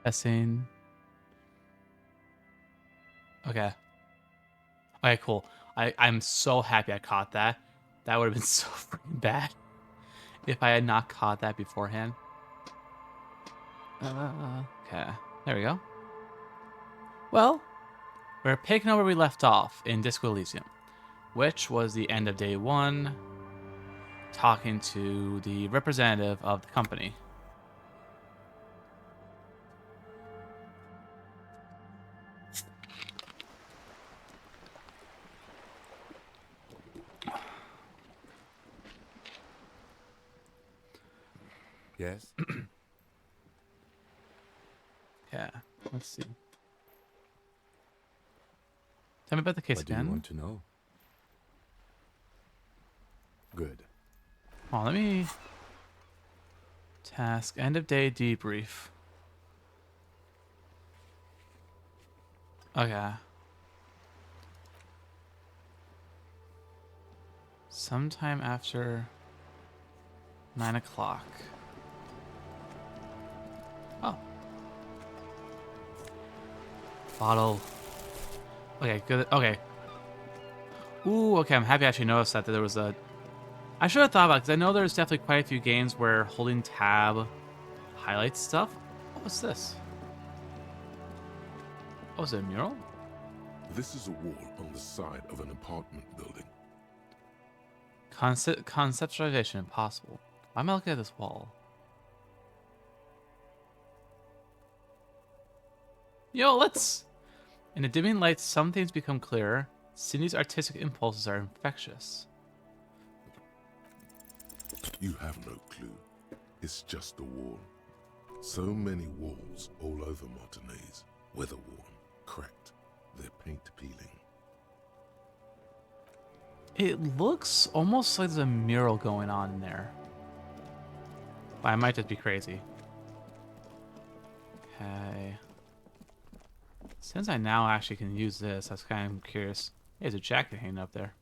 Guessing. Okay. Okay, cool. I'm so happy I caught that. That would have been so freaking bad if I had not caught that beforehand. Okay. There we go. Well, we're picking up where we left off in Disco Elysium, which was the end of day one, talking to the representative of the company. Yes? Yeah, let's see. Tell me about the case What do you again. want to know? Good. Oh, let me... Task, end of day debrief. Okay. Sometime after 9 o'clock. Oh. Bottle. Okay, good. Okay. Ooh, okay, I'm happy I actually noticed that there was a... I should have thought about it, because I know there's definitely quite a few games where holding tab highlights stuff. What was this? Oh, is it a mural? This is a wall on the side of an apartment building. Conceptualization impossible. Why am I looking at this wall? Yo, let's... In the dimming lights, some things become clearer. Cindy's artistic impulses are infectious. You have no clue. It's just a wall. So many walls all over Martinez. Weather-worn, cracked, their paint peeling. It looks almost like there's a mural going on in there. But I might just be crazy. Okay. Since I now actually can use this, I was kind of curious. Hey, there's a jacket hanging up there.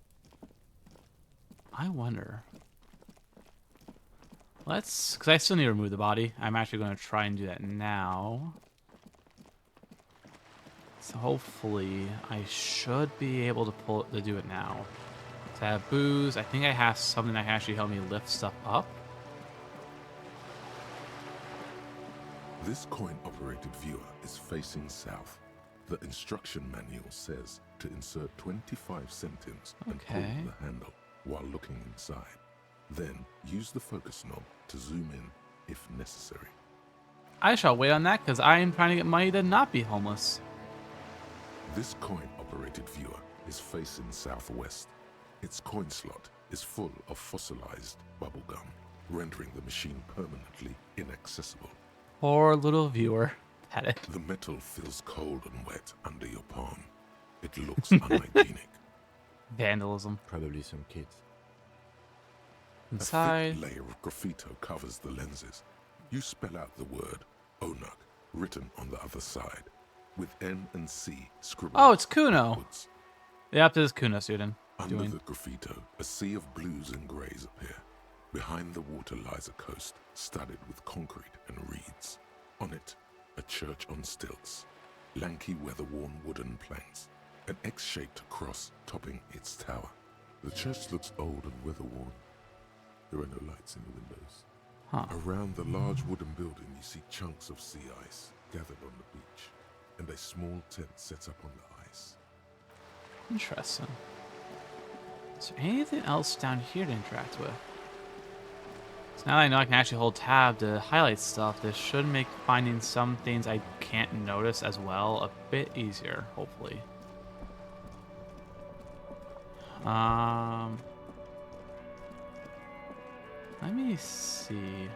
I wonder. Let's... Because I still need to remove the body. I'm actually going to try and do that now. So hopefully I should be able to do it now. So I have booze. I think I have something that can actually help me lift stuff up. This coin-operated viewer is facing south. The instruction manual says to insert 25 centimes and pull the handle while looking inside. Then use the focus knob to zoom in if necessary. I shall wait on that because I am trying to get money to not be homeless. This coin-operated viewer is facing southwest. Its coin slot is full of fossilized bubblegum, rendering the machine permanently inaccessible. Poor little viewer. Had it. The metal feels cold and wet under your palm. It looks unhygienic. Vandalism. Probably some kids. Inside. A thick layer of graffito covers the lenses. You spell out the word Onuk written on the other side, with N and C scribbled. Oh, it's Kuno. Upwards. Yep, this is Kuno student. Under the graffito, a sea of blues and greys appear. Behind the water lies a coast studded with concrete and reeds. On it, a church on stilts, lanky weather-worn wooden planks, an X-shaped cross topping its tower. The church looks old and weather-worn. There are no lights in the windows. Around the large wooden building, you see chunks of sea ice gathered on the beach, and a small tent set up on the ice. Interesting. Is there anything else down here to interact with? So now that I know I can actually hold tab to highlight stuff, this should make finding some things I can't notice as well a bit easier, hopefully. Let me see.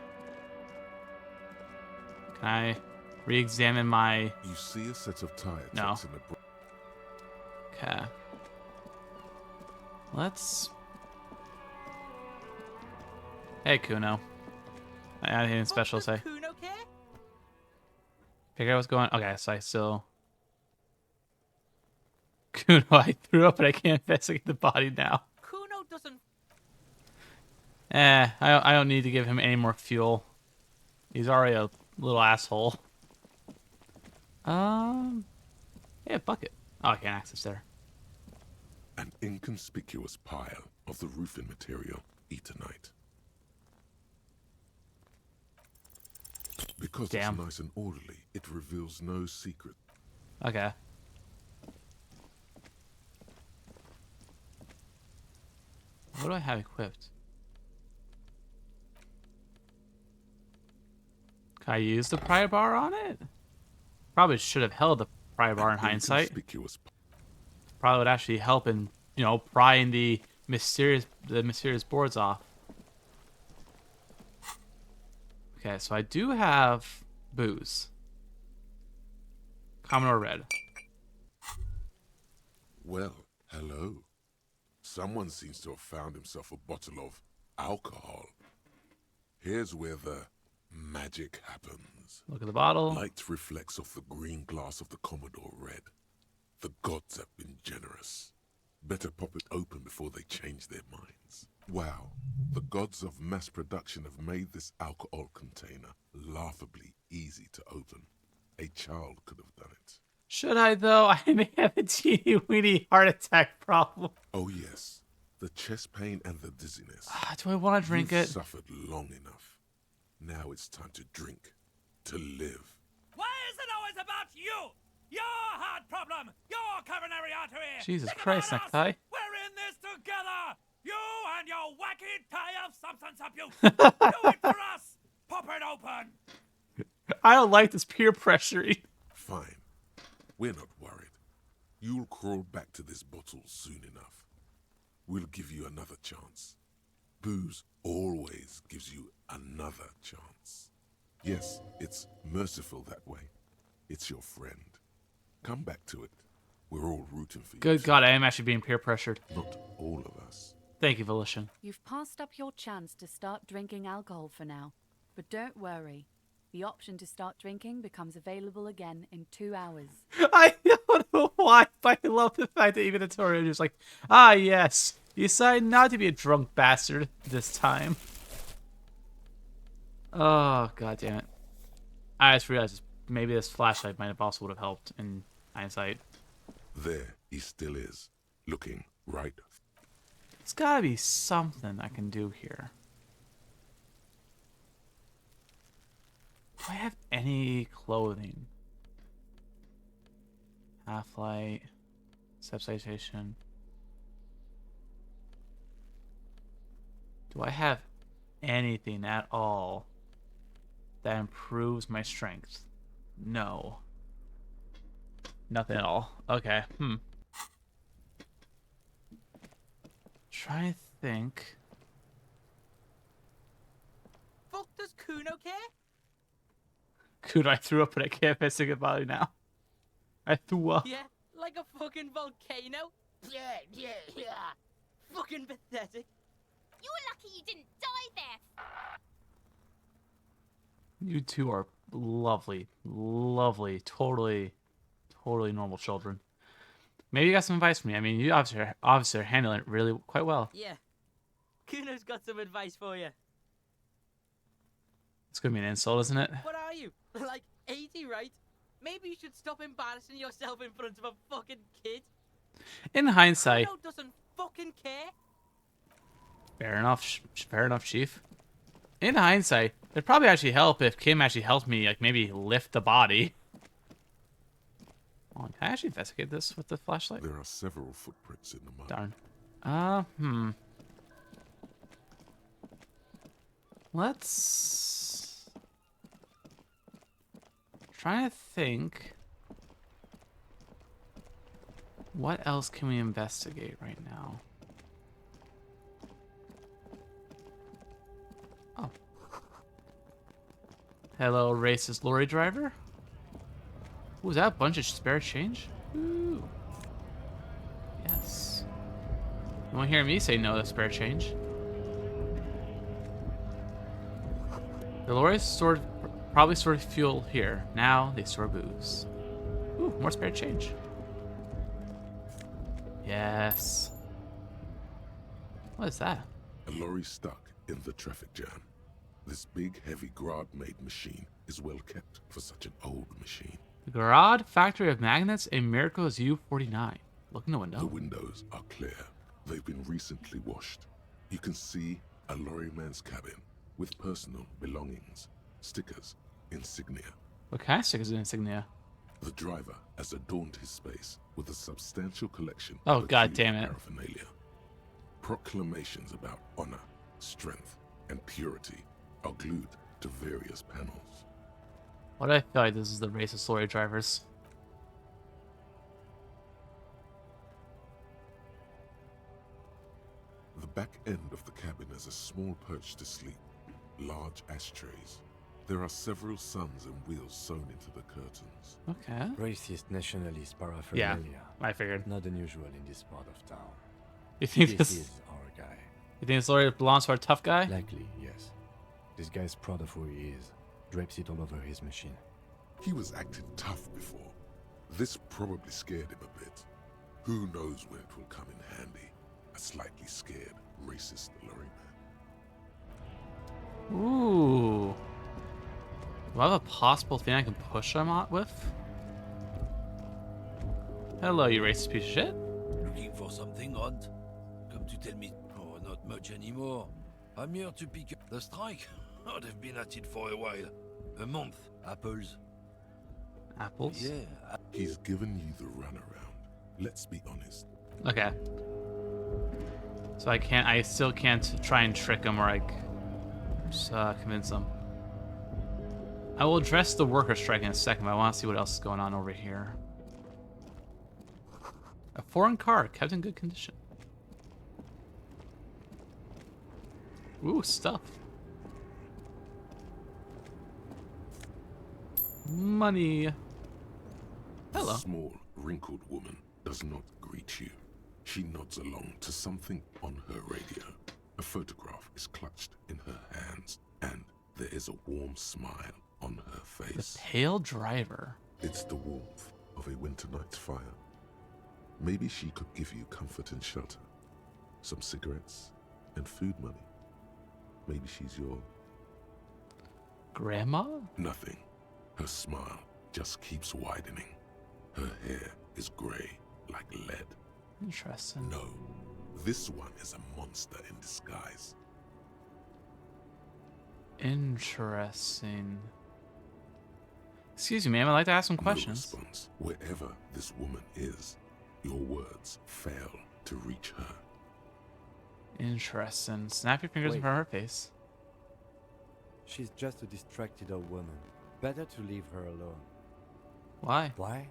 Can I re-examine my... You see a set of tire No. tracks in the... Okay. Let's... Hey, Kuno. I had anything special to say. Kuno care? Figure out what's going on. Okay, so I still... Kuno, I threw up, but I can't investigate the body now. Kuno doesn't... I don't need to give him any more fuel. He's already a little asshole. Yeah, bucket. Oh, I can't access there. An inconspicuous pile of the roofing material Eternite. Because Damn. it's nice and orderly, it reveals no secret. Okay. What do I have equipped? Can I use the pry bar on it? Probably should have held the pry bar in hindsight. Inconspicuous Probably would actually help in, prying the mysterious boards off. Okay, so I do have booze. Common or red. Well, hello. Someone seems to have found himself a bottle of alcohol. Here's where the magic happens. Look at the bottle. Light reflects off the green glass of the Commodore Red. The gods have been generous. Better pop it open before they change their minds. Wow, the gods of mass production have made this alcohol container laughably easy to open. A child could have done it. Should I, though? I may have a teeny-weeny heart attack problem. Oh yes, the chest pain and the dizziness. Do I want to drink You've it? suffered long enough. Now it's time to drink, to live. Why is it always about you? Your heart problem, your coronary artery. Jesus Think Christ, about us. necktie. We're in this together. You and your wacky tie of substance abuse. Do it for us. Pop it open. I don't like this peer pressure. Fine. We're not worried. You'll crawl back to this bottle soon enough. We'll give you another chance. Booze always gives you another chance. Yes, it's merciful that way. It's your friend. Come back to it. We're all rooting for you. Good God, I am actually being peer pressured. Not all of us. Thank you, Volition. You've passed up your chance to start drinking alcohol for now. But don't worry. The option to start drinking becomes available again in 2 hours. I don't know why, but I love the fact that even the tutorial is like, yes, you decided not to be a drunk bastard this time. Oh, God damn it. I just realized maybe this flashlight might have also would have helped in hindsight. There he still is, looking right. There's gotta be something I can do here. Do I have any clothing? Half-light, subcitation. Do I have anything at all that improves my strength? No. Nothing at all. Okay, Try to think. Fuck, does Kuno care? Good, I threw up, but I can't miss a good body now. I threw up. Yeah, like a fucking volcano. Yeah. Fucking pathetic. You were lucky you didn't die there. You two are lovely, lovely, totally normal children. Maybe you got some advice for me. I mean, you obviously are handling it really quite well. Yeah. Kuno's got some advice for you. It's gonna be an insult, isn't it? What are you? Like 80, right? Maybe you should stop embarrassing yourself in front of a fucking kid. In hindsight, Kuno doesn't fucking care. fair enough, Chief. In hindsight, it'd probably actually help if Kim actually helped me, like maybe lift the body. Hold on, can I actually investigate this with the flashlight? There are several footprints in the mud. Darn. Let's try to think. What else can we investigate right now? Oh. Hello, racist lorry driver. Ooh, is that a bunch of spare change? Ooh. Yes. You won't hear me say no to spare change. The lorries probably stored fuel here. Now they store booze. Ooh, more spare change. Yes. What is that? A lorry stuck in the traffic jam. This big, heavy Grad-made machine is well kept for such an old machine. The garage factory of magnets and miracles U49. Look in the window. The windows are clear. They've been recently washed. You can see a lorryman's cabin with personal belongings, stickers, insignia. What kind of stickers and insignia? The driver has adorned his space with a substantial collection Oh, of God accused damn it. paraphernalia. Proclamations about honor, strength, and purity are glued to various panels. Why do I feel like this is the racist lorry drivers? The back end of the cabin has a small perch to sleep, large ashtrays. There are several suns and wheels sewn into the curtains. Okay. Racist nationalist paraphernalia. I figured. Not unusual in this part of town. You think This this? is our guy. You think this lorry belongs to our tough guy? Likely, yes. This guy's proud of who he is. Drapes it all over his machine. He was acting tough before. This probably scared him a bit. Who knows when it will come in handy? A slightly scared, racist lorryman. Ooh. Do I have a possible thing I can push him out with? Hello, you racist piece of shit. Looking for something, Hunt? Come to tell me... Oh, not much anymore. I'm here to pick up the strike. Oh, they've been at it for a while. A month. Apples. Apples? Yeah. He's given you the runaround. Let's be honest. Okay. So I still can't try and trick him or like just convince him. I will address the worker strike in a second, but I want to see what else is going on over here. A foreign car kept in good condition. Ooh, stuff. Money. Hello. The small, wrinkled woman does not greet you. She nods along to something on her radio. A photograph is clutched in her hands, and there is a warm smile on her The face. pale driver. It's the warmth of a winter night's fire. Maybe she could give you comfort and shelter. Some cigarettes and food money. Maybe she's your... Grandma? Nothing. Her smile just keeps widening. Her hair is gray like lead. Interesting. No, this one is a monster in disguise. Interesting. Excuse me, ma'am. I'd like to ask some questions. No response. Wherever this woman is, your words fail to reach her. Interesting. Snap your fingers in Wait. front of her face. She's just a distracted old woman. Better to leave her alone. Why? Why?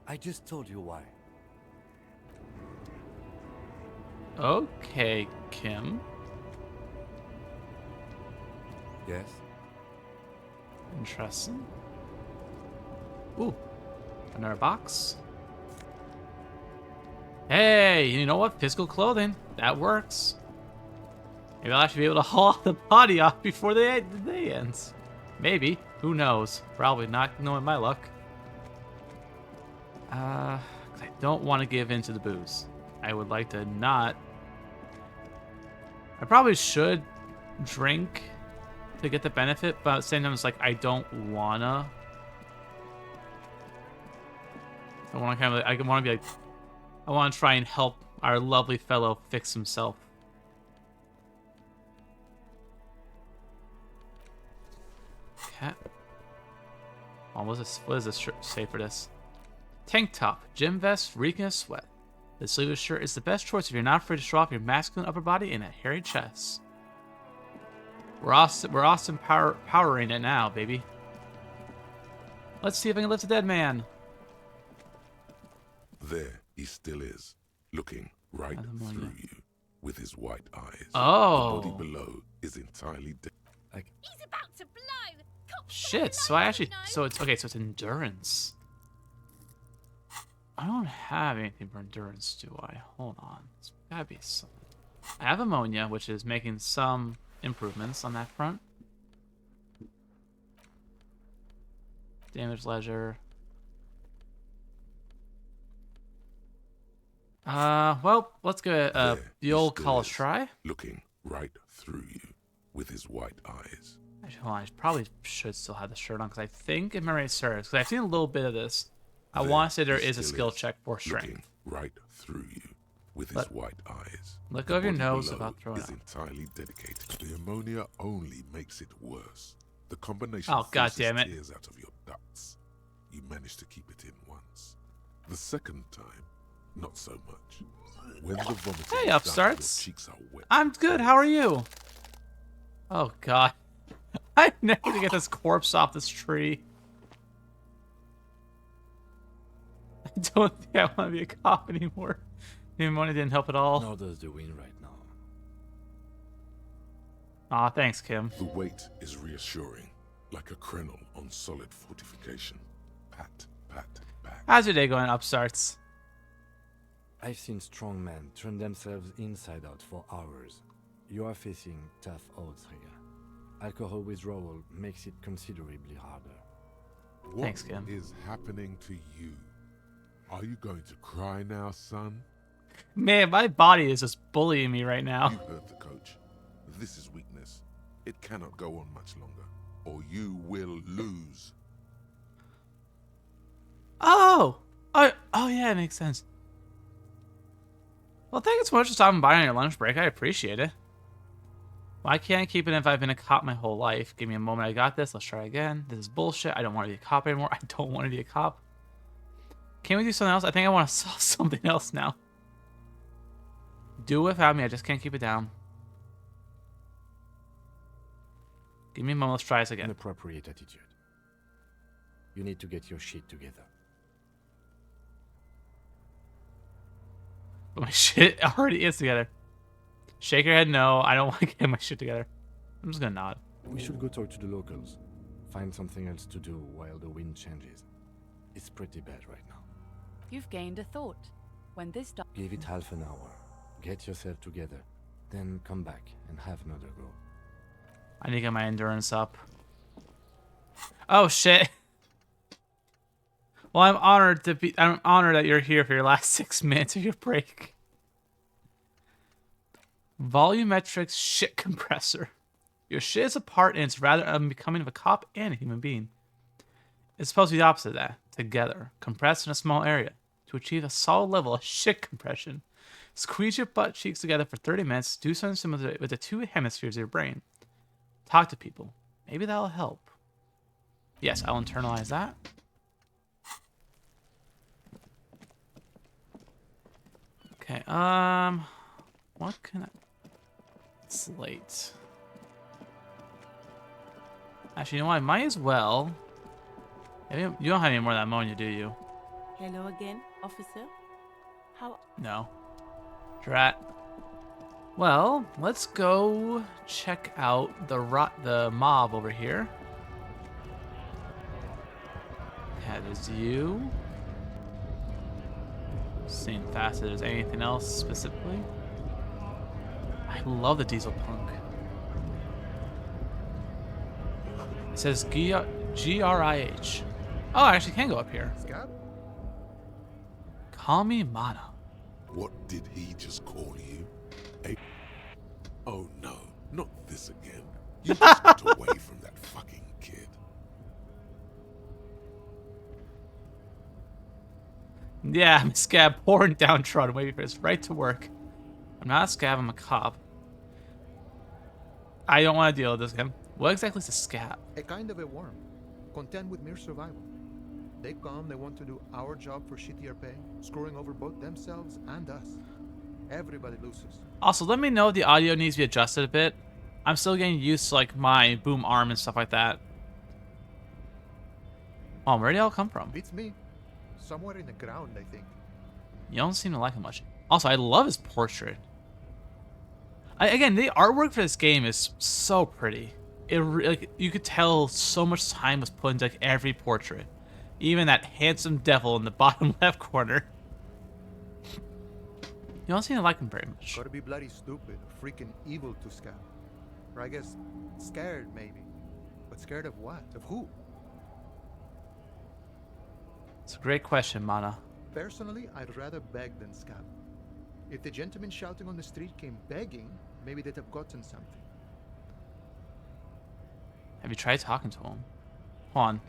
I just told you why. Okay, Kim. Yes? Interesting. Ooh. Another box. Hey, you know what? Physical clothing. That works. Maybe I'll actually be able to haul the body off before the day ends. Maybe. Who knows? Probably not, knowing my luck. 'Cause I don't want to give in to the booze. I would like to not. I probably should drink to get the benefit, but at the same time, it's like I don't wanna. I want to kind of. I want to be like. I want to try and help our lovely fellow fix himself. Okay. Oh, what does this shirt say for this? Tank top, gym vest, reeking of sweat. The sleeveless shirt is the best choice if you're not afraid to show off your masculine upper body and a hairy chest. We're Austin powering it now, baby. Let's see if I can lift a dead man. There he still is, looking right Ammonia. through you with his white eyes. Oh. The body below is entirely dead. He's about to blow. Cops Shit, so I actually, so it's, okay, so it's endurance. I don't have anything for endurance, do I? Hold on. It's gotta be something. I have ammonia, which is making some improvements on that front. Damage ledger. Well, let's get There the he old still college is, try. looking right through you with his white eyes. Actually, hold on, I probably should still have the shirt on because I think, if memory serves, because I've seen a little bit of this. I want to say there he is a still skill check for looking strength. right through you with his But white eyes. let The go of your body nose below about throwing is up. entirely dedicated. The ammonia only makes it worse. The combination Oh, God forces damn it. tears out of your ducts. You manage to keep it in once. The second time, not so much. When the vomiting Hey, is done, upstarts. your cheeks are wet. I'm good. How are you? Oh, God. I'm never going to get this corpse off this tree. I don't think I want to be a cop anymore. The money didn't help at all. Nor does the wind right now. Aw, thanks, Kim. The weight is reassuring, like a crenel on solid fortification. Pat, pat, back. How's your day going, upstarts? I've seen strong men turn themselves inside out for hours. You are facing tough odds here. Alcohol withdrawal makes it considerably harder. What Thanks, Kim. is happening to you? Are you going to cry now, son? Man, my body is just bullying me right now. You heard the coach. This is weakness. It cannot go on much longer, or you will lose. Oh! Oh yeah, it makes sense. Well, thank you so much for stopping by on your lunch break. I appreciate it. Why can't I keep it if I've been a cop my whole life? Give me a moment. I got this. Let's try again. This is bullshit. I don't want to be a cop anymore. I don't want to be a cop. Can we do something else? I think I want to solve something else now. Do without me. I just can't keep it down. Give me a moment. Let's try this An again. appropriate attitude. You need to get your shit together. But my shit already is together. Shake your head no. I don't want to get my shit together. I'm just gonna nod. We should go talk to the locals. Find something else to do while the wind changes. It's pretty bad right now. You've gained a thought. When this Give it half an hour. Get yourself together. Then come back and have another go. I need to get my endurance up. Oh shit. Well, I'm honored that you're here for your last 6 minutes of your break. Volumetric shit compressor. Your shit is apart and it's rather unbecoming of a cop and a human being. It's supposed to be the opposite of that. Together, compressed in a small area. To achieve a solid level of shit compression, squeeze your butt cheeks together for 30 minutes. Do something similar with the two hemispheres of your brain. Talk to people. Maybe that'll help. Yes, I'll internalize that. Okay, what can I... It's late. Actually, you know what? I might as well... You don't have any more of that ammonia, do you? Hello again, officer. How? No. Drat. Well, let's go check out the mob over here. That is you. Seeing fast if there's anything else specifically. I love the diesel punk. It says GRIH. Oh, I actually can go up here. Scab? Call me Mana. What did he just call you? Oh no, not this again. You just got away from that fucking kid. Yeah, I'm a scab, poor and downtrodden, waiting for his right to work. I'm not a scab, I'm a cop. I don't want to deal with this again. What exactly is a scab? A kind of a worm, content with mere survival. They come, they want to do our job for shittier pay, screwing over both themselves and us. Everybody loses. Also, let me know if the audio needs to be adjusted a bit. I'm still getting used to like my boom arm and stuff like that. Oh, where did it all come from? Beats me. Somewhere in the ground, I think. You don't seem to like him much. Also, I love his portrait. Again, the artwork for this game is so pretty. Like you could tell so much time was put into like every portrait. Even that handsome devil in the bottom left corner. You don't seem to like him very much. Gotta be bloody stupid, or freaking evil to Scab. Or I guess scared, maybe. But scared of what? Of who? It's a great question, Mana. Personally, I'd rather beg than scab. If the gentleman shouting on the street came begging, maybe they'd have gotten something. Have you tried talking to him? Hold on.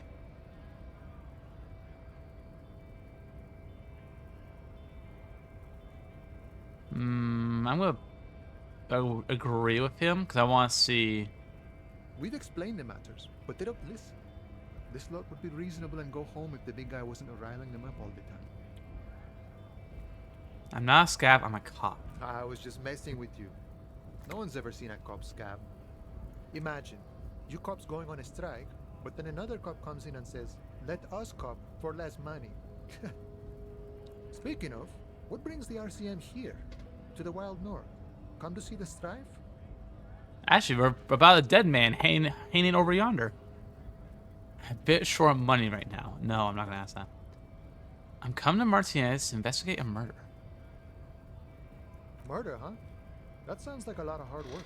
I'm gonna agree with him because I want to see. We've explained the matters, but they don't listen. This lot would be reasonable and go home if the big guy wasn't riling them up all the time. I'm not a scab. I'm a cop. I was just messing with you. No one's ever seen a cop scab. Imagine, you cops going on a strike, but then another cop comes in and says, "Let us cop for less money." Speaking of, what brings the RCM here? To the wild north? Come to see the strife? Actually, we're about a dead man hanging over yonder. A bit short of money right now. No, I'm not gonna ask that. I'm coming to Martinez to investigate a murder. Murder, huh? That sounds like a lot of hard work.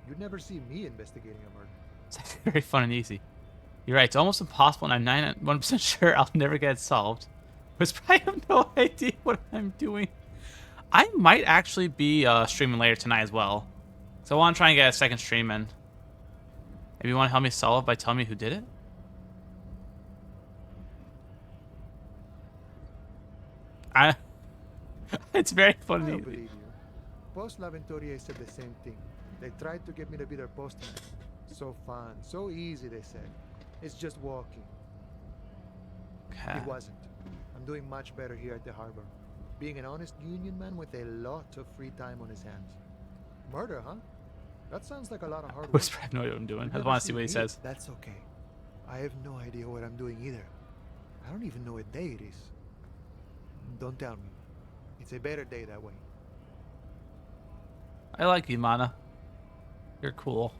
You'd never see me investigating a murder. It's actually very fun and easy. You're right, it's almost impossible, and I'm 91% sure I'll never get it solved. But I have no idea what I'm doing. I might actually be streaming later tonight as well. So I want to try and get a second stream in. Maybe you want to help me solve by telling me who did it? It's very I funny. don't believe you. Post Laventoria said the same thing. They tried to get me to be their postman. So fun, so easy, they said. It's just walking. Okay. It wasn't. I'm doing much better here at the harbor. Being an honest union man with a lot of free time on his hands. Murder, huh? That sounds like a lot of hard work. Whisper, I have no idea what I'm doing. I want to see what he says. That's okay. I have no idea what I'm doing either. I don't even know what day it is. Don't tell me. It's a better day that way. I like you, Mana. You're cool.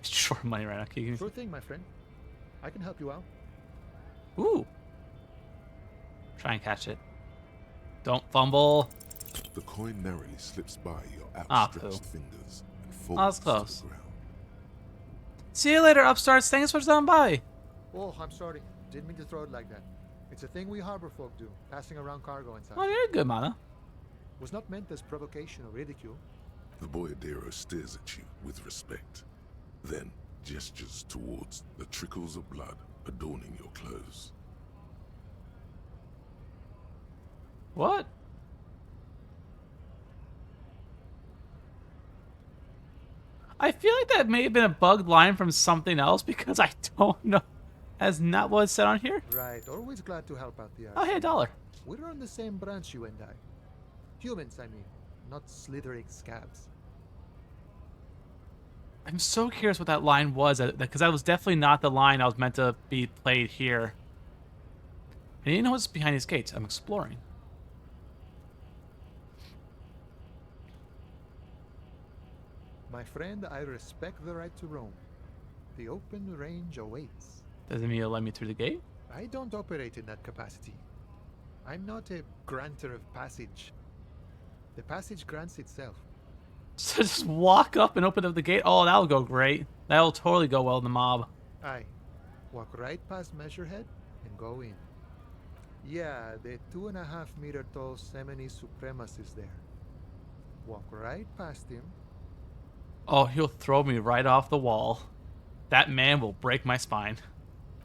Short money right now. Can you... Sure thing, my friend. I can help you out. Ooh. Try and catch it. Don't fumble. The coin narrowly slips by your Ah, outstretched poo. fingers and Oh, that's falls to close. the ground. See you later, upstarts. Thanks for stopping by. Oh, I'm sorry. Didn't mean to throw it like that. It's a thing we harbor folk do, passing around cargo and such. Oh, you're good, Mana. Was not meant as provocation or ridicule. The boyadero stares at you with respect, then gestures towards the trickles of blood adorning your clothes. What? I feel like that may have been a bugged line from something else because I don't know. That's not what it said on here. Right, always glad to help out the Oh, hey, $1. We're on the same branch, you and I. Humans, I mean, not slithering scabs. I'm so curious what that line was, because that was definitely not the line I was meant to be played here. I didn't know what's behind these gates. I'm exploring. My friend, I respect the right to roam. The open range awaits. Does it mean you'll let me through the gate? I don't operate in that capacity. I'm not a granter of passage. The passage grants itself. So just walk up and open up the gate? Oh, that'll go great. That'll totally go well in the mob. Aye. Walk right past Measurehead and go in. Yeah, the 2.5 meter tall Semini Supremus is there. Walk right past him. Oh, he'll throw me right off the wall. That man will break my spine.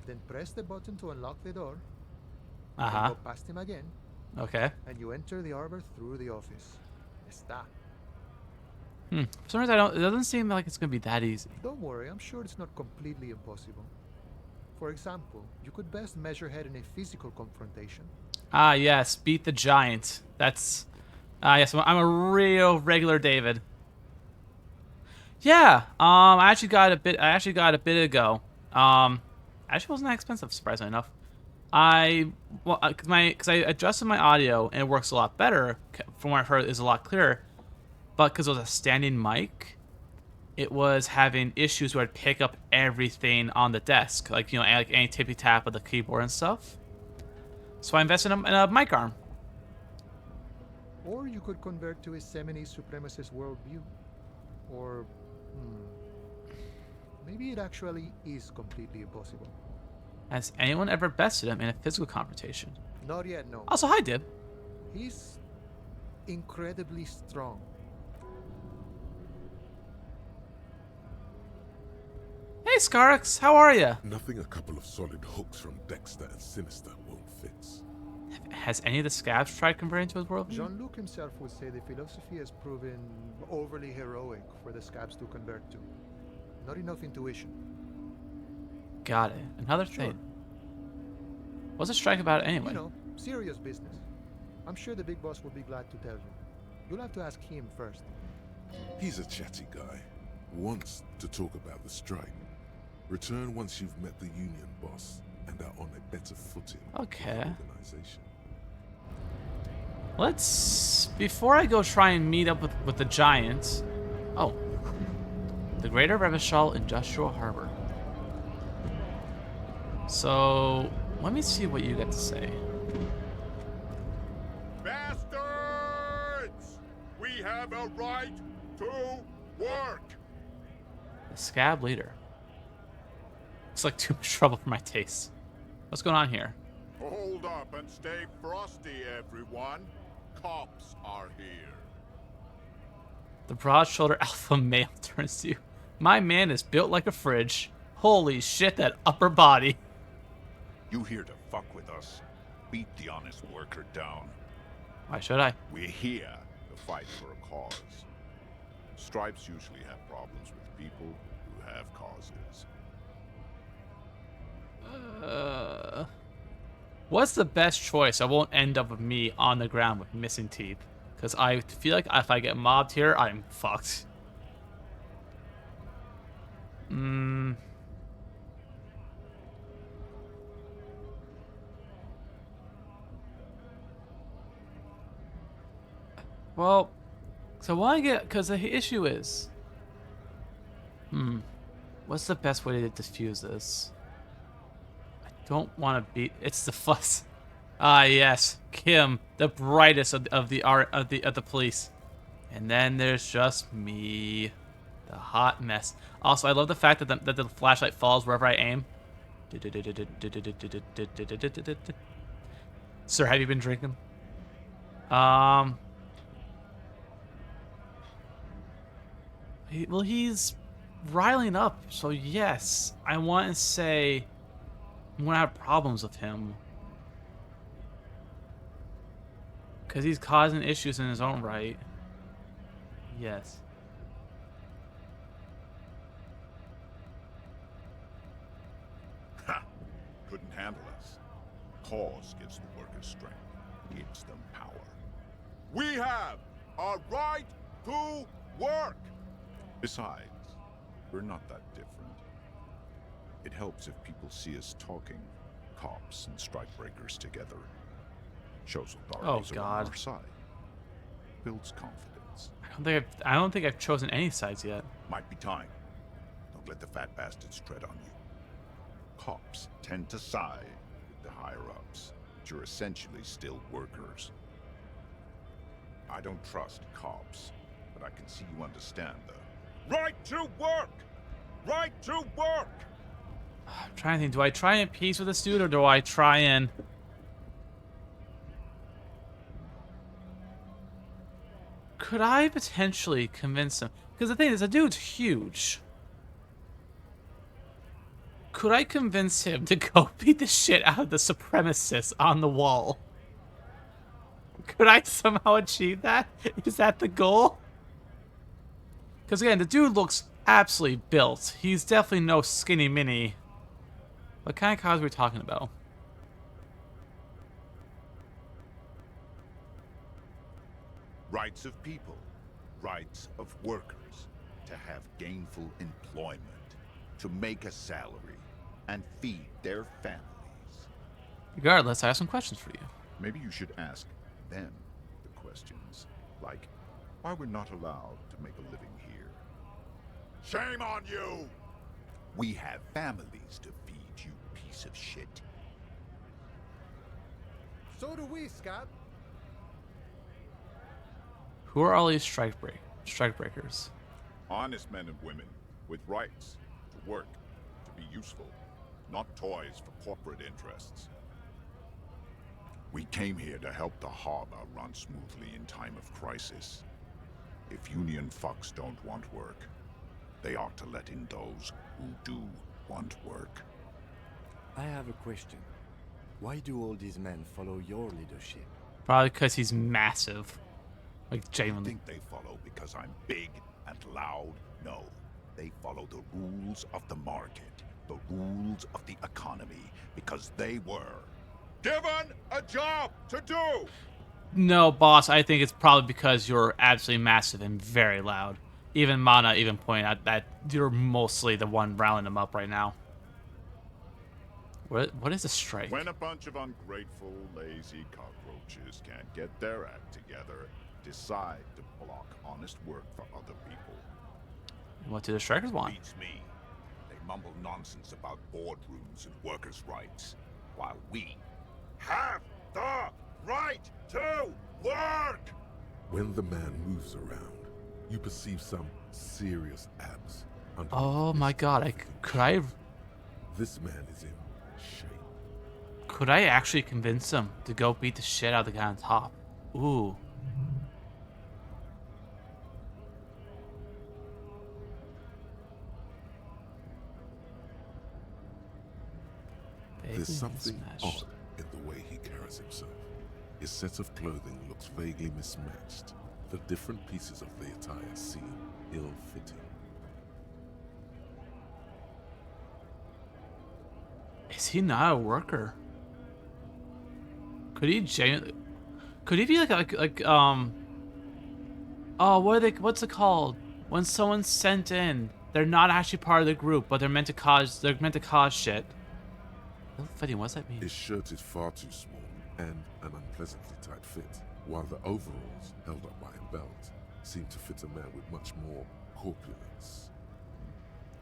Then press the button to unlock the door. Uh-huh. Go past him again, Okay. and you enter the arbor through the office. Está. For some reason, it doesn't seem like it's going to be that easy. Don't worry, I'm sure it's not completely impossible. For example, you could best Measurehead in a physical confrontation. Ah, yes. Beat the giant. That's... yes, I'm a real regular David. Yeah. I actually got a bit ago. Actually wasn't that expensive, surprisingly enough. Because I adjusted my audio and it works a lot better. From what I've heard, is a lot clearer. But because it was a standing mic, it was having issues where I'd pick up everything on the desk, like like any tippy tap of the keyboard and stuff. So I invested in a mic arm. Or you could convert to a Semini Supremacist worldview. Or, maybe it actually is completely impossible. Has anyone ever bested him in a physical confrontation? Not yet, no. Also, hi, Dib. He's incredibly strong. Scarx, how are you? Nothing a couple of solid hooks from Dexter and Sinister won't fix. Has any of the scabs tried converting to his worldview? Jean-Luc himself would say the philosophy has proven overly heroic for the scabs to convert to. Not enough intuition. Got it. Another thing. What's a strike about anyway? You know, serious business. I'm sure the big boss will be glad to tell you. You'll have to ask him first. He's a chatty guy. Wants to talk about the strike. Return once you've met the union boss and are on a better footing Okay. with the organization. Let's... Before I go try and meet up with the Giants... Oh. The Greater Revachol Industrial Harbor. So... Let me see what you got to say. Bastards! We have a right to work! The scab leader. Looks like too much trouble for my taste. What's going on here? Hold up and stay frosty, everyone. Cops are here. The broad-shouldered alpha male turns to you. My man is built like a fridge. Holy shit, that upper body. You here to fuck with us? Beat the honest worker down. Why should I? We're here to fight for a cause. Stripes usually have problems with people who have causes. What's the best choice? I won't end up with me on the ground with missing teeth. Because I feel like if I get mobbed here, I'm fucked. Well, so why get... Because the issue is... What's the best way to diffuse this? I don't want to beat... It's the fuss. Ah, yes. Kim, the brightest of the police. And then there's just me. The hot mess. Also, I love the fact that the flashlight falls wherever I aim. Sir, have you been drinking? Well, he's riling up, so yes. I want to say I'm going to have problems with him. Because he's causing issues in his own right. Yes. Ha! Couldn't handle us. Cause gives the workers strength. Gives them power. We have a right to work! Besides, we're not that different. It helps if people see us talking, cops and strikebreakers together. Shows authorities are on our side. Builds confidence. I don't think I've chosen any sides yet. Might be time. Don't let the fat bastards tread on you. Cops tend to side with the higher-ups, but you're essentially still workers. I don't trust cops, but I can see you understand the right to work! Right to work! I'm trying to think. Do I try and peace with this dude, or do I try and... Could I potentially convince him? Because the thing is, the dude's huge. Could I convince him to go beat the shit out of the supremacists on the wall? Could I somehow achieve that? Is that the goal? Because again, the dude looks absolutely built. He's definitely no skinny mini. What kind of cause are we talking about? Rights of people, rights of workers, to have gainful employment, to make a salary, and feed their families. Regardless, I have some questions for you. Maybe you should ask them the questions, like why we're not allowed to make a living here. Shame on you! We have families to feed, you piece of shit. So do we, Scott. Who are all these strikebreakers? Honest men and women with rights to work, to be useful, not toys for corporate interests. We came here to help the harbor run smoothly in time of crisis. If union fucks don't want work, they ought to let in those who do. want work. I have a question. Why do all these men follow your leadership? Probably because he's massive. Like, I genuinely. think they follow because I'm big and loud? No. They follow the rules of the market, the rules of the economy, because they were given a job to do! No, boss, I think it's probably because you're absolutely massive and very loud. Even Mana even pointed out that you're mostly the one rallying them up right now. What is a strike? When a bunch of ungrateful, lazy cockroaches can't get their act together, decide to block honest work for other people. What do the strikers want? Beats me. They mumble nonsense about boardrooms and workers' rights, while we have the right to work! When the man moves around, you perceive some serious abs. underneath Oh his my god, significant This man is in shape. could I actually convince him to go beat the shit out of the guy on top? Ooh. There's something Smash. odd in the way he carries himself. His set of clothing looks vaguely mismatched. The different pieces of the attire seem ill-fitting. Is he not a worker? Could he genuinely? Could he be oh, what's it called? When someone's sent in, they're not actually part of the group, but they're meant to cause shit. Ill-fitting, what does that mean? His shirt is far too small and an unpleasantly tight fit, while the overalls, held up by a belt, seem to fit a man with much more corpulence.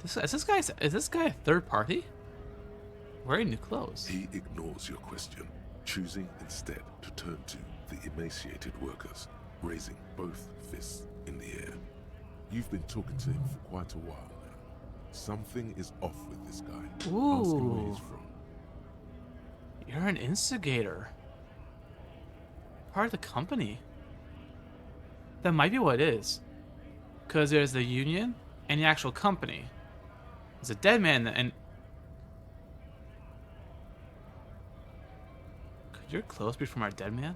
Is this guy a third party? Wearing new clothes. He ignores your question, choosing instead to turn to the emaciated workers, raising both fists in the air. You've been talking to him for quite a while now. Something is off with this guy. Ask him where Ooh. he's from. You're an instigator. Part of the company. That might be what it is. Because there's the union and the actual company. There's a dead man and... Could your clothes be from our dead man?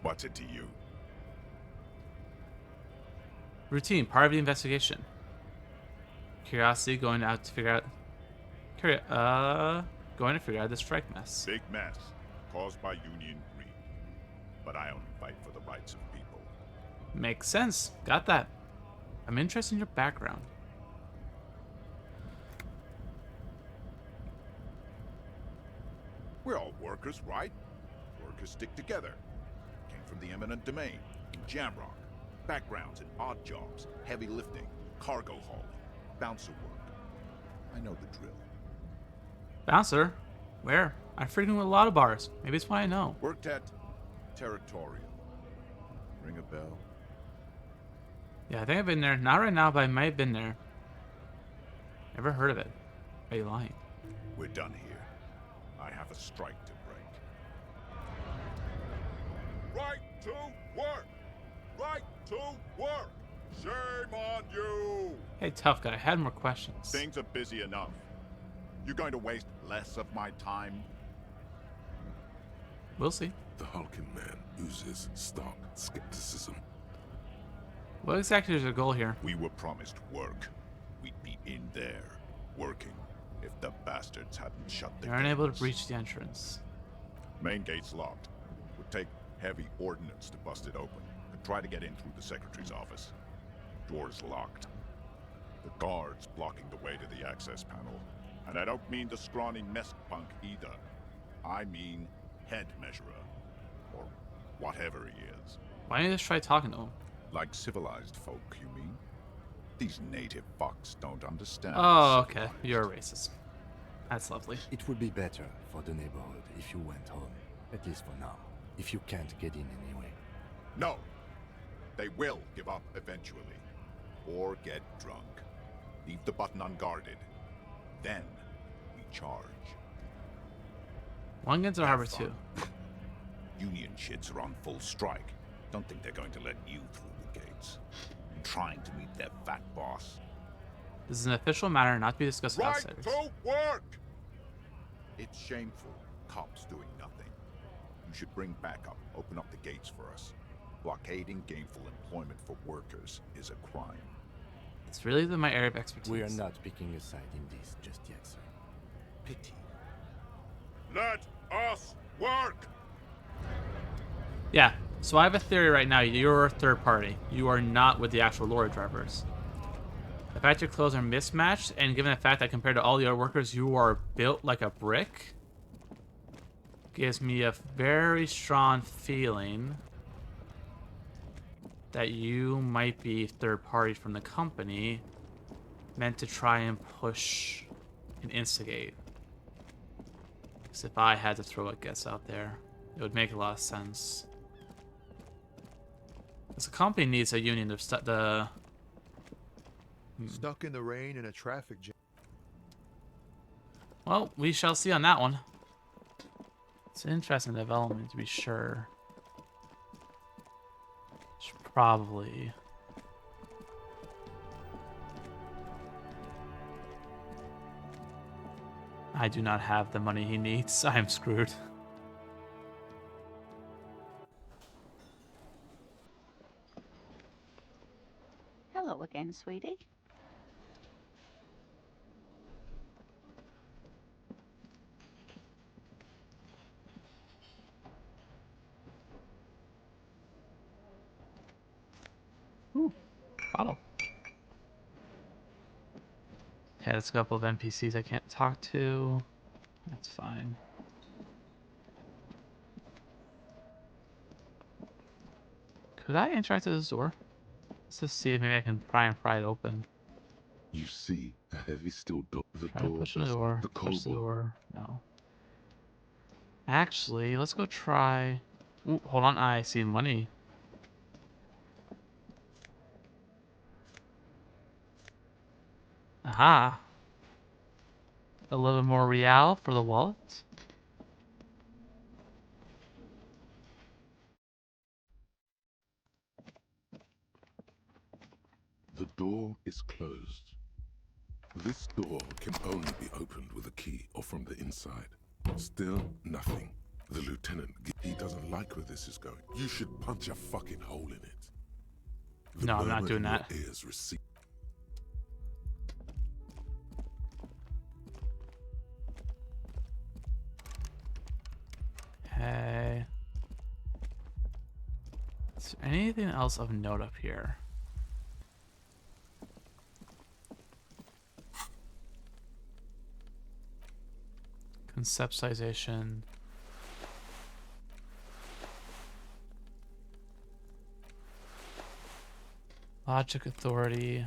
What's it to you? Routine, part of the investigation. Curiosity, going out to figure out... Going to figure out this strike mess. Big mess, caused by Union greed. But I only fight for the rights of people. Makes sense. Got that. I'm interested in your background. We're all workers, right? Workers stick together. Came from the eminent domain, in Jamrock. Backgrounds in odd jobs, heavy lifting, cargo hauling, bouncer work. I know the drill. Bouncer? Where? I frequent a lot of bars. Maybe it's why I know. Worked at Territorial. Ring a bell? Yeah, I think I've been there. Not right now, but I might have been there. Never heard of it. Are you lying? We're done here. I have a strike to break. Right to work! Right to work! Shame on you! Hey, tough guy. I had more questions. Things are busy enough. You going to waste less of my time? We'll see. The hulking man oozes stark skepticism. What exactly is your goal here? We were promised work. We'd be in there, working, if the bastards hadn't shut the You're unable to gates. breach the entrance. Main gate's locked. Would take heavy ordnance to bust it open. Could try to get in through the secretary's office. Door's locked. The guard's blocking the way to the access panel. And I don't mean the scrawny mess punk either. I mean head measurer. Or whatever he is. Why don't you just try talking to him? Like civilized folk, you mean? These native fucks don't understand. Oh, okay. civilized. You're a racist. That's lovely. It would be better for the neighborhood if you went home. At least for now. If you can't get in anyway. No. They will give up eventually. Or get drunk. Leave the button unguarded. Then we charge. One gets to Have harbor fun. too. Union shits are on full strike. Don't think they're going to let you through the gates. I'm trying to meet their fat boss. This is an official matter not to be discussed with Right outsiders. to work! It's shameful. Cops doing nothing. You should bring backup. Open up the gates for us. Blockading gainful employment for workers is a crime. It's really my area of expertise. We are not picking a side in this just yet, sir. Pity. Let us work! Yeah, so I have a theory right now. You're a third party. You are not with the actual lorry drivers. The fact your clothes are mismatched, and given the fact that compared to all the other workers, you are built like a brick, gives me a very strong feeling that you might be third party from the company, meant to try and push and instigate. Because if I had to throw a guess out there, it would make a lot of sense. Because the company needs a union to Stuck in the rain in a traffic jam. Well, we shall see on that one. It's an interesting development, to be sure. Should probably... I do not have the money he needs. I am screwed. Hello again, sweetie. Ooh, bottle. Yeah, there's a couple of NPCs I can't talk to. That's fine. Could I interact with this door? Let's just see if maybe I can try and pry it open. You see a heavy steel door. The Try to door push the does door. the Push the cobalt. door. No. Actually, let's go try... Ooh, hold on. I see money. Aha. A little more real for the wallet. The door is closed. This door can only be opened with a key or from the inside. Still nothing. The lieutenant, he doesn't like where this is going. You should punch a fucking hole in it. The No, I'm not murmur doing in your that. ears receive. Okay. Is there anything else of note up here? Conceptualization. Logic authority.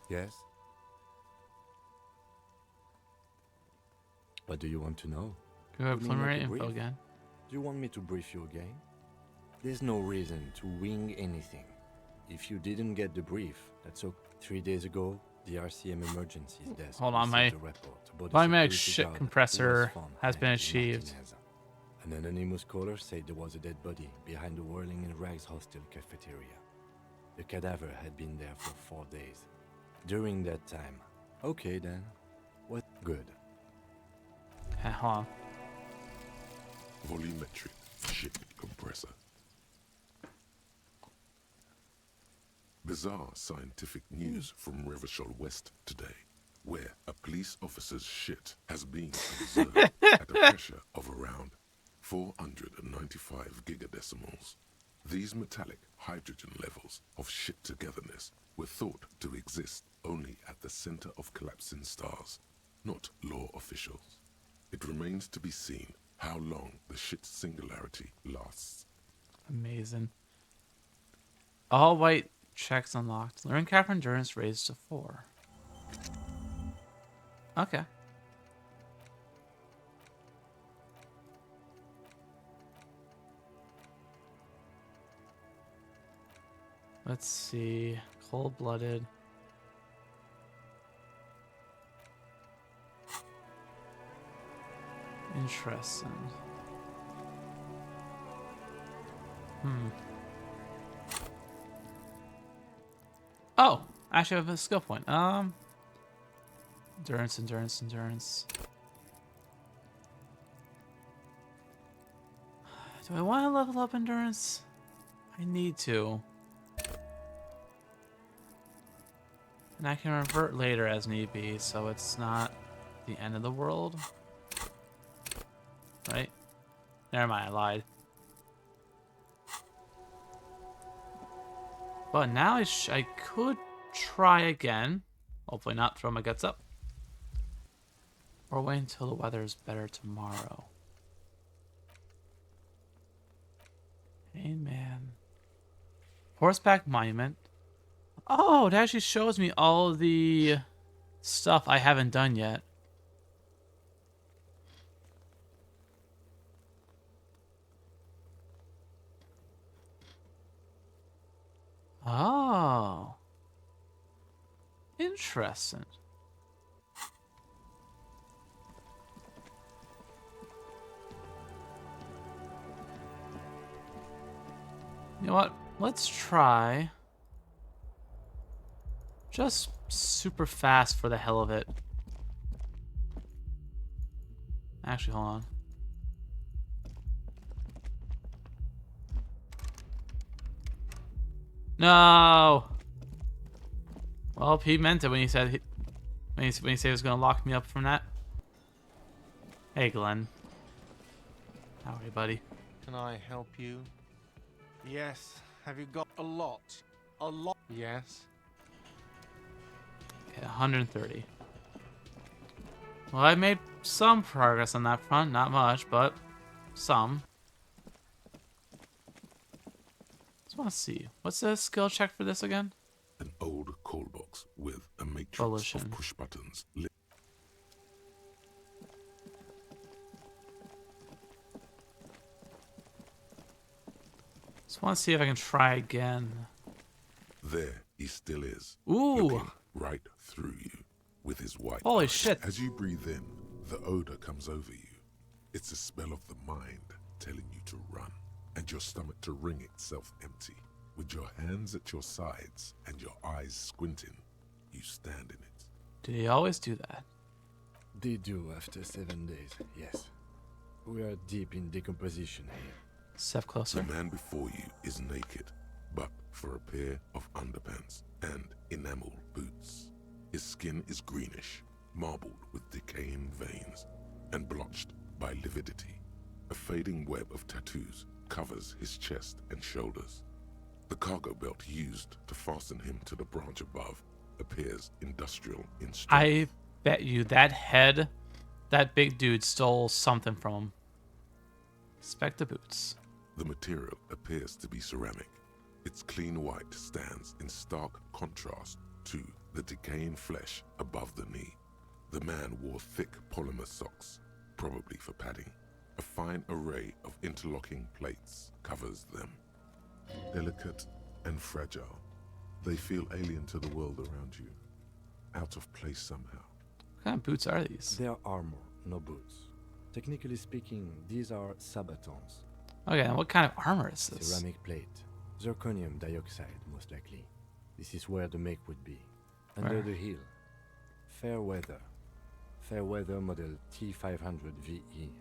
Yes? What do you want to know? Can we have You mean like preliminary a info brief? again? Do you want me to brief you again? There's no reason to wing anything. If you didn't get the brief, that's okay. 3 days ago, the RCM emergencies desk Hold on, my received a report about a volumetric security shit guard who compressor was found has been hanged in achieved. Martinez. An anonymous caller said there was a dead body behind the Whirling in Rags hostel cafeteria. The cadaver had been there for 4 days. During that time, okay then, what good? Okay, hold on. Volumetric ship compressor. Bizarre scientific news from Revachol West today, where a police officer's shit has been observed at a pressure of around 495 gigadecimals. These metallic hydrogen levels of shit togetherness were thought to exist only at the center of collapsing stars, not law officials. It remains to be seen how long the shit singularity lasts. Amazing. All white checks unlocked. Learn cap endurance raised to 4. Okay. Let's see. Cold-blooded. Interesting. Oh, actually, I have a skill point. Endurance, endurance, endurance. Do I want to level up endurance? I need to. And I can revert later as need be, so it's not the end of the world. Right? Never mind, I lied. But now I could try again. Hopefully not throw my guts up. Or wait until the weather is better tomorrow. Hey, man. Horseback Monument. Oh, it actually shows me all the stuff I haven't done yet. Oh. Interesting. You know what? Let's try just super fast for the hell of it. Actually, hold on. No. Well, he meant it when he said when he said he was gonna lock me up from that. Hey, Glenn. How are you, buddy? Can I help you? Yes. Have you got a lot? A lot? Yes. Okay, 130. Well, I made some progress on that front. Not much, but some. Just want to see. What's the skill check for this again? An old call box with a matrix Volition. of push buttons. Just want to see if I can try again. There he still is. Ooh. Looking right through you with his white Holy eyes. shit. As you breathe in, the odor comes over you. It's a smell of the mind telling you to run, and your stomach to wring itself empty. With your hands at your sides and your eyes squinting, you stand in it. Did he always do that? They do after 7 days, yes. We are deep in decomposition here. Step closer. The man before you is naked, but for a pair of underpants and enamel boots. His skin is greenish, marbled with decaying veins, and blotched by lividity. A fading web of tattoos covers his chest and shoulders. The cargo belt used to fasten him to the branch above appears industrial in strength. I bet you that big dude stole something from him. Inspect the boots. The material appears to be ceramic. Its clean white stands in stark contrast to the decaying flesh above the knee. The man wore thick polymer socks, probably for padding. A fine array of interlocking plates covers them. Delicate and fragile, they feel alien to the world around you, out of place somehow. What kind of boots are these? They are armor, no boots. Technically speaking, these are sabatons. Okay, and what kind of armor is this? Ceramic plate. Zirconium dioxide, most likely. This is where the make would be. Under Where? the heel. Fair weather. Fair weather model T500 VE.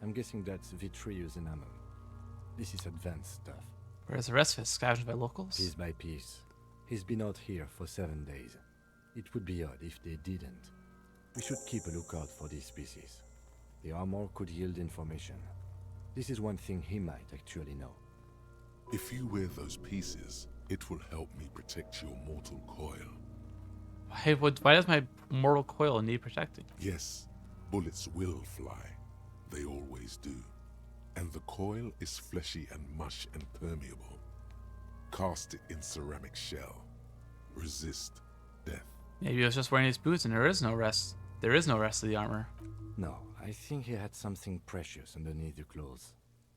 I'm guessing that's vitreous enamel. This is advanced stuff. Where's the rest of it? Scavenged by locals? Piece by piece. He's been out here for 7 days. It would be odd if they didn't. We should keep a lookout for these species. The armor could yield information. This is one thing he might actually know. If you wear those pieces, it will help me protect your mortal coil. Why does my mortal coil need protecting? Yes, bullets will fly. They always do. And the coil is fleshy and mush and permeable. Cast it in ceramic shell. Resist death. Maybe he was just wearing his boots and there is no rest. There is no rest of the armor. No, I think he had something precious underneath the clothes.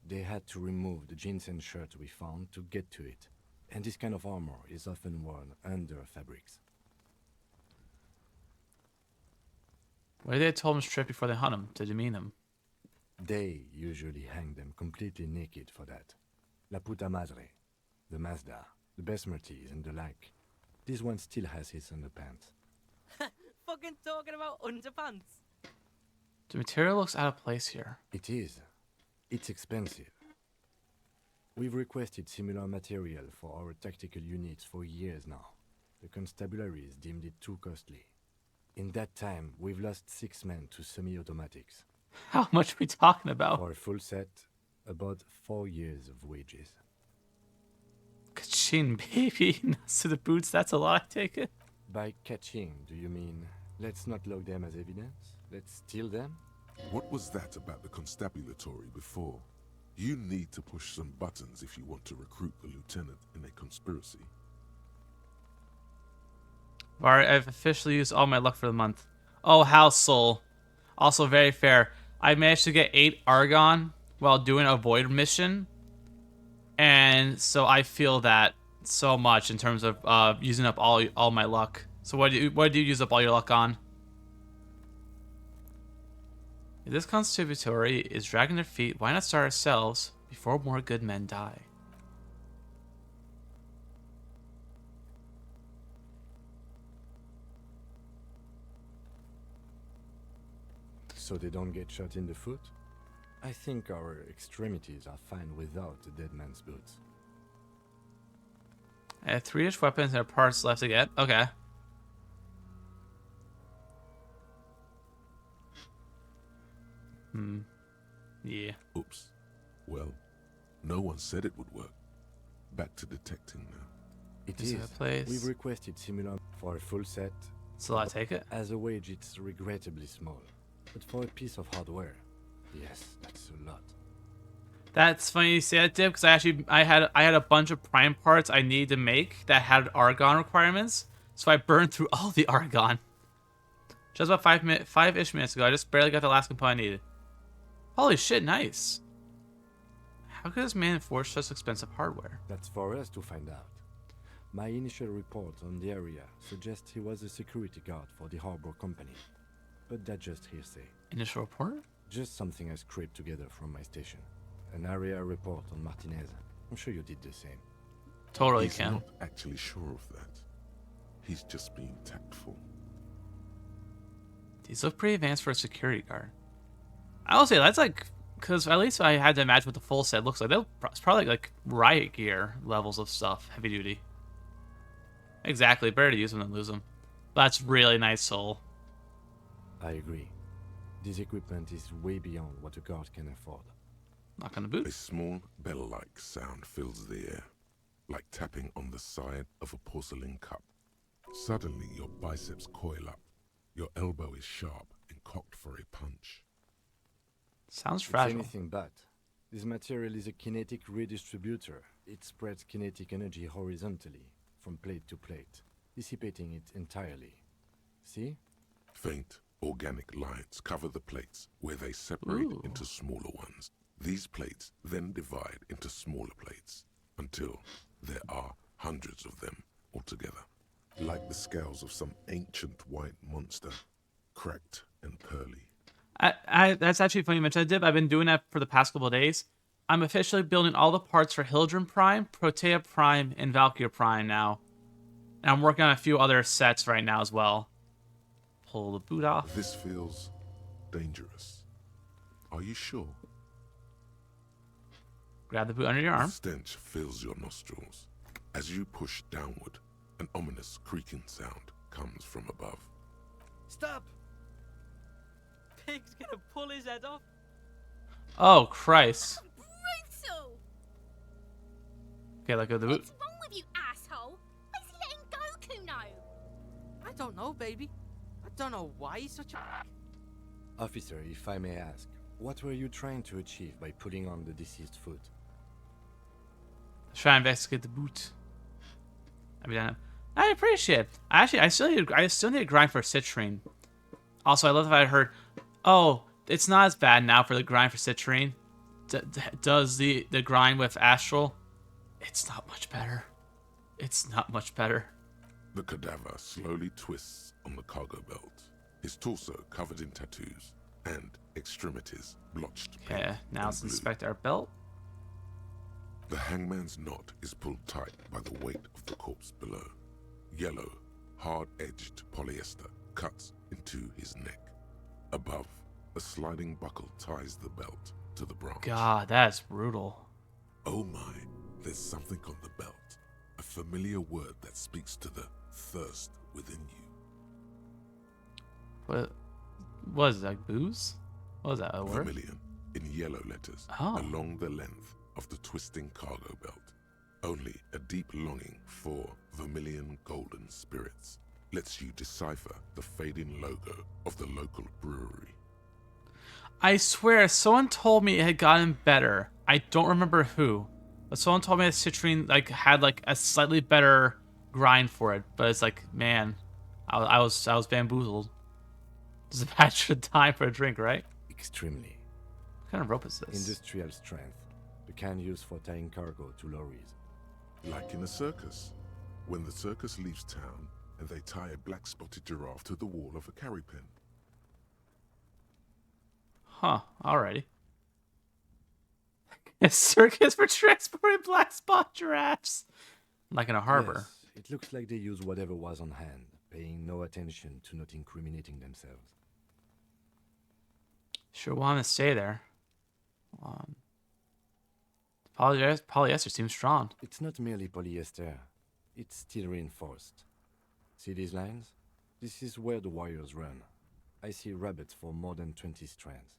They had to remove the jeans and shirt we found to get to it. And this kind of armor is often worn under fabrics. What did they told him strip before they hunt him to demean him? They usually hang them completely naked for that. La puta madre, the Mazda, the Besmerties, and the like. This one still has his underpants. Fucking talking about underpants. The material looks out of place here. It is. It's expensive. We've requested similar material for our tactical units for years now. The constabularies deemed it too costly. In that time, we've lost 6 men to semi-automatics. How much are we talking about? For a full set, about 4 years of wages. Kachin, baby. Nuts to the boots, that's a lot, I take it. By catching, do you mean let's not log them as evidence? Let's steal them? What was that about the constabulatory before? You need to push some buttons if you want to recruit the lieutenant in a conspiracy. Alright, I've officially used all my luck for the month. Oh, House Soul. Also very fair. I managed to get 8 Argon while doing a Void mission. And so I feel that so much in terms of using up all my luck. So what do you use up all your luck on? If this constabulary is dragging their feet, why not start ourselves before more good men die? So they don't get shot in the foot? I think our extremities are fine without the dead man's boots. I have 3-ish weapons and parts left to get. Okay. Yeah. Oops. Well, no one said it would work. Back to detecting now. It Is is. there a place? We've requested similar for a full set. So I take it? As a wage, it's regrettably small. But for a piece of hardware, yes, that's a lot. That's funny you say that, Dib, because I had a bunch of prime parts I needed to make that had Argon requirements, so I burned through all the Argon. Just about 5-ish minutes ago, I just barely got the last component I needed. Holy shit, nice. How could this man afford such expensive hardware? That's for us to find out. My initial report on the area suggests he was a security guard for the harbor company. But that's just hearsay. Initial report? Just something I scraped together from my station. An area report on Martinez. I'm sure you did the same. Totally He's can. not actually sure of that. He's just being tactful. These look pretty advanced for a security guard. I will say that's like, because at least I had to imagine what the full set looks like. It's probably like riot gear levels of stuff, heavy duty. Exactly, better to use them than lose them. That's really nice, Soul. I agree. This equipment is way beyond what a guard can afford. Knock on the boot. A small bell-like sound fills the air, like tapping on the side of a porcelain cup. Suddenly, your biceps coil up. Your elbow is sharp and cocked for a punch. Sounds It's fragile. anything but. This material is a kinetic redistributor. It spreads kinetic energy horizontally, from plate to plate, dissipating it entirely. See? Faint, organic lines cover the plates, where they separate Ooh. into smaller ones. These plates then divide into smaller plates, until there are hundreds of them altogether. Like the scales of some ancient white monster, cracked and pearly. That's actually funny you mentioned that, Dib. I've been doing that for the past couple of days. I'm officially building all the parts for Hildren Prime, Protea Prime, and Valkyr Prime now. And I'm working on a few other sets right now as well. Pull the boot off. This feels dangerous. Are you sure? Grab the boot under your The arm. stench fills your nostrils. As you push downward, an ominous creaking sound comes from above. Stop! Pig's gonna pull his head off. Oh, Christ. Brutal! Okay, let go of the boot. What's wrong with you, asshole? Why is he letting Goku know? I don't know, baby. I don't know why he's such a... Officer, if I may ask, what were you trying to achieve by putting on the deceased foot? Try and investigate the boot. I appreciate it. I still need to grind for citrine. Also, I love that I heard, oh, it's not as bad now for the grind for citrine. Does the grind with astral? It's not much better. It's not much better. The cadaver slowly twists on the cargo belt, his torso covered in tattoos, and extremities blotched Okay, pink now and let's blue. inspect our belt. The hangman's knot is pulled tight by the weight of the corpse below. Yellow, hard-edged polyester cuts into his neck. Above, a sliding buckle ties the belt to the branch. God, that's brutal. Oh my, there's something on the belt. A familiar word that speaks to the thirst within you. What was it, like booze? What was that, a word? Vermilion, in yellow letters, Oh. along the length of the twisting cargo belt. Only a deep longing for vermilion golden spirits lets you decipher the fading logo of the local brewery. I swear, someone told me it had gotten better. I don't remember who, but someone told me that citrine had a slightly better grind for it. But it's like, man, I was bamboozled. This is a bad time for a drink, right? Extremely. What kind of rope is this? Industrial strength. The kind used for tying cargo to lorries. Like in a circus, when the circus leaves town and they tie a black-spotted giraffe to the wall of a carry pen. Huh, alrighty. A circus for transporting black spot giraffes. Like in a harbor. Yes, it looks like they used whatever was on hand, paying no attention to not incriminating themselves. Sure want to stay there. Polyester seems strong. It's not merely polyester. It's steel reinforced. See these lines? This is where the wires run. I see rabbits for more than 20 strands.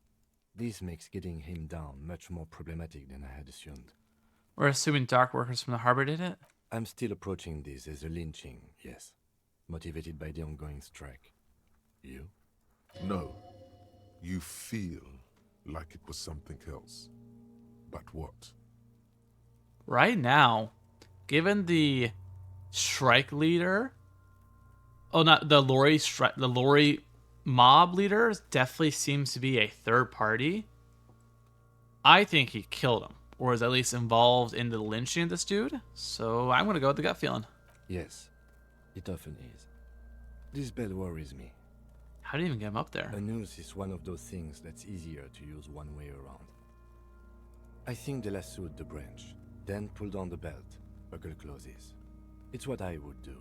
This makes getting him down much more problematic than I had assumed. We're assuming dark workers from the harbor did it? I'm still approaching this as a lynching, yes. Motivated by the ongoing strike. You? No. You feel like it was something else. But what? Right now, given the strike leader... Oh, not the lorry strike... The lorry mob leader definitely seems to be a third party. I think he killed him. Or is at least involved in the lynching of this dude. So I'm going to go with the gut feeling. Yes, it often is. This bell worries me. How did you even get him up there? A noose is one of those things that's easier to use one way around. I think they lassoed the branch, then pulled on the belt. Buckle closes. It's what I would do.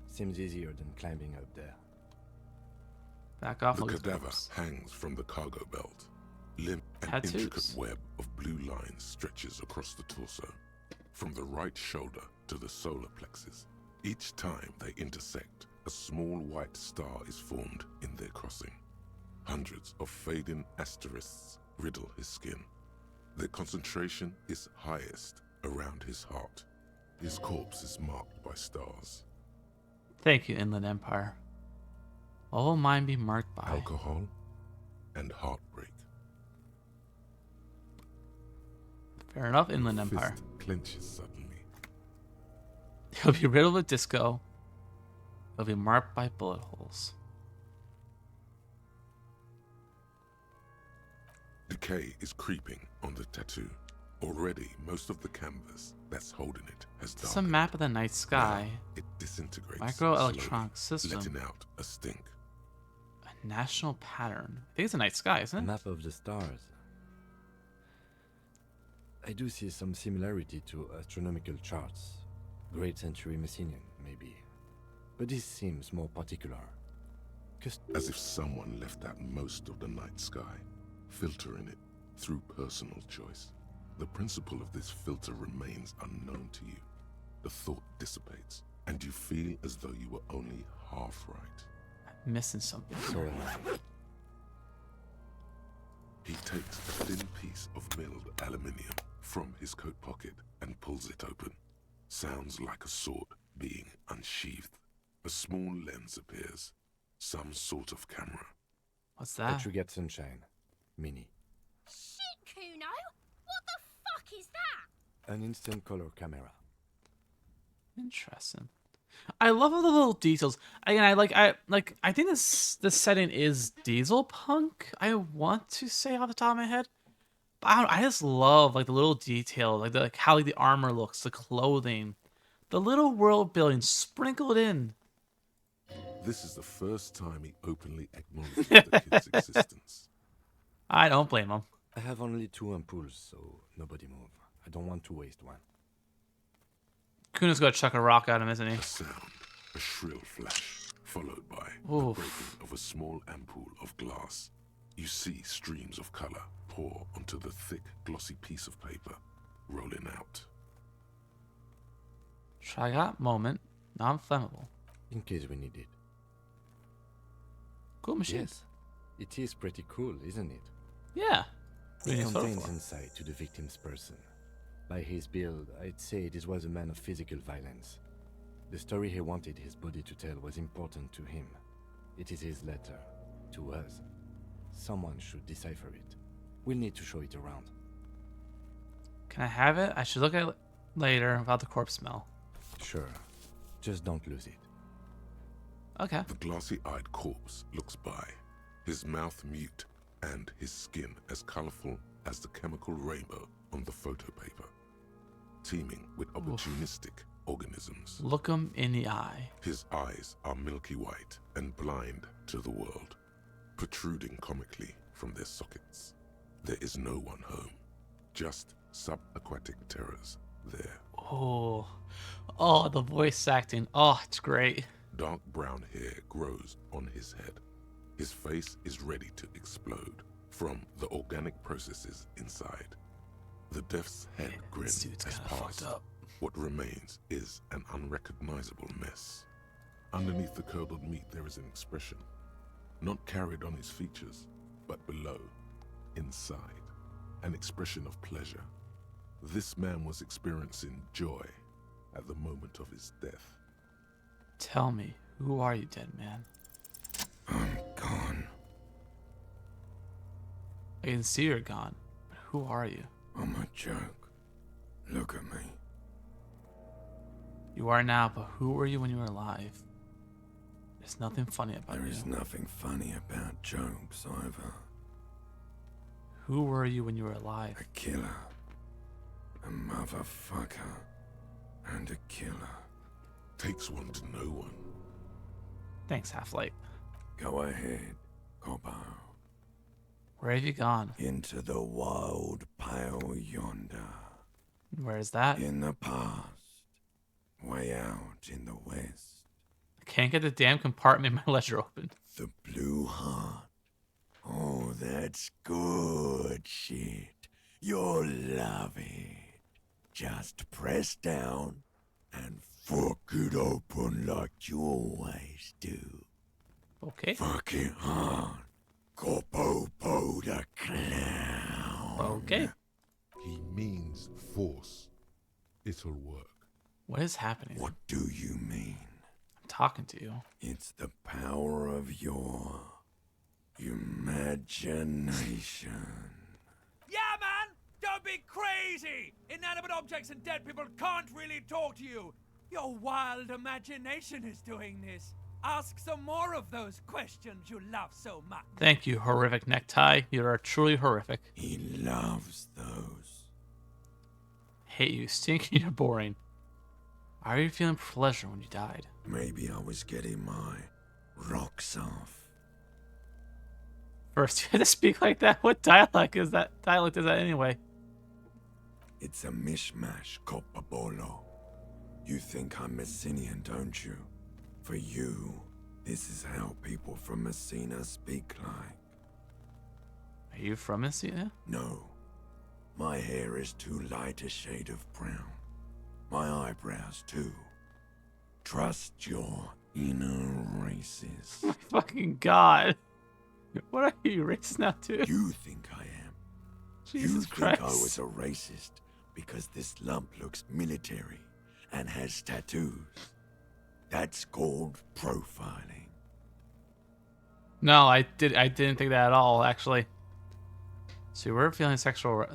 Seems easier than climbing up there. Back off. The Lucas cadaver Phillips. hangs from the cargo belt. Limp and Tattoos. intricate web of blue lines stretches across the torso, from the right shoulder to the solar plexus. Each time they intersect, a small white star is formed in their crossing. Hundreds of fading asterisks riddle his skin. Their concentration is highest around his heart. His corpse is marked by stars. Thank you, Inland Empire. What will mine be marked by? Alcohol and heartbreak. Fair enough, Inland Your Empire. fist clenches suddenly. He'll be riddled with disco. He'll be marked by bullet holes. Decay is creeping on the tattoo. Already, most of the canvas that's holding it has It's a darkened. map of the night sky. Now it disintegrates Microelectronic slowly, system. letting out a stink. A national pattern. I think it's a night sky, isn't A it? map of the stars. I do see some similarity to astronomical charts. Great century Messinian, maybe. But this seems more particular. As if someone left out most of the night sky, filtering it through personal choice. The principle of this filter remains unknown to you. The thought dissipates, and you feel as though you were only half right. I'm missing something. So am I. He takes a thin piece of milled aluminium from his coat pocket and pulls it open. Sounds like a sword being unsheathed. A small lens appears. Some sort of camera. What's that? But you get sunshine. Mini. Shit, Kuno! What the fuck is that? An instant color camera. Interesting. I love all the little details. Again, I think this setting is diesel punk. I want to say off the top of my head, but I just love like the little detail, like how the armor looks, the clothing, the little world building sprinkled in. This is the first time he openly acknowledges the kid's existence. I don't blame him. I have only 2 ampoules, so nobody move. I don't want to waste one. Kuna's gonna chuck a rock at him, isn't he? A sound, a shrill flash, followed by the Oof. breaking of a small ampoule of glass. You see streams of color pour onto the thick, glossy piece of paper, rolling out. Try that moment. Non-flammable. In case we need it. Cool machine. Yes. It is pretty cool, isn't it? Yeah. It Really contains thoughtful. insight to the victim's person. By his build, I'd say this was a man of physical violence. The story he wanted his body to tell was important to him. It is his letter. To us. Someone should decipher it. We'll need to show it around. Can I have it? I should look at it later without the corpse smell. Sure. Just don't lose it. Okay. The glossy-eyed corpse looks by, his mouth mute and his skin as colorful as the chemical rainbow on the photo paper, teeming with opportunistic organisms. Look him in the eye. His eyes are milky white and blind to the world, protruding comically from their sockets. There is no one home, just subaquatic terrors there. Oh, the voice acting. Oh, it's great. Dark brown hair grows on his head. His face is ready to explode from the organic processes inside. The death's head grin this dude's has kinda passed. fucked up. What remains is an unrecognizable mess. Underneath the curdled meat there is an expression, not carried on his features, but below, inside, an expression of pleasure. This man was experiencing joy at the moment of his death. Tell me, who are you, dead man? I'm gone. I can see you're gone, but who are you? I'm a joke. Look at me. You are now, but who were you when you were alive? There's nothing funny about There you. is nothing funny about jokes either. Who were you when you were alive? A killer. A motherfucker. And a killer. Takes one to know one. Thanks, Half-Light. Go ahead, Coppo. Where have you gone? Into the wild pale yonder. Where is that? In the past. Way out in the west. I can't get the damn compartment in my ledger open. The Blue Heart. Oh, that's good shit. You'll love it. Just press down and fuck it open like you always do. Okay. Fuck it hard. Coppo the clown. Okay. He means force. It'll work. What is happening? What do you mean? I'm talking to you. It's the power of your imagination. Yeah, man! Don't be crazy! Inanimate objects and dead people can't really talk to you. Your wild imagination is doing this. Ask some more of those questions you love so much. Thank you, horrific necktie. You are truly horrific. He loves those. Hate you, stinking, you're boring. Are you feeling pleasure when you died? Maybe I was getting my rocks off. First, you had to speak like that? What dialect is that? Dialect is that anyway? It's a mishmash, Copabolo. You think I'm Messinian, don't you? For you, this is how people from Messina speak like. Are you from Messina? No. My hair is too light a shade of brown. My eyebrows, too. Trust your inner races. Oh my fucking god. What are you racist now too? You think I am. Jesus you Christ. think I was a racist because this lump looks military and has tattoos. That's called profiling. No, I didn't think that at all, actually. So you were feeling sexually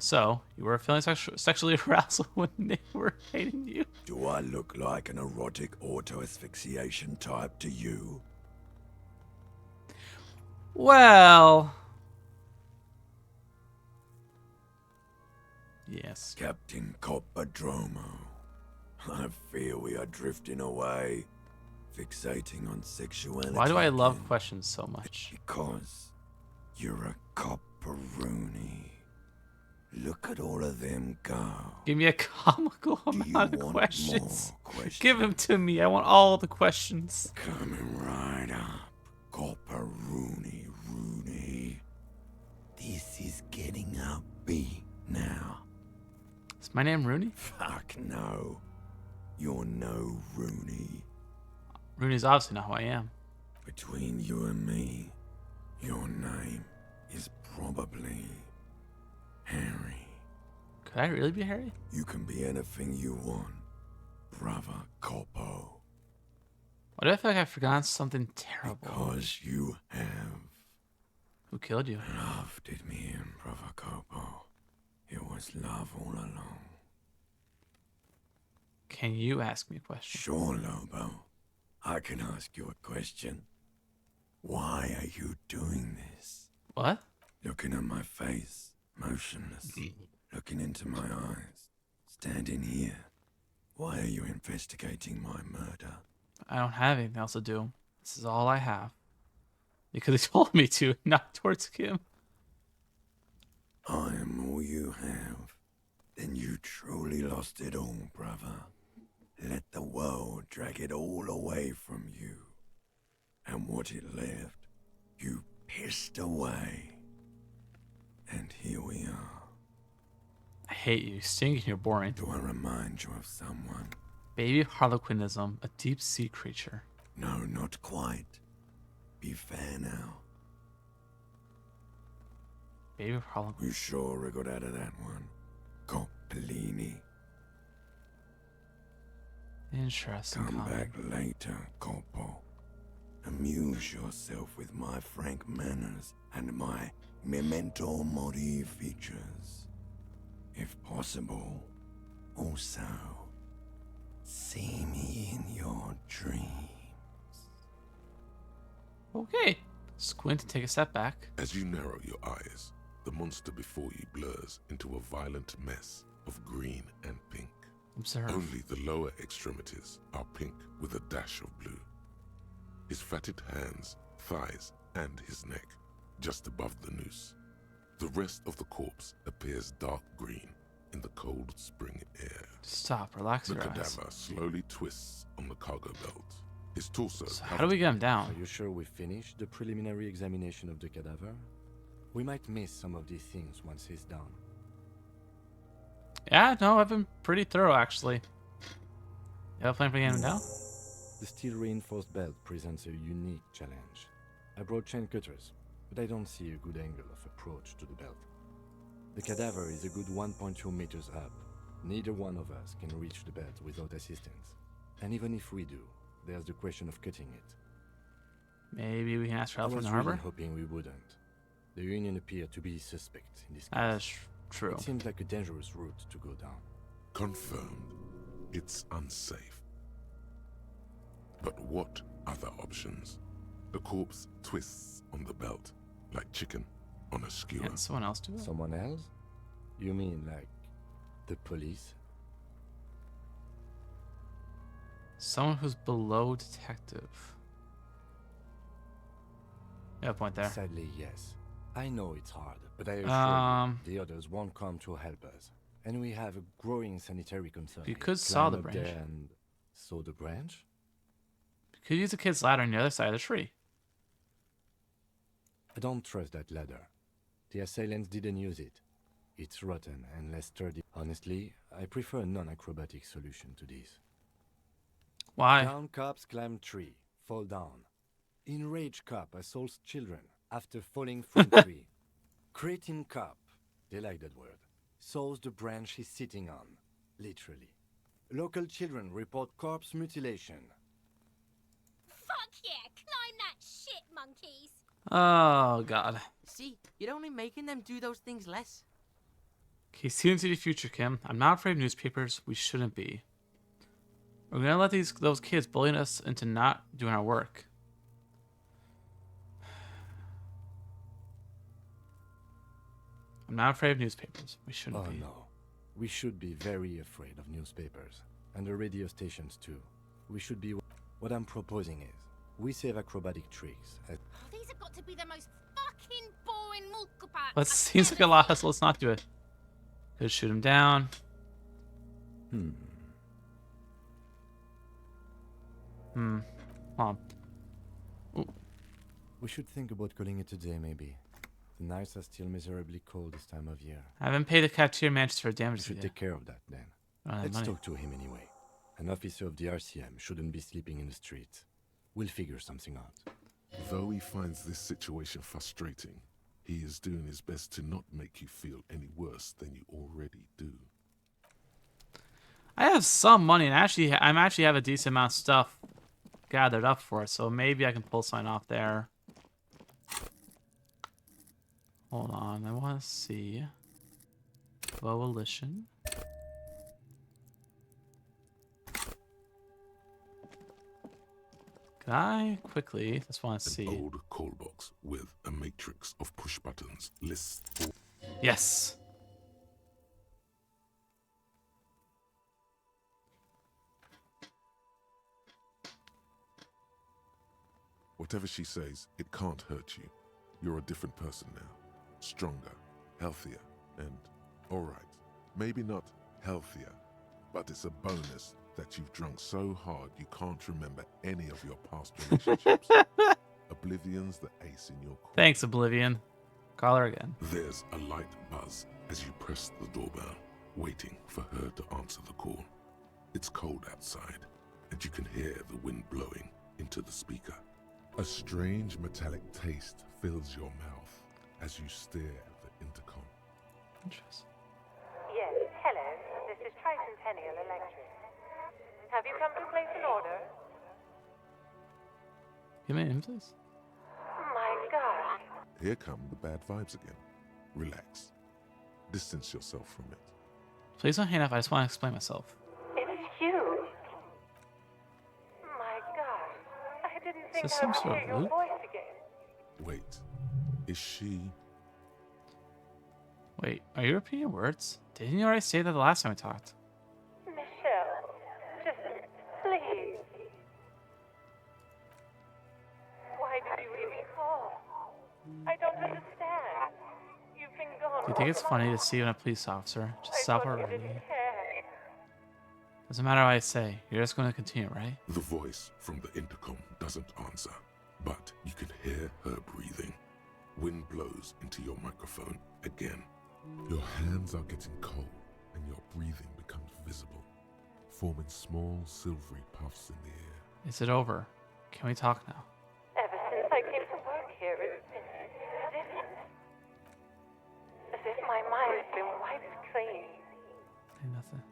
arousal when they were hating you? Do I look like an erotic auto-asphyxiation type to you? Well... Yes. Captain Coppadromo, I fear we are drifting away, fixating on sexuality. Why do I love again. questions so much? Because you're a cop Rooney. Look at all of them go. Give me a comical Do you amount of want questions. more questions? Give them to me. I want all the questions. Coming right up. Copper Rooney. This is getting upbeat now. Is my name Rooney? Fuck no. You're no Rooney. Rooney's obviously not who I am. Between you and me, your name is probably Harry. Could I really be Harry? You can be anything you want, brother Corpo. Why do I feel like I've forgotten something terrible? Because you have. Who killed you? Love did me in, brother Corpo. It was love all along. Can you ask me a question? Sure, Lobo. I can ask you a question. Why are you doing this? What? Looking at my face, motionless. Looking into my eyes. Standing here. Why are you investigating my murder? I don't have anything else to do. This is all I have. Because he told me to, not towards him. I am all you have. Then you truly lost it all, brother. Let the world drag it all away from you. And what it left, you pissed away. And here we are. I hate you. Stinking, you're boring. Do I remind you of someone? Baby Harlequinism, a deep sea creature. No, not quite. Be fair now. Baby Harlequin. You sure wriggled out of that one. Coppellini. Interesting. Come comment. back later, Corpo. Amuse yourself with my frank manners and my memento mori features. If possible, also, see me in your dreams. Okay. Squint and take a step back. As you narrow your eyes, the monster before you blurs into a violent mess of green and pink. Observe. Only the lower extremities are pink with a dash of blue. His fatted hands, thighs, and his neck, just above the noose. The rest of the corpse appears dark green in the cold spring air. Stop. Relax The your eyes. cadaver slowly twists on the cargo belt. His torso. So how do we get him down? Are you sure we finished the preliminary examination of the cadaver? We might miss some of these things once he's done. Yeah, no, I've been pretty thorough, actually. You have a plan for getting him down? The steel reinforced belt presents a unique challenge. I brought chain cutters, but I don't see a good angle of approach to the belt. The cadaver is a good 1.2 meters up. Neither one of us can reach the belt without assistance. And even if we do, there's the question of cutting it. Maybe we can ask for I help from was the really harbor? hoping we wouldn't. The Union appeared to be suspect in this case. That is true. It seems like a dangerous route to go down. Confirmed. It's unsafe. But what other options? The corpse twists on the belt, like chicken on a skewer. Can someone else do it? Someone else? You mean like the police? Someone who's below detective. You have a point there. Sadly, yes. I know it's hard, but I assure you, the others won't come to help us. And we have a growing sanitary concern. You could saw Climb the up branch. there and saw the branch? You could use the kid's ladder on the other side of the tree. I don't trust that ladder. The assailants didn't use it. It's rotten and less sturdy. Honestly, I prefer a non-acrobatic solution to this. Why? Down cops climb tree, fall down. Enraged cop assaults children after falling from tree. Cretin cop, they like that word, saws the branch he's sitting on, literally. Local children report corpse mutilation. Fuck yeah, climb that shit, monkeys. Oh, God. See, you're only making them do those things less. Okay, see into the future, Kim. I'm not afraid of newspapers. We shouldn't be. We're gonna let those kids bully us into not doing our work. I'm not afraid of newspapers. We shouldn't Oh be. no. We should be very afraid of newspapers. And the radio stations too. We should be... What I'm proposing is, we save acrobatic tricks. Oh, these have got to be the most fucking boring But seems like a lot, so let's not do it. Could shoot him down. Hold on. Ooh. We should think about calling it a day, maybe. The nights are still miserably cold this time of year. I haven't paid the cafeteria manager for damages We should yet. take care of that, then. Let's talk to him anyway. An officer of the RCM shouldn't be sleeping in the streets. We'll figure something out. Though he finds this situation frustrating, he is doing his best to not make you feel any worse than you already do. I have some money, and I'm actually have a decent amount of stuff gathered up for it, so maybe I can pull something off there. Hold on, I want to see. Volition. Can I quickly just want to see? An old call box with a matrix of push buttons lists all. Yes. Whatever she says, it can't hurt you. You're a different person now. Stronger, healthier, and alright, maybe not healthier, but it's a bonus that you've drunk so hard you can't remember any of your past relationships. Oblivion's the ace in your corner. Thanks, Oblivion. Call her again. There's a light buzz as you press the doorbell, waiting for her to answer the call. It's cold outside, and you can hear the wind blowing into the speaker. A strange metallic taste fills your mouth as you stare at the intercom. Interesting. Yes, hello. This is Tricentennial Electric. Have you come to place an order? Give me in, please. My God. Here come the bad vibes again. Relax. Distance yourself from it. Please don't hang up. I just want to explain myself. It's you. My God. I didn't think this I some would sort hear of your loop? voice again. Wait. Is she... Wait, are you repeating your words? Didn't you already say that the last time we talked? Michelle, just please. Why did you even call? I don't understand. You've been gone. Do you think it's funny to see when a police officer? Just stop I thought you already. didn't care. Doesn't matter what I say. You're just going to continue, right? The voice from the intercom doesn't answer, but you can hear her breathing. Wind blows into your microphone again. Your hands are getting cold, and your breathing becomes visible, forming small silvery puffs in the air. Is it over? Can we talk now? Ever since I came to work here, it's been different. As if my mind's been wiped clean. Ain't nothing.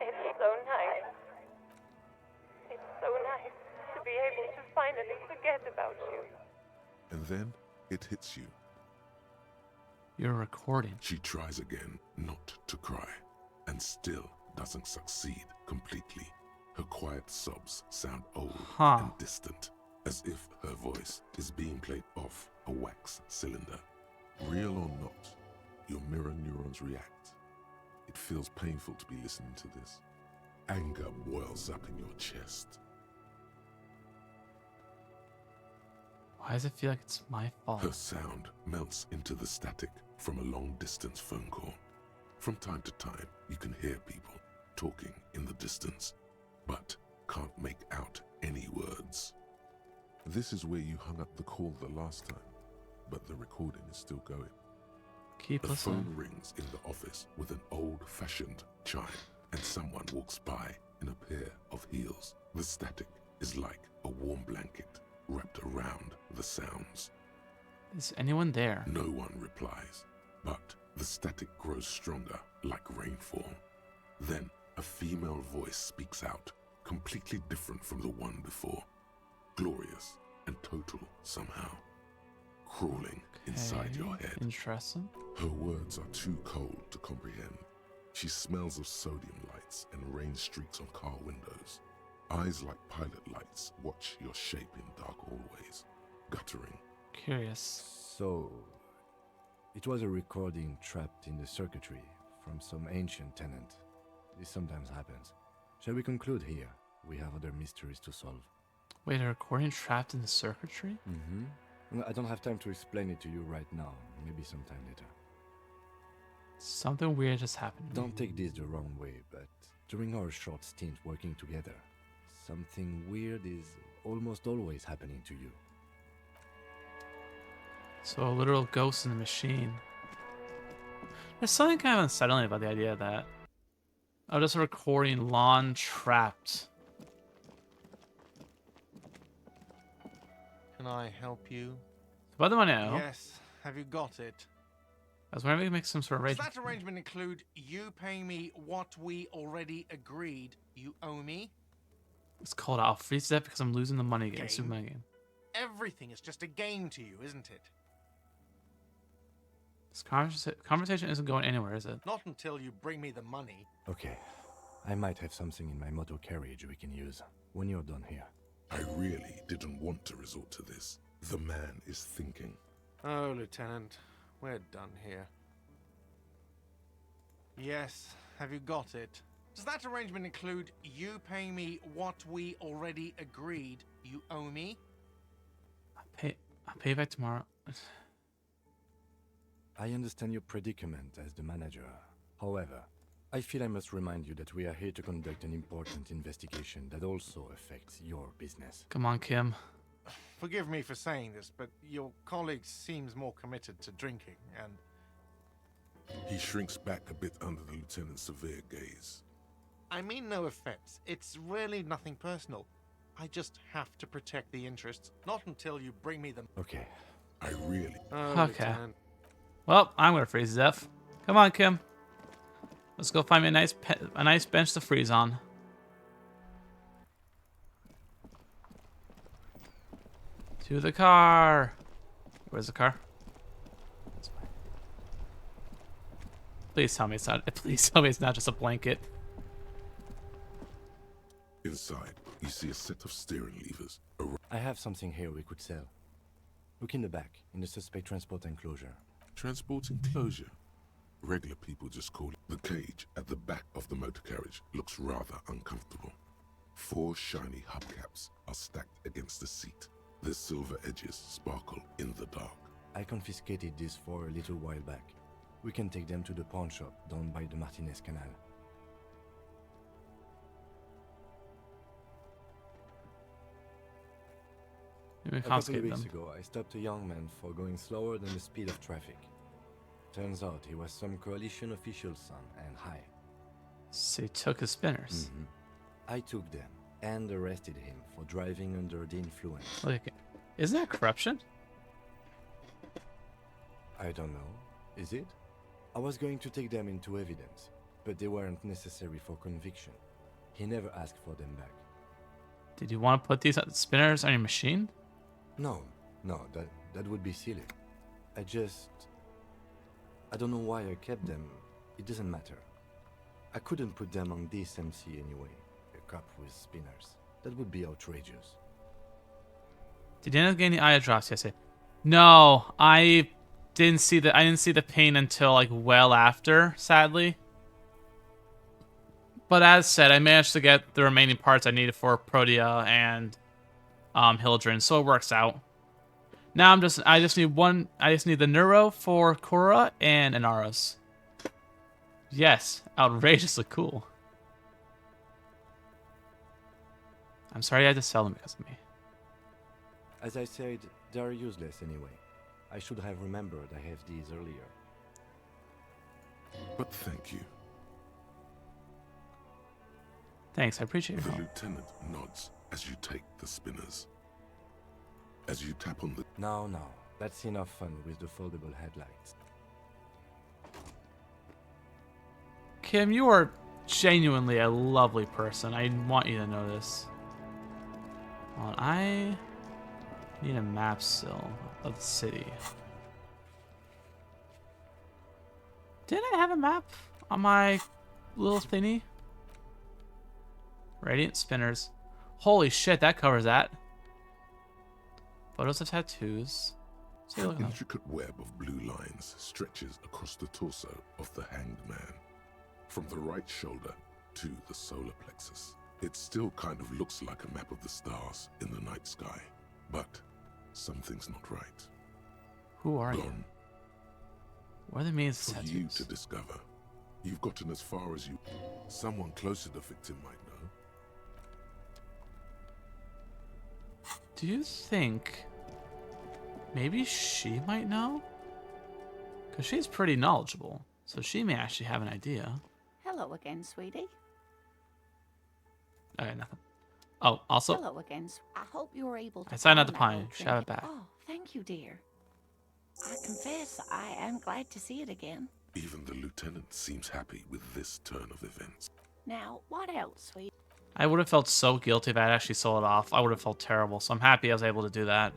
It's so nice. It's so nice to be able to finally forget about you. And then it hits you. You're recording. She tries again not to cry, and still doesn't succeed completely. Her quiet sobs sound old and distant, as if her voice is being played off a wax cylinder. Real or not, your mirror neurons react. It feels painful to be listening to this. Anger boils up in your chest. Why does it feel like it's my fault? Her sound melts into the static from a long-distance phone call. From time to time, you can hear people talking in the distance, but can't make out any words. This is where you hung up the call the last time, but the recording is still going. Keep listening. The phone rings in the office with an old-fashioned chime, and someone walks by in a pair of heels. The static is like a warm blanket wrapped around the sounds. Is anyone there? No one replies, but the static grows stronger like rainfall. Then a female voice speaks out, completely different from the one before. Glorious and total somehow. Crawling inside your head. Interesting. Her words are too cold to comprehend. She smells of sodium lights and rain streaks on car windows. Eyes like pilot lights watch your shape in dark hallways, guttering. Curious. So, it was a recording trapped in the circuitry from some ancient tenant. This sometimes happens. Shall we conclude here? We have other mysteries to solve. Wait, a recording trapped in the circuitry? Mm-hmm. I don't have time to explain it to you right now. Maybe sometime later. Something weird just happened. Don't take this the wrong way, but during our short stint working together, something weird is almost always happening to you. So a literal ghost in the machine. There's something kind of unsettling about the idea that I'm just recording Lon trapped. Can I help you? What do I know? Yes. Have you got it? I was wondering if we could make some sort of Does arrangement. that arrangement include you paying me what we already agreed you owe me? It's called I'll freeze that because I'm losing the money again. Game? Super money game. Everything is just a game to you, isn't it? This conversation isn't going anywhere, is it? Not until you bring me the money. Okay. I might have something in my motor carriage we can use when you're done here. I really didn't want to resort to this. The man is thinking. Oh, Lieutenant, we're done here. Yes, have you got it? Does that arrangement include you paying me what we already agreed you owe me? I'll pay you back tomorrow. I understand your predicament as the manager. However, I feel I must remind you that we are here to conduct an important investigation that also affects your business. Come on, Kim. Forgive me for saying this, but your colleague seems more committed to drinking, and... He shrinks back a bit under the lieutenant's severe gaze. I mean no offense. It's really nothing personal. I just have to protect the interests, not until you bring me them. Okay. I really... Okay. Lieutenant. Well, I'm gonna freeze to death. Come on, Kim. Let's go find me a nice bench to freeze on. To the car. Where's the car? Please tell me it's not. Please tell me it's not just a blanket. Inside, you see a set of steering levers. I have something here we could sell. Look in the back, in the suspect transport enclosure. Transport enclosure? Regular people just call it. The cage at the back of the motor carriage looks rather uncomfortable. 4 shiny hubcaps are stacked against the seat. Their silver edges sparkle in the dark. I confiscated these 4 a little while back. We can take them to the pawn shop down by the Martinez Canal. Maybe A couple of confiscate weeks them. ago, I stopped a young man for going slower than the speed of traffic. Turns out he was some coalition official's son and high. So he took his spinners. I took them and arrested him for driving under the influence. Look, isn't that corruption? I don't know. Is it? I was going to take them into evidence, but they weren't necessary for conviction. He never asked for them back. Did you want to put these spinners on your machine? No, that would be silly. I don't know why I kept them. It doesn't matter. I couldn't put them on this MC anyway. A cop with spinners. That would be outrageous. Did you end up getting the eye drops yesterday? No, I didn't see the pain until like well after, sadly. But as said, I managed to get the remaining parts I needed for Protea and Hildren, so it works out. Now I just need the Neuro for Korra and Inaros. Yes, outrageously cool. I'm sorry I had to sell them because of me. As I said, they are useless anyway. I should have remembered I have these earlier. But thank you. Thanks, I appreciate The it. lieutenant nods as you take the spinners. As you tap on the... No, that's enough fun with the foldable headlights. Kim, you are genuinely a lovely person. I want you to know this. Well, I need a map still of the city. Didn't I have a map on my little thingy? Radiant spinners. Holy shit, that covers that. Photos of tattoos. See, An look at them. intricate web of blue lines stretches across the torso of the hanged man, from the right shoulder to the solar plexus. It still kind of looks like a map of the stars in the night sky, but Something's not right. Who are you? Gone. What are the means For tattoos? you to discover. You've gotten as far as you... Someone close to the victim might know. Do you think maybe she might know? Because she's pretty knowledgeable, so she may actually have an idea. Hello again, sweetie. Okay, nothing. Oh, also, Hello again. I hope you're able to. I signed out the find that pine. old Shove it trinket. back. Oh, thank you, dear. I confess I am glad to see it again. Even the lieutenant seems happy with this turn of events. Now, what else, sweet? I would have felt so guilty if I had actually sold it off. I would have felt terrible, so I'm happy I was able to do that.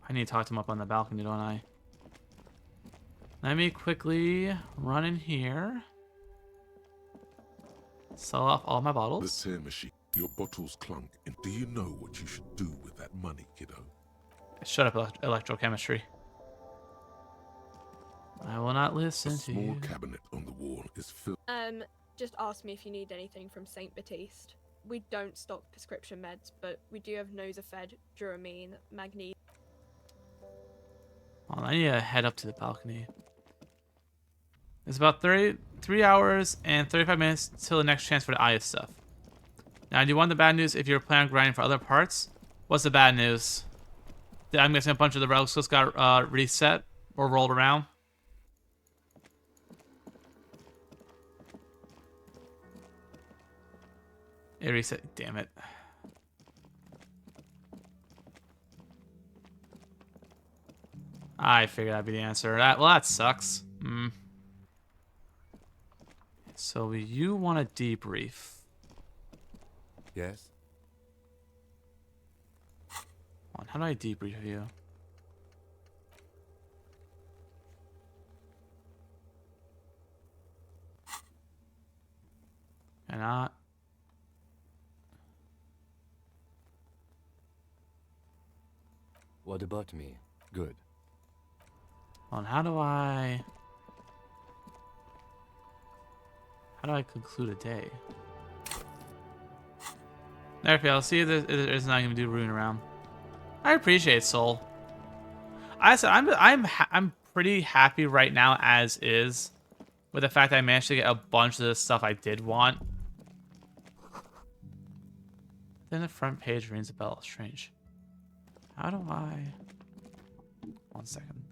I need to talk to him up on the balcony, don't I? Let me quickly run in here. Sell off all my bottles. The tear machine. Your bottles clunk. And do you know what you should do with that money, kiddo? Shut up, electrochemistry. I will not listen A to small you. cabinet on the wall is filled. Just ask me if you need anything from St. Baptiste. We don't stock prescription meds, but we do have Nosafed, Duramine, Magnesium. Hold on, I need to head up to the balcony. It's about 3 hours and 35 minutes till the next chance for the Aya stuff. Now, do you want the bad news if you're planning on grinding for other parts? What's the bad news? I'm guessing a bunch of the relics just got reset or rolled around. It reset. Damn it. I figured that'd be the answer. Well, that sucks. So you want to debrief? Yes? How do I debrief you? Cannot. What about me? Good. How do I conclude a day? There we go. See if there's not gonna do rune around. I appreciate Soul. I said I'm pretty happy right now as is, with the fact that I managed to get a bunch of the stuff I did want. Then the front page rings a bell. Strange. How do I? 1 second.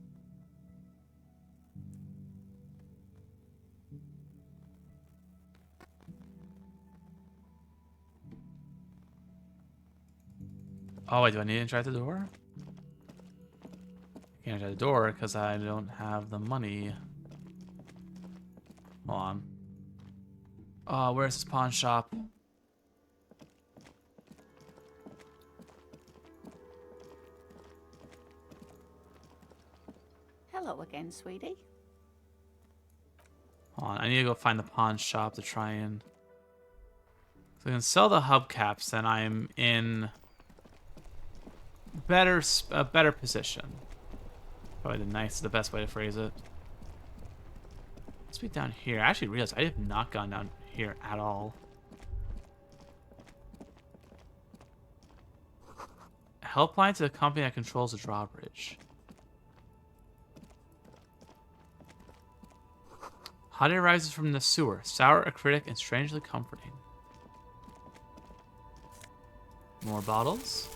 Oh, wait, do I need to enter the door? I can't enter the door because I don't have the money. Hold on. Oh, where's this pawn shop? Hello again, sweetie. Hold on, I need to go find the pawn shop to try and... If I can sell the hubcaps, then I'm in a better position. Probably the best way to phrase it. Let's be down here. I actually realized I have not gone down here at all. Helpline to the company that controls the drawbridge. Honey rises from the sewer, sour, acidic, and strangely comforting. More bottles.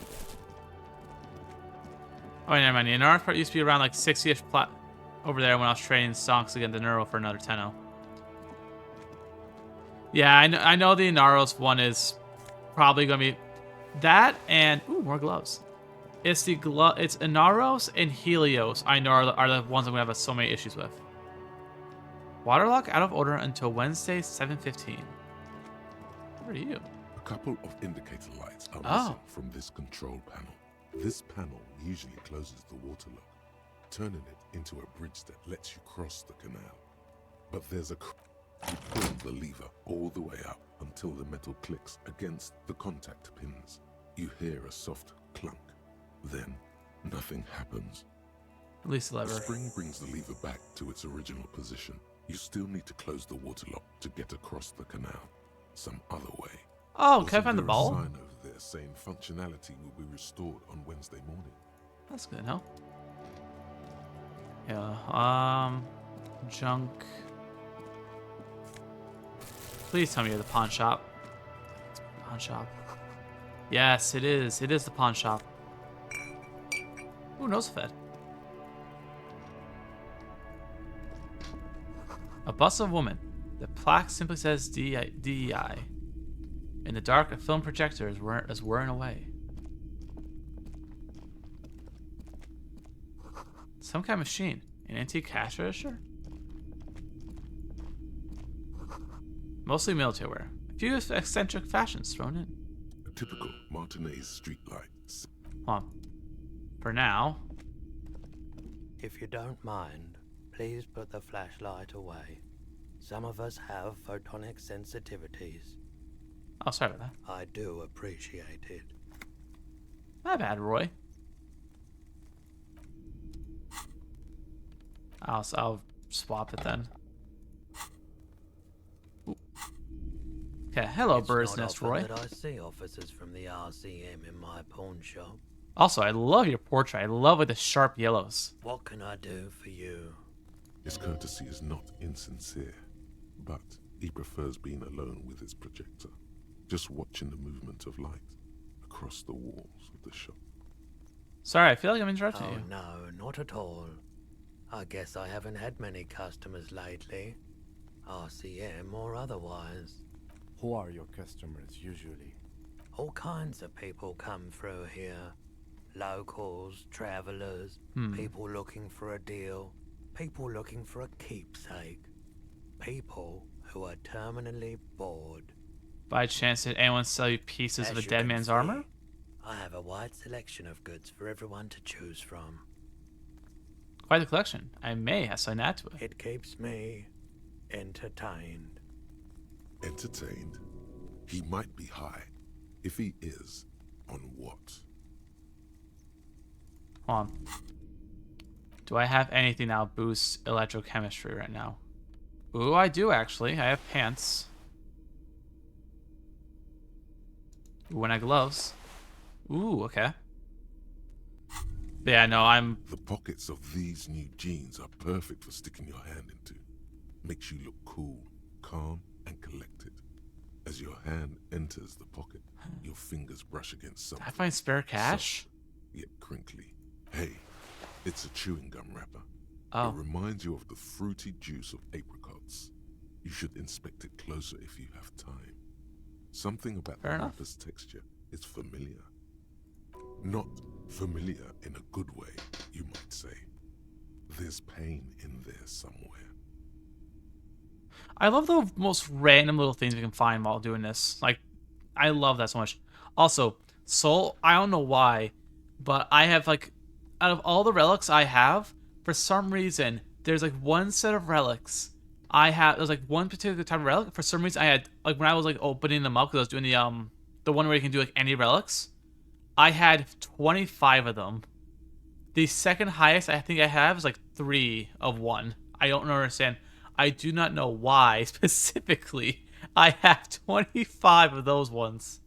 Oh, never mind. The Inara part used to be around like 60-ish plat over there when I was trading stonks against the Neuro for another tenno. Yeah, I know the Inaros one is probably gonna be that and ooh, more gloves. It's it's Inaros and Helios I know are the ones I'm gonna have so many issues with. Waterlock out of order until Wednesday, 7:15. Where are you? A couple of indicator lights are Oh. missing from this control panel. This panel usually closes the water lock, turning it into a bridge that lets you cross the canal. But there's a... You pull the lever all the way up until the metal clicks against the contact pins. You hear a soft clunk. Then, nothing happens. Release the lever. The spring brings the lever back to its original position. You still need to close the water lock to get across the canal. Some other way. Oh, Wasn't can I find the there a ball? sign over there saying functionality will be restored on Wednesday morning? That's good, no? Yeah, junk. Please tell me you're the pawn shop. Pawn shop. Yes, it is. It is the pawn shop. Ooh, nose fed. A bust of woman. The plaque simply says DEI. In the dark, a film projector is whirring away. Some kind of machine. An antique cash register? Mostly military wear. A few eccentric fashions thrown in. A typical Martinez streetlight. Hold on. For now. If you don't mind, please put the flashlight away. Some of us have photonic sensitivities. Oh, sorry about that. I do appreciate it. My bad, Roy. I'll swap it then. Ooh. Okay, hello, bird's nest, Roy. That I see officers from the RCM in my pawn shop. Also, I love your portrait. I love with the sharp yellows. What can I do for you? His courtesy is not insincere, but he prefers being alone with his projector, just watching the movement of light across the walls of the shop. Sorry, I feel like I'm interrupting you. Oh, no, not at all. I guess I haven't had many customers lately, RCM or otherwise. Who are your customers usually? All kinds of people come through here. Locals, travelers, people looking for a deal, people looking for a keepsake, people who are terminally bored. By chance, did anyone sell you pieces of a dead man's armor? I have a wide selection of goods for everyone to choose from. Quite the collection. I may assign that to it. It keeps me entertained. Entertained? He might be high. If he is, on what? Hold on. Do I have anything that boosts electrochemistry right now? Ooh, I do actually. I have pants. Ooh, and I have gloves. Ooh, okay. Yeah, no, I'm... The pockets of these new jeans are perfect for sticking your hand into. Makes you look cool, calm, and collected. As your hand enters the pocket, your fingers brush against something. I find spare cash? Soft, yet crinkly. Hey, it's a chewing gum wrapper. Oh. It reminds you of the fruity juice of apricots. You should inspect it closer if you have time. Something about the wrapper's texture is familiar. Not familiar in a good way, you might say. There's pain in there somewhere. I love the most random little things we can find while doing this. Like, I love that so much. Also, Soul, I don't know why, but I have, like, out of all the relics I have, for some reason, there's, like, one set of relics I have. There's, like, one particular type of relic. For some reason, I had, like, when I was, like, opening them up, because I was doing the one where you can do, like, any relics, I had 25 of them. The second highest I think I have is, like, 3 of 1. I don't understand. I do not know why, specifically, I have 25 of those ones.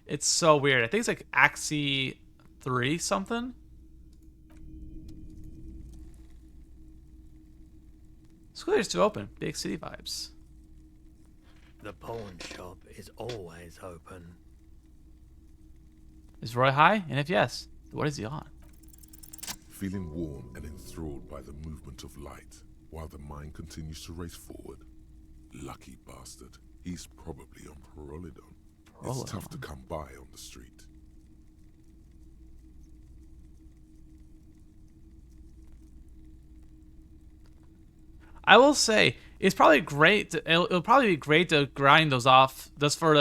It's so weird. I think it's like Axie 3 something. School is still open. Big city vibes. The pawn shop is always open. Is Roy high? And if yes, what is he on? Feeling warm and enthralled by the movement of light, while the mind continues to race forward. Lucky bastard. He's probably on Prolidon. It's tough to come by on the street. I will say it's probably great. It'll probably be great to grind those off just for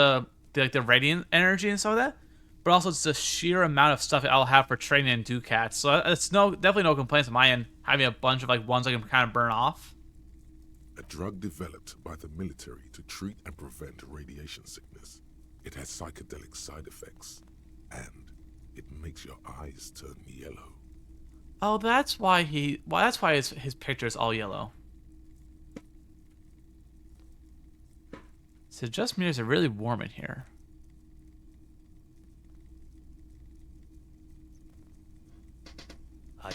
the radiant energy and stuff like that. But also it's the sheer amount of stuff I'll have for training and Ducats. So it's definitely no complaints on my end having a bunch of like ones I can kind of burn off. A drug developed by the military to treat and prevent radiation sickness. It has psychedelic side effects, and it makes your eyes turn yellow. Oh, that's why his picture is all yellow. So just me, is it really warm in here?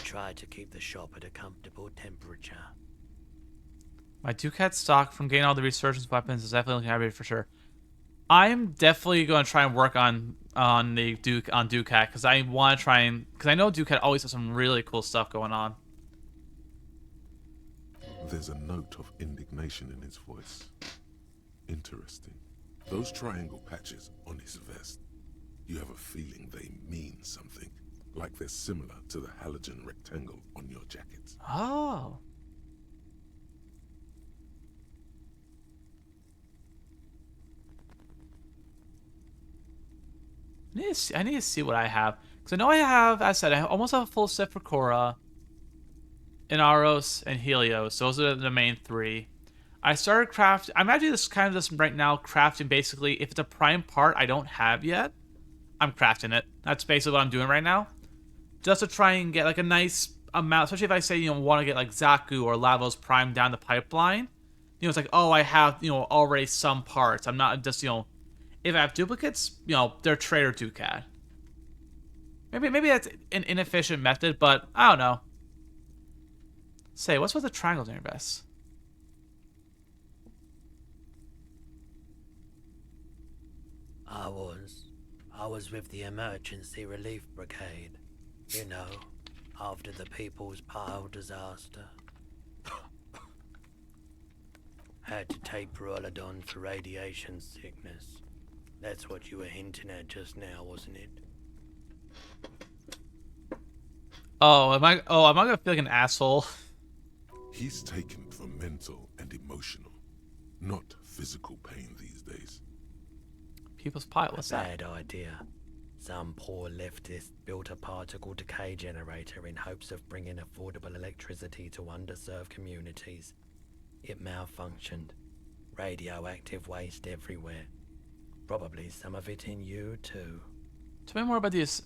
try to keep the shop at a comfortable temperature. My Ducat stock from getting all the resurgence weapons is definitely looking happy for sure. I'm definitely going to try and work on Ducat because I want to try and because I know Ducat always has some really cool stuff going on. There's a note of indignation in his voice. Interesting. Those triangle patches on his vest, you have a feeling they mean something, like they're similar to the halogen rectangle on your jacket. Oh. I need to see what I have. Because I know I have, as I said, I almost have a full set for Korra, Inaros, and Helios. Those are the main three. I started crafting. I'm actually just kind of just right now crafting basically, if it's a prime part I don't have yet, I'm crafting it. That's basically what I'm doing right now. Just to try and get like a nice amount, especially if I say, want to get like Zaku or Lavos Prime down the pipeline. It's like, oh, I have, already some parts. I'm not just, if I have duplicates, they're Trader Ducat. Maybe that's an inefficient method, but I don't know. Say, what's with the triangles in your vest? I was with the Emergency Relief Brigade. After the People's Pile disaster. Had to take Perolidon for radiation sickness. That's what you were hinting at just now, wasn't it? Oh, am I gonna feel like an asshole? He's taken for mental and emotional, not physical pain these days. People's Pile, what's that? Bad idea. Some poor leftist built a particle decay generator in hopes of bringing affordable electricity to underserved communities. It malfunctioned. Radioactive waste everywhere. Probably some of it in you, too. Tell me more about this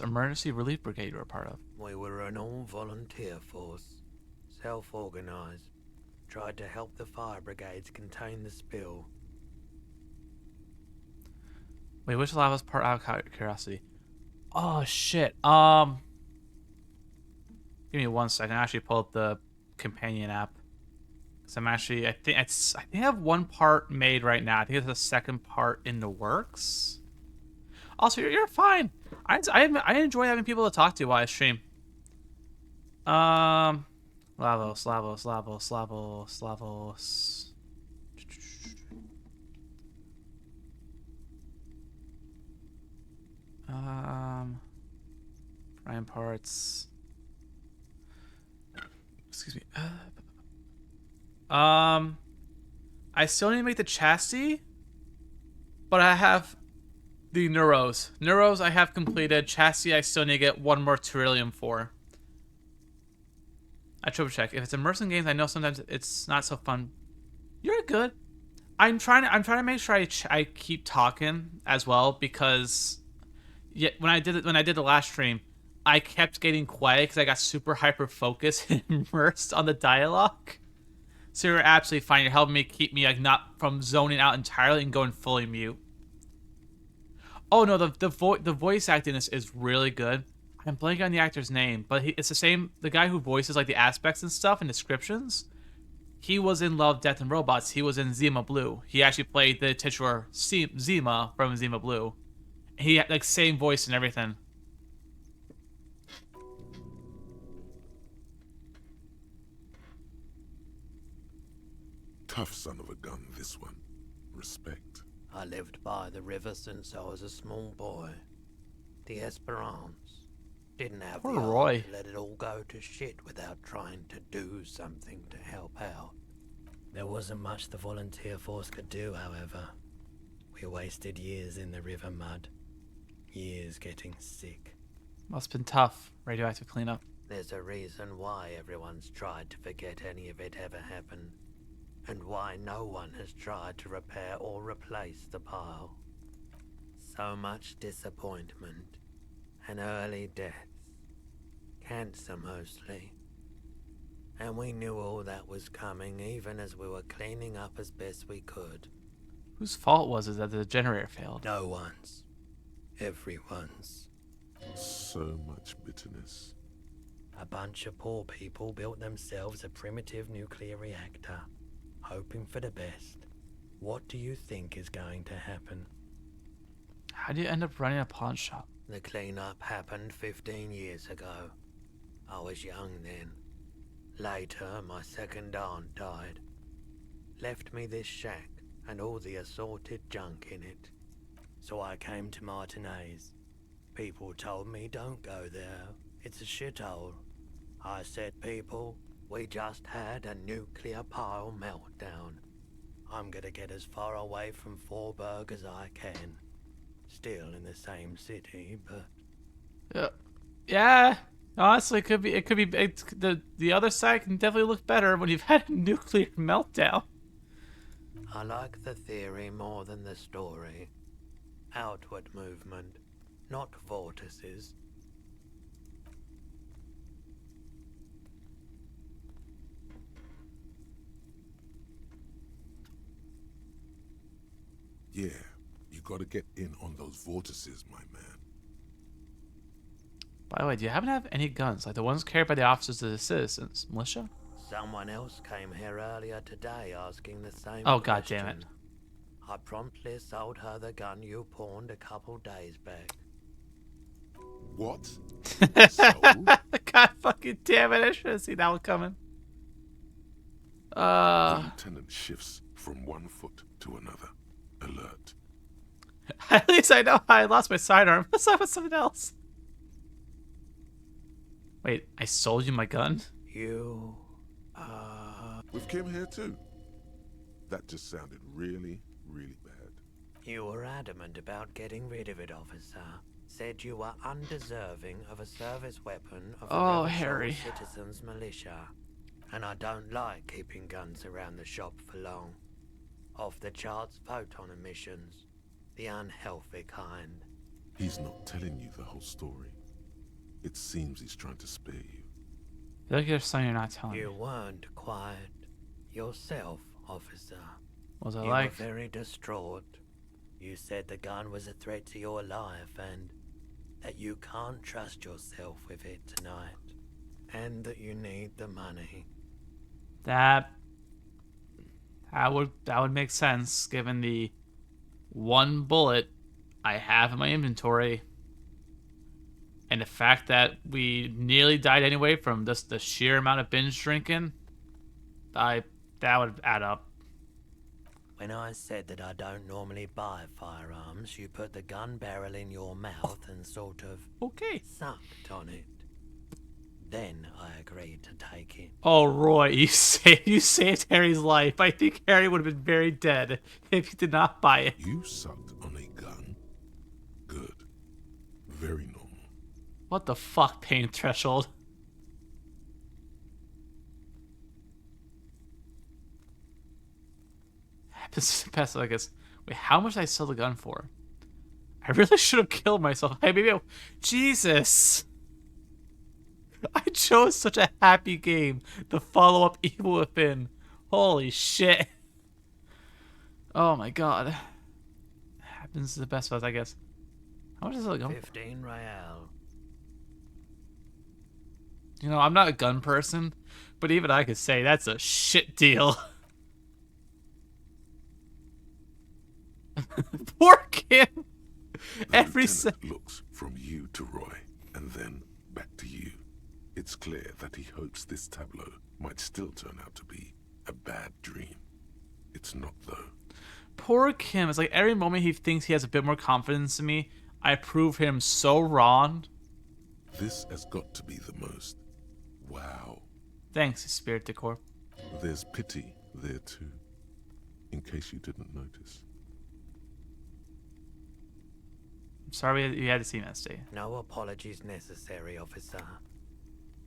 emergency relief brigade you were a part of. We were an all-volunteer force. Self-organized. Tried to help the fire brigades contain the spill. Wait, which lava's part out of curiosity? Oh, shit. Give me 1 second. I actually pull up the companion app. Because I'm actually, I think I have one part made right now. I think there's a second part in the works. Also, you're fine. I enjoy having people to talk to while I stream. Lavos. Prime parts. Excuse me. I still need to make the chassis, but I have the Neuros. Neuros I have completed. Chassis I still need to get 1 more Trillium for. I triple check. If it's immersive games, I know sometimes it's not so fun. You're good. I'm trying to make sure I keep talking as well, because when I did the last stream, I kept getting quiet because I got super hyper focused and immersed on the dialogue. So you're absolutely fine. You're helping me keep me like not from zoning out entirely and going fully mute. Oh no, the voice acting is really good. I'm blanking on the actor's name, but it's the same. The guy who voices like the aspects and stuff and descriptions. He was in Love, Death, and Robots. He was in Zima Blue. He actually played the titular Zima from Zima Blue. He had like same voice and everything. Tough son of a gun, this one. Respect. I lived by the river since I was a small boy. The Esperance. Didn't have Poor the Roy. heart to let it all go to shit without trying to do something to help out. There wasn't much the volunteer force could do, however. We wasted years in the river mud. Years getting sick. Must've been tough. Radioactive cleanup. There's a reason why everyone's tried to forget any of it ever happened. And why no one has tried to repair or replace the pile. So much disappointment. And early deaths. Cancer mostly. And we knew all that was coming even as we were cleaning up as best we could. Whose fault was it that the generator failed? No one's. Everyone's. So much bitterness. A bunch of poor people built themselves a primitive nuclear reactor, hoping for the best. What do you think is going to happen? How do you end up running a pawn shop? The cleanup happened 15 years ago. I was young then. Later, my second aunt died. Left me this shack and all the assorted junk in it. So I came to Martinez. People told me don't go there. It's a shithole. I said, people, we just had a nuclear pile meltdown. I'm gonna get as far away from Forburg as I can. Still in the same city, but... Yeah. Honestly, the other side can definitely look better when you've had a nuclear meltdown. I like the theory more than the story. Outward movement, not vortices. Yeah, you gotta get in on those vortices, my man. By the way, do you happen to have any guns, like the ones carried by the officers of the citizens? Militia? Someone else came here earlier today asking the same Oh, question. God damn it. I promptly sold her the gun you pawned a couple days back. What? God fucking damn it, I should have seen that one coming. The lieutenant shifts from one foot to another. Alert. At least I know how I lost my sidearm. What's up with something else? Wait, I sold you my gun? You, We've came here too. That just sounded really, really bad. You were adamant about getting rid of it, officer. Said you were undeserving of a service weapon of Oh, a Harry. citizens' militia. And I don't like keeping guns around the shop for long. Off-the-charts photon emissions. The unhealthy kind. He's not telling you the whole story. It seems he's trying to spare you. I feel like there's something you're not telling me. You weren't quiet. Yourself, officer. Was I You like? were very distraught. You said the gun was a threat to your life and that you can't trust yourself with it tonight. And that you need the money. That would make sense given the one bullet I have in my inventory. And the fact that we nearly died anyway from just the sheer amount of binge drinking, that would add up. When I said that I don't normally buy firearms, you put the gun barrel in your mouth and sort of sucked on it. Then I agreed to take it. Oh, Roy, you saved Harry's life. I think Harry would have been very dead if you did not buy it. You sucked on a gun? Good. Very normal. What the fuck, pain threshold? This is the best, I guess. Wait, how much did I sell the gun for? I really should have killed myself. Jesus. I chose such a happy game to follow up Evil Within. Holy shit. Oh my god. Happens to the best of us, I guess. How much is it going? 15 real. You know, I'm not a gun person, but even I could say that's a shit deal. Poor Kim. Every second looks from you to Roy, and then back to you. It's clear that he hopes this tableau might still turn out to be a bad dream. It's not, though. Poor Kim. It's like every moment he thinks he has a bit more confidence in me, I prove him so wrong. This has got to be the most. Wow. Thanks, Spirit Decor. There's pity there, too, in case you didn't notice. I'm sorry you had to see Misty. No apologies necessary, officer.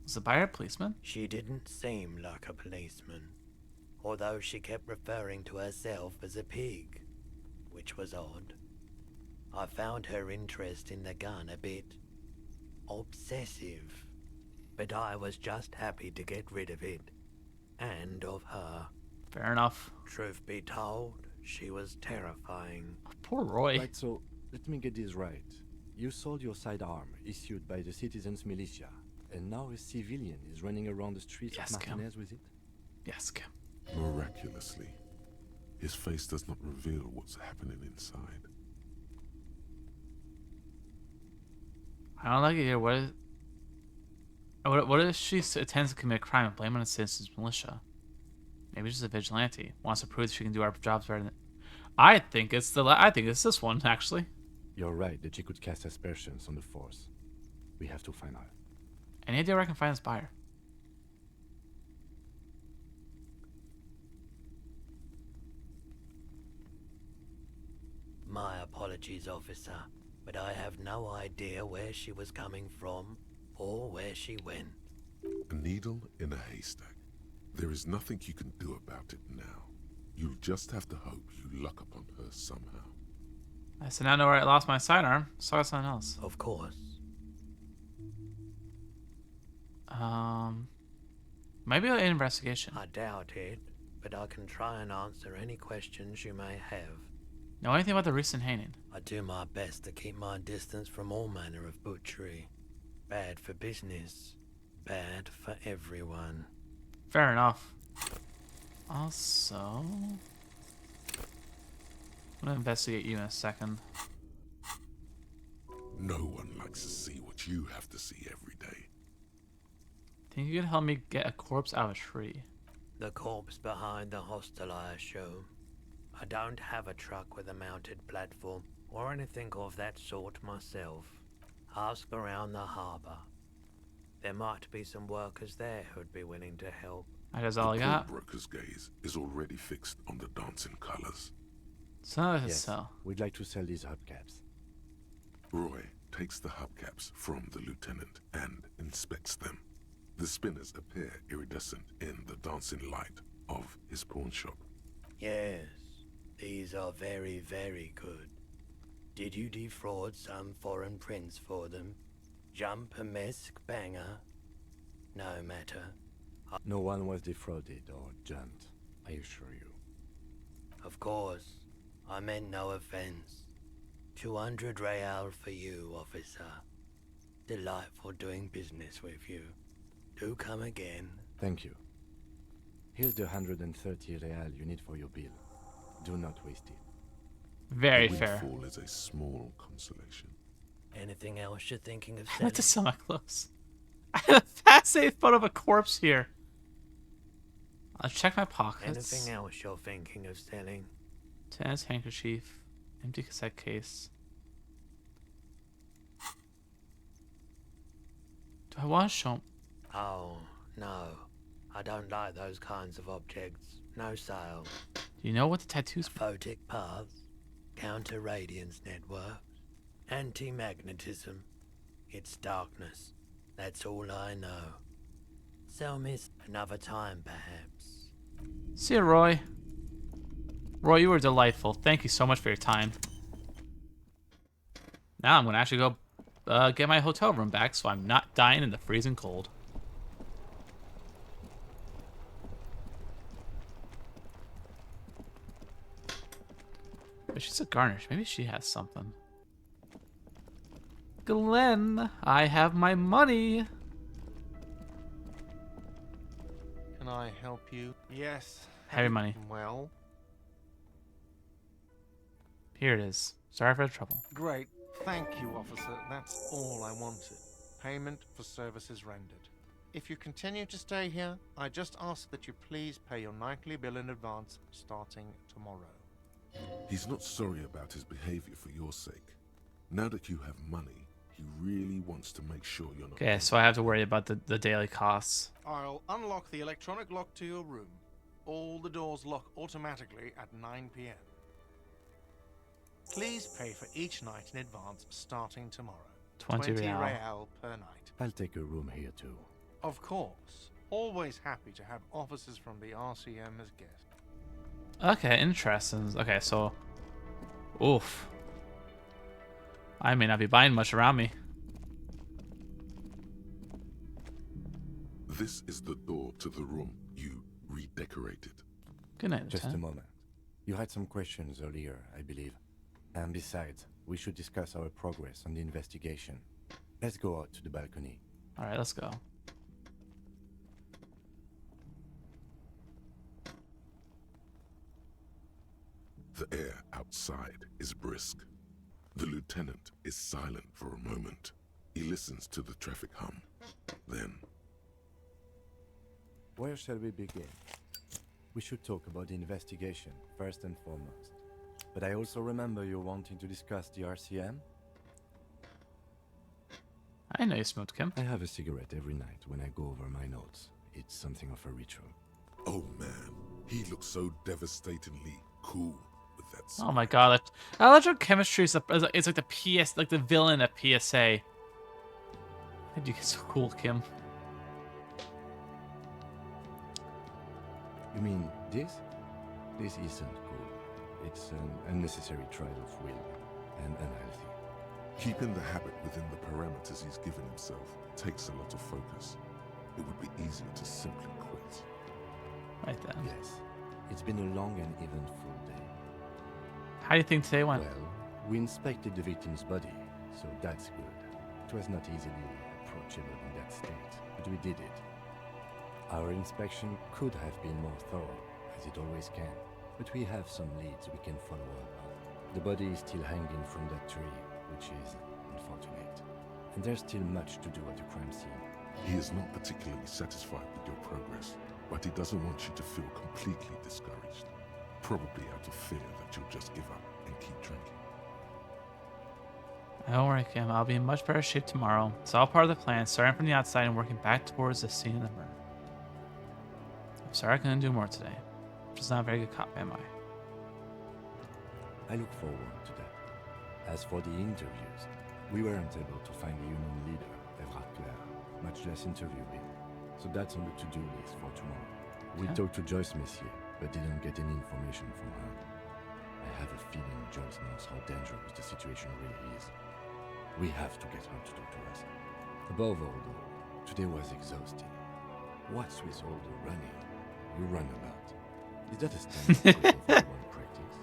Was the buyer a policeman? She didn't seem like a policeman, although she kept referring to herself as a pig, which was odd. I found her interest in the gun a bit obsessive, but I was just happy to get rid of it, and of her. Fair enough. Truth be told, she was terrifying. Poor Roy. Right, so let me get this right. You sold your sidearm issued by the citizens' militia, and now a civilian is running around the streets Yes, of Kim. Martinez with it? Yes, Kim. Miraculously, his face does not reveal what's happening inside. I don't like it here. What if she intends to commit a crime and blame it on a citizen's militia? Maybe she's a vigilante. Wants to prove she can do our jobs better than... I think it's this one, actually. You're right that she could cast aspersions on the force. We have to find her. Any idea where I can find this buyer? My apologies, officer, but I have no idea where she was coming from or where she went. A needle in a haystack. There is nothing you can do about it now. You'll just have to hope you luck upon her somehow. I still now know where I lost my sidearm. So I got something else. Of course. Maybe an investigation. I doubt it, but I can try and answer any questions you may have. Know anything about the recent hanging? I do my best to keep my distance from all manner of butchery. Bad for business, bad for everyone. Fair enough. Also, I'm gonna investigate you in a second. No one likes to see what you have to see every day. Think you could help me get a corpse out of a tree? The corpse behind the hostel, I assume. I don't have a truck with a mounted platform or anything of that sort myself. Ask around the harbour. There might be some workers there who'd be willing to help. That's all I got. The broker's gaze is already fixed on the dancing colours. So Yes, we'd like to sell these hubcaps. Roy takes the hubcaps from the lieutenant and inspects them. The spinners appear iridescent in the dancing light of his pawn shop. Yes, these are very, very good. Did you defraud some foreign prince for them? Jump-a-mesque banger? No matter. No one was defrauded or jumped, I assure you. Of course, I meant no offense. 200 real for you, officer. Delightful doing business with you. Do come again. Thank you. Here's the 130 real you need for your bill. Do not waste it. Very the fair. windfall is a small consolation. Anything else you're thinking of I selling? meant to sell my clothes. I had a fascinating photo of a corpse here. I'll check my pockets. Anything else you're thinking of selling? Tennis handkerchief. Empty cassette case. Do I want to show him? Oh, no. I don't like those kinds of objects. No sale. Do you know what the tattoos... Photic paths, counter-radiance networks, anti-magnetism. It's darkness. That's all I know. Sell me another time, perhaps. See you, Roy. Roy, you were delightful. Thank you so much for your time. Now I'm going to actually go get my hotel room back so I'm not dying in the freezing cold. But she's a garnish. Maybe she has something. Glenn, I have my money. Can I help you? Yes. Have your money. Well, Here it is. Sorry for the trouble. great. Thank you, officer. That's all I wanted. Payment for services rendered. If you continue to stay here, I just ask that you please pay your nightly bill in advance starting tomorrow. He's not sorry about his behavior for your sake. Now that you have money, he really wants to make sure you're not... Okay, so I have to worry about the daily costs. I'll unlock the electronic lock to your room. All the doors lock automatically at 9 p.m. Please pay for each night in advance starting tomorrow. 20 real. real per night. I'll take a room here too. Of course. Always happy to have officers from the RCM as guests. Okay, interesting. Okay, so... Oof. I may not be buying much around me. This is the door to the room you redecorated. Good night, Just a Lieutenant. moment. You had some questions earlier, I believe. And besides, we should discuss our progress on the investigation. Let's go out to the balcony. Alright, let's go. The air outside is brisk. The lieutenant is silent for a moment. He listens to the traffic hum. Then, where shall we begin? We should talk about the investigation, first and foremost. But I also remember you wanting to discuss the RCM? I know you smoked, Kim. I have a cigarette every night when I go over my notes. It's something of a ritual. oh man, he looks so devastatingly cool with that Oh my god, electrochemistry is it's like the PS, like the villain at PSA. I think it's so cool, Kim. You mean this? This isn't cool. It's an unnecessary trial of will and unhealthy. Keeping the habit within the parameters he's given himself takes a lot of focus. It would be easier to simply quit. Right then. Yes. It's been a long and eventful day. How do you think today went? Well, we inspected the victim's body, so that's good. It was not easily approachable in that state, but we did it. Our inspection could have been more thorough, as it always can, but we have some leads we can follow up on. The body is still hanging from that tree, which is unfortunate. And there's still much to do at the crime scene. He is not particularly satisfied with your progress, but he doesn't want you to feel completely discouraged. Probably out of fear that you'll just give up and keep drinking. Don't worry, Kim. I'll be in much better shape tomorrow. It's all part of the plan, starting from the outside and working back towards the scene of the murder. I'm sorry I couldn't do more today. I'm just not a very good cop, am I? I look forward to that. As for the interviews, we weren't able to find the union leader, Evra Claire, much less interview him. So that's on the to-do list for tomorrow. We talked to Joyce Messier, but didn't get any information from her. I have a feeling Joyce knows how dangerous the situation really is. We have to get her to talk to us. Above all, though, today was exhausting. What's with all the running? You run a lot. Is that a standard question for one practice?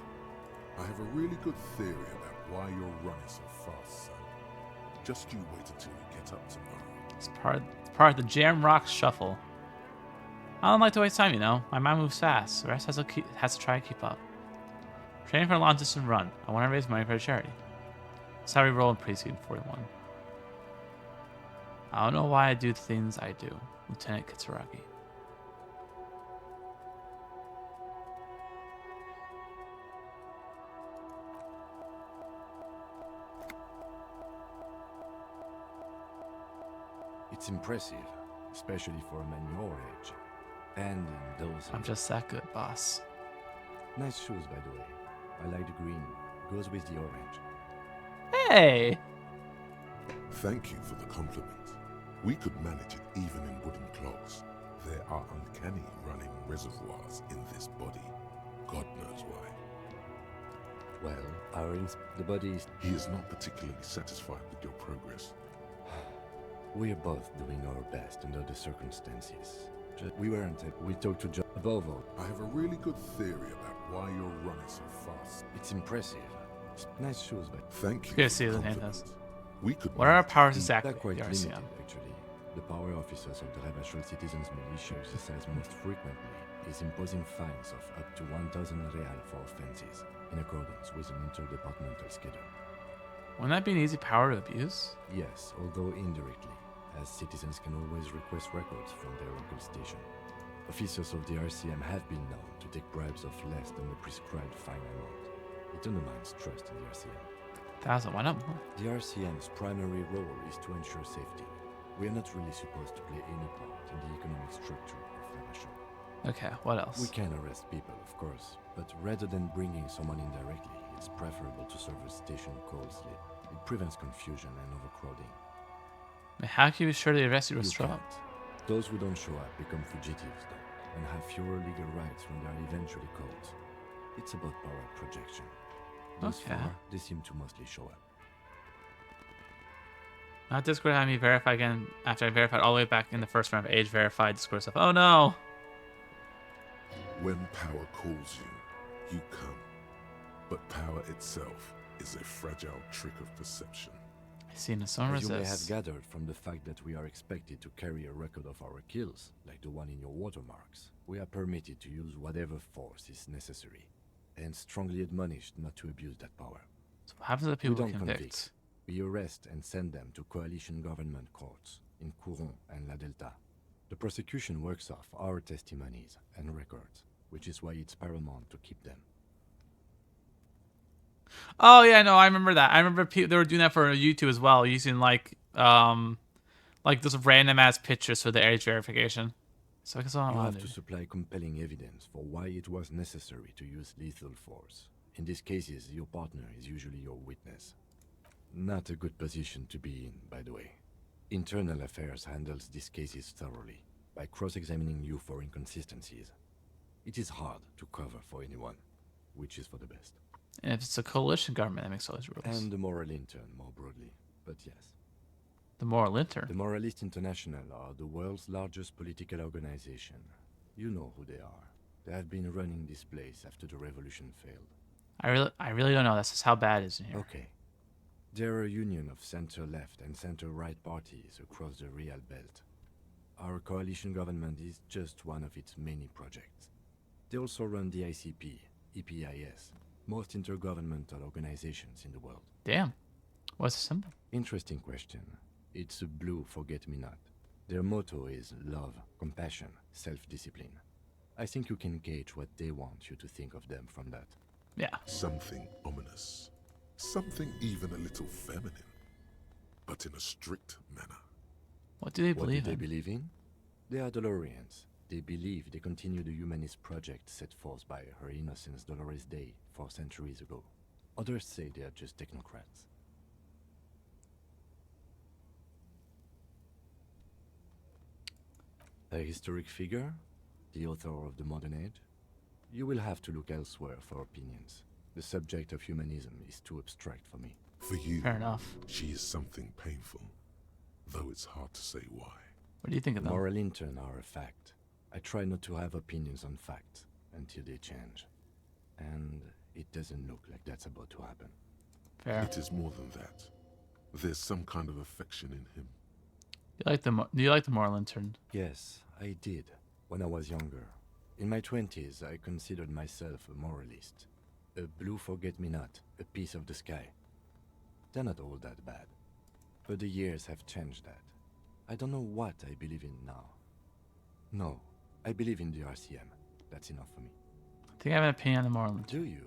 I have a really good theory about why you're running so fast, son. Just you wait until we get up tomorrow. It's part of the Jam Rock Shuffle. I don't like to waste time, you know. My mind moves fast. The rest has to try to keep up. Training for a long distance run. I want to raise money for a charity. That's how we roll in Precinct 41. I don't know why I do the things I do, Lieutenant Kitsuragi. It's impressive, especially for a man your age. And in those... I'm just that good, boss. Nice shoes, by the way. I like the green. Goes with the orange. Hey! Thank you for the compliment. We could manage it even in wooden clogs. There are uncanny running reservoirs in this body. God knows why. Well, the body is... He is not particularly satisfied with your progress. We are both doing our best under the circumstances. We talked to John. Above all, I have a really good theory about why you're running so fast. It's impressive. Nice shoes, but... Thank you. Good to see you, Lieutenant. We could... What are our powers exactly? They're quite limited, actually. The power officers of the Rebachol Citizens Militia exercise most frequently is imposing fines of up to 1,000 real for offenses, in accordance with an interdepartmental schedule. Wouldn't that be an easy power to abuse? Yes, although indirectly, as citizens can always request records from their local station. Officers of the RCM have been known to take bribes of less than the prescribed fine amount. It undermines trust in the RCM. 1,000, why not more? The RCM's primary role is to ensure safety. We are not really supposed to play any part in the economic structure of Rebachol. Okay, what else? We can arrest people, of course, but rather than bringing someone in directly, it's preferable to serve a station call slip. It prevents confusion and overcrowding. How can you be sure the arrested will show up? Those who don't show up become fugitives, though, and have fewer legal rights when they are eventually caught. It's about power projection. Thus far, they seem to mostly show up. Not Discord having me verify again after I verified all the way back in the first round of age verified Discord stuff. Oh no! When power calls you, you come. But power itself is a fragile trick of perception. I see no sun As you may have resist. gathered from the fact that we are expected to carry a record of our kills, like the one in your watermarks, we are permitted to use whatever force is necessary, and strongly admonished not to abuse that power. So what happens if We people don't convict? convict. We arrest and send them to coalition government courts in Couron and La Delta. The prosecution works off our testimonies and records, which is why it's paramount to keep them. Oh yeah, no, I remember that. I remember they were doing that for YouTube as well, using like those random ass pictures for the age verification. So I guess I You want have to to supply compelling evidence for why it was necessary to use lethal force. In these cases, your partner is usually your witness. Not a good position to be in, by the way. Internal Affairs handles these cases thoroughly, by cross-examining you for inconsistencies. It is hard to cover for anyone, which is for the best. And if it's a coalition government, that makes all these rules. And the Moral Intern, more broadly, but yes. The Moral Intern? The Moralists International are the world's largest political organization. You know who they are. They have been running this place after the revolution failed. I really don't know. That's just how bad it is in here. Okay. They're a union of center-left and center-right parties across the Real Belt. Our coalition government is just one of its many projects. They also run the ICP, EPIS, most intergovernmental organizations in the world. Damn. What's the symbol? Interesting question. It's a blue forget-me-not. Their motto is love, compassion, self-discipline. I think you can gauge what they want you to think of them from that. Yeah. Something ominous. Something even a little feminine. But in a strict manner. What do they What believe do they in? believe in? They are Dolorians. They believe they continue the humanist project set forth by Her Innocence Dolores Day 4 centuries ago. Others say they are just technocrats. A historic figure? The author of the modern age? You will have to look elsewhere for opinions. The subject of humanism is too abstract for me. For you, Fair enough. she is something painful, though it's hard to say why. What do you think of them? Moral intern are a fact. I try not to have opinions on facts until they change. And it doesn't look like that's about to happen. Fair. It is more than that. There's some kind of affection in him. Do you like the Moral Intern? Yes, I did, when I was younger. In my 20s, I considered myself a moralist. A blue forget-me-not, a piece of the sky. They're not all that bad. But the years have changed that. I don't know what I believe in now. No, I believe in the RCM. That's enough for me. I think I have an opinion on the Moral Intern. Do you?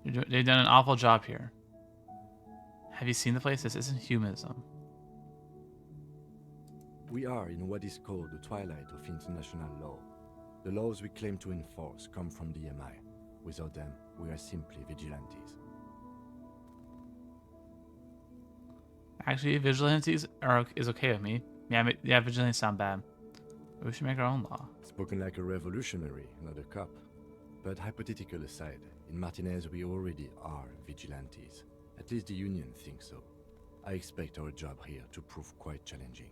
They've done an awful job here. Have you seen the place? This isn't humanism. We are in what is called the twilight of international law. The laws we claim to enforce come from the MI. Without them, we are simply vigilantes. Actually, vigilantes is okay with me. Yeah, vigilantes sound bad. But we should make our own law. Spoken like a revolutionary, not a cop. But hypothetical aside, in Martinez we already are vigilantes. At least the Union thinks so. I expect our job here to prove quite challenging.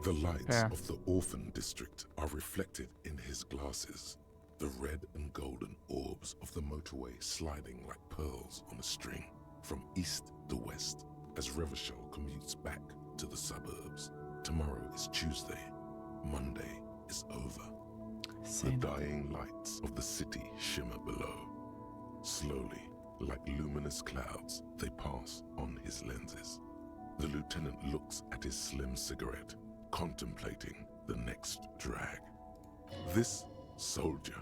The lights Fair. of the orphan district are reflected in his glasses. The red and golden orbs of the motorway sliding like pearls on a string from east to west as Revachol commutes back to the suburbs. Tomorrow is Tuesday. Monday is over. The dying lights of the city shimmer below. Slowly, like luminous clouds, they pass on his lenses. The lieutenant looks at his slim cigarette, contemplating the next drag. This soldier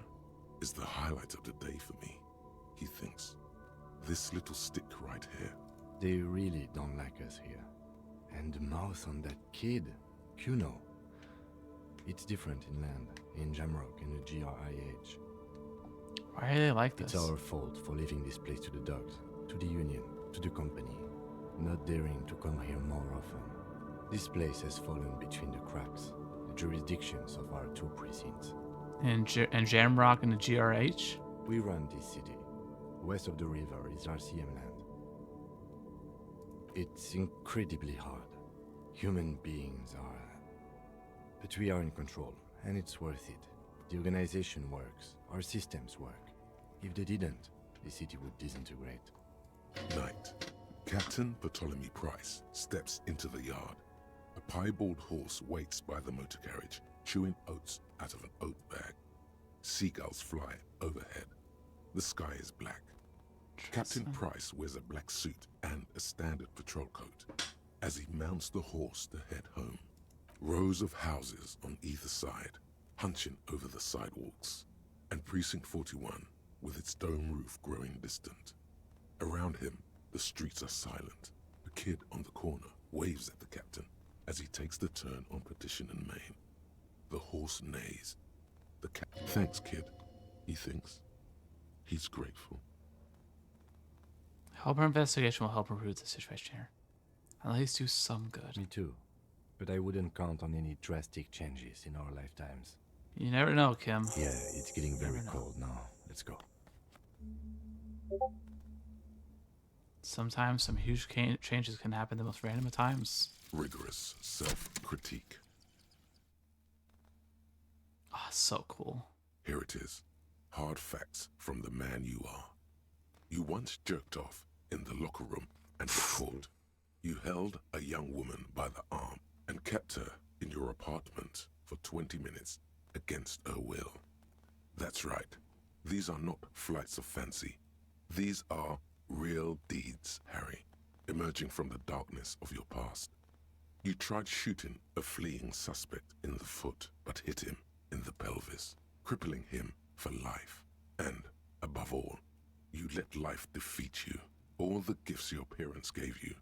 is the highlight of the day for me, he thinks. This little stick right here. They really don't like us here. And the mouth on that kid, Kuno. It's different inland, in Jamrock and the GRIH. Why are they like this? It's our fault for leaving this place to the dogs, to the Union, to the company, not daring to come here more often. This place has fallen between the cracks, the jurisdictions of our two precincts. And Jamrock and the GRH? We run this city. West of the river is RCM land. It's incredibly hard. Human beings are... But we are in control, and it's worth it. The organization works. Our systems work. If they didn't, the city would disintegrate. Night. Captain Ptolemy Price steps into the yard. A piebald horse waits by the motor carriage, chewing oats out of an oat bag. Seagulls fly overhead. The sky is black. Captain Price wears a black suit and a standard patrol coat as he mounts the horse to head home. Rows of houses on either side, hunching over the sidewalks, and Precinct 41 with its dome roof growing distant. Around him, the streets are silent. A kid on the corner waves at the captain as he takes the turn on Petition and Main. The horse neighs. The captain, thanks, kid, he thinks. He's grateful. Help our investigation will help improve the situation here. At least do some good. Me too. But I wouldn't count on any drastic changes in our lifetimes. You never know, Kim. Yeah, it's getting very cold now. Let's go. Sometimes some huge changes can happen the most random of times. Rigorous self-critique. Ah, so cool. Here it is. Hard facts from the man you are. You once jerked off in the locker room and were caught. You held a young woman by the arm and kept her in your apartment for 20 minutes against her will. That's right. These are not flights of fancy. These are real deeds, Harry, emerging from the darkness of your past. You tried shooting a fleeing suspect in the foot, but hit him in the pelvis, crippling him for life. And, above all, you let life defeat you. All the gifts your parents gave you,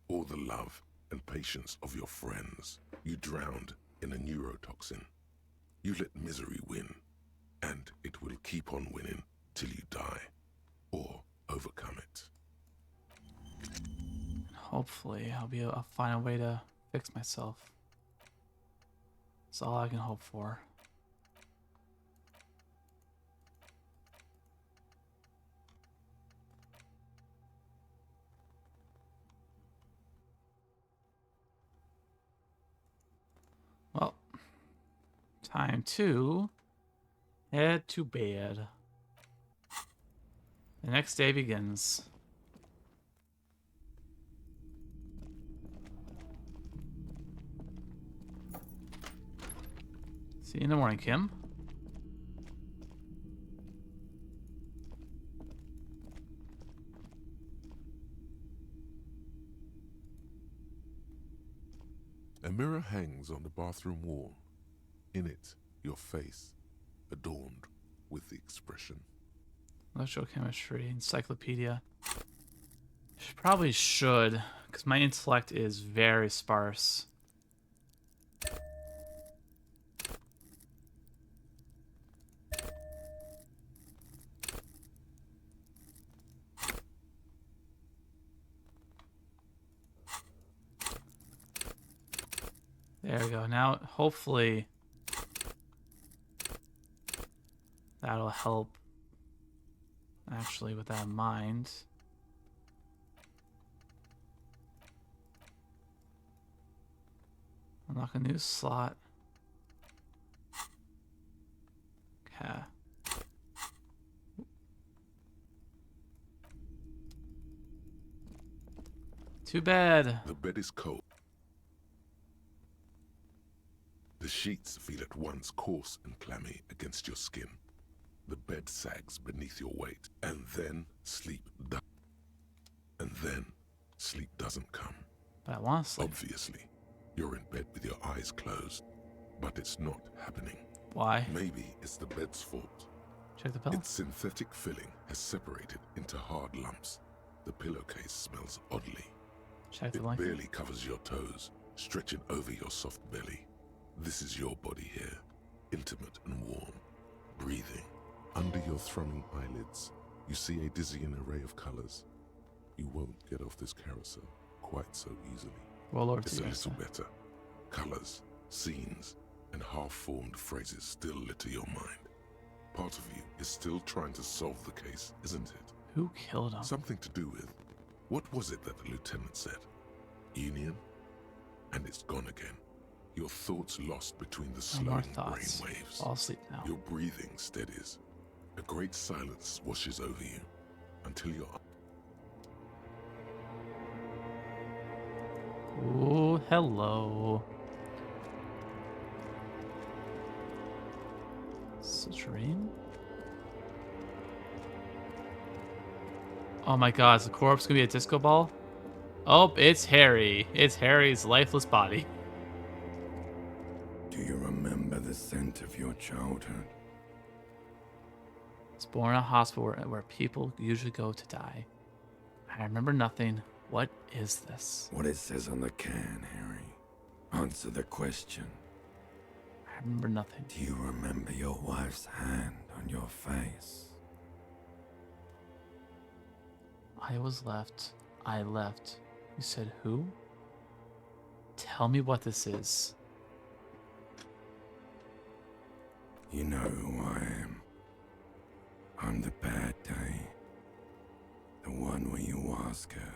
all the love and patience of your friends, you drowned in a neurotoxin. You let misery win, and it will keep on winning till you die, or overcome it. Hopefully, I'll find a way to fix myself. That's all I can hope for. Well, time to head to bed. The next day begins. See you in the morning, Kim. A mirror hangs on the bathroom wall. In it, your face, adorned with the expression. Electrochemistry encyclopedia. Probably should, because my intellect is very sparse. There we go. Now, hopefully, that'll help. Actually, with that in mind. Unlock a new slot. Okay. Too bad. The bed is cold. The sheets feel at once coarse and clammy against your skin. The bed sags beneath your weight, and then sleep doesn't come. But I want to sleep. Obviously, you're in bed with your eyes closed, but it's not happening. Why? Maybe it's the bed's fault. Check the pillow. Its synthetic filling has separated into hard lumps. The pillowcase smells oddly. Check the It blanket. barely covers your toes, stretching over your soft belly. This is your body here, intimate and warm, breathing. Under your thrumming eyelids, you see a dizzying array of colors. You won't get off this carousel quite so easily. Well, Lord, it's a little better. Colors, scenes, and half-formed phrases still litter your mind. Part of you is still trying to solve the case, isn't it? Who killed him? Something to do with... What was it that the lieutenant said? Union? and it's gone again. Your thoughts lost between the No more slowing thoughts. brain waves. Fall asleep now. Your breathing steadies. A great silence washes over you until you're Ooh, hello. Citrine? Oh my god, is the corpse gonna be a disco ball? Oh, it's Harry. It's Harry's lifeless body. Do you remember the scent of your childhood? It's born in a hospital where people usually go to die. I remember nothing. What is this? What it says on the can, Harry. Answer the question. I remember nothing. Do you remember your wife's hand on your face? I was left. I left. You said who? Tell me what this is. You know who I am. I'm the bad day. The one where you ask her,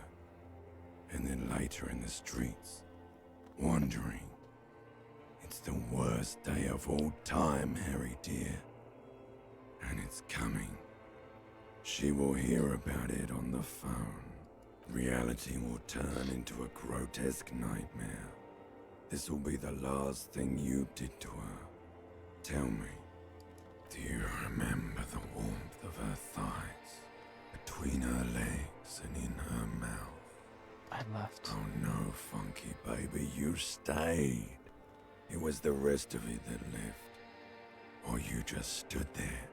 and then later in the streets, wandering. It's the worst day of all time, Harry dear. And it's coming. She will hear about it on the phone. Reality will turn into a grotesque nightmare. This will be the last thing you did to her. Tell me, do you remember the warmth of her thighs, between her legs and in her mouth? I left. Oh no, funky baby, you stayed. It was the rest of it that left. Or you just stood there,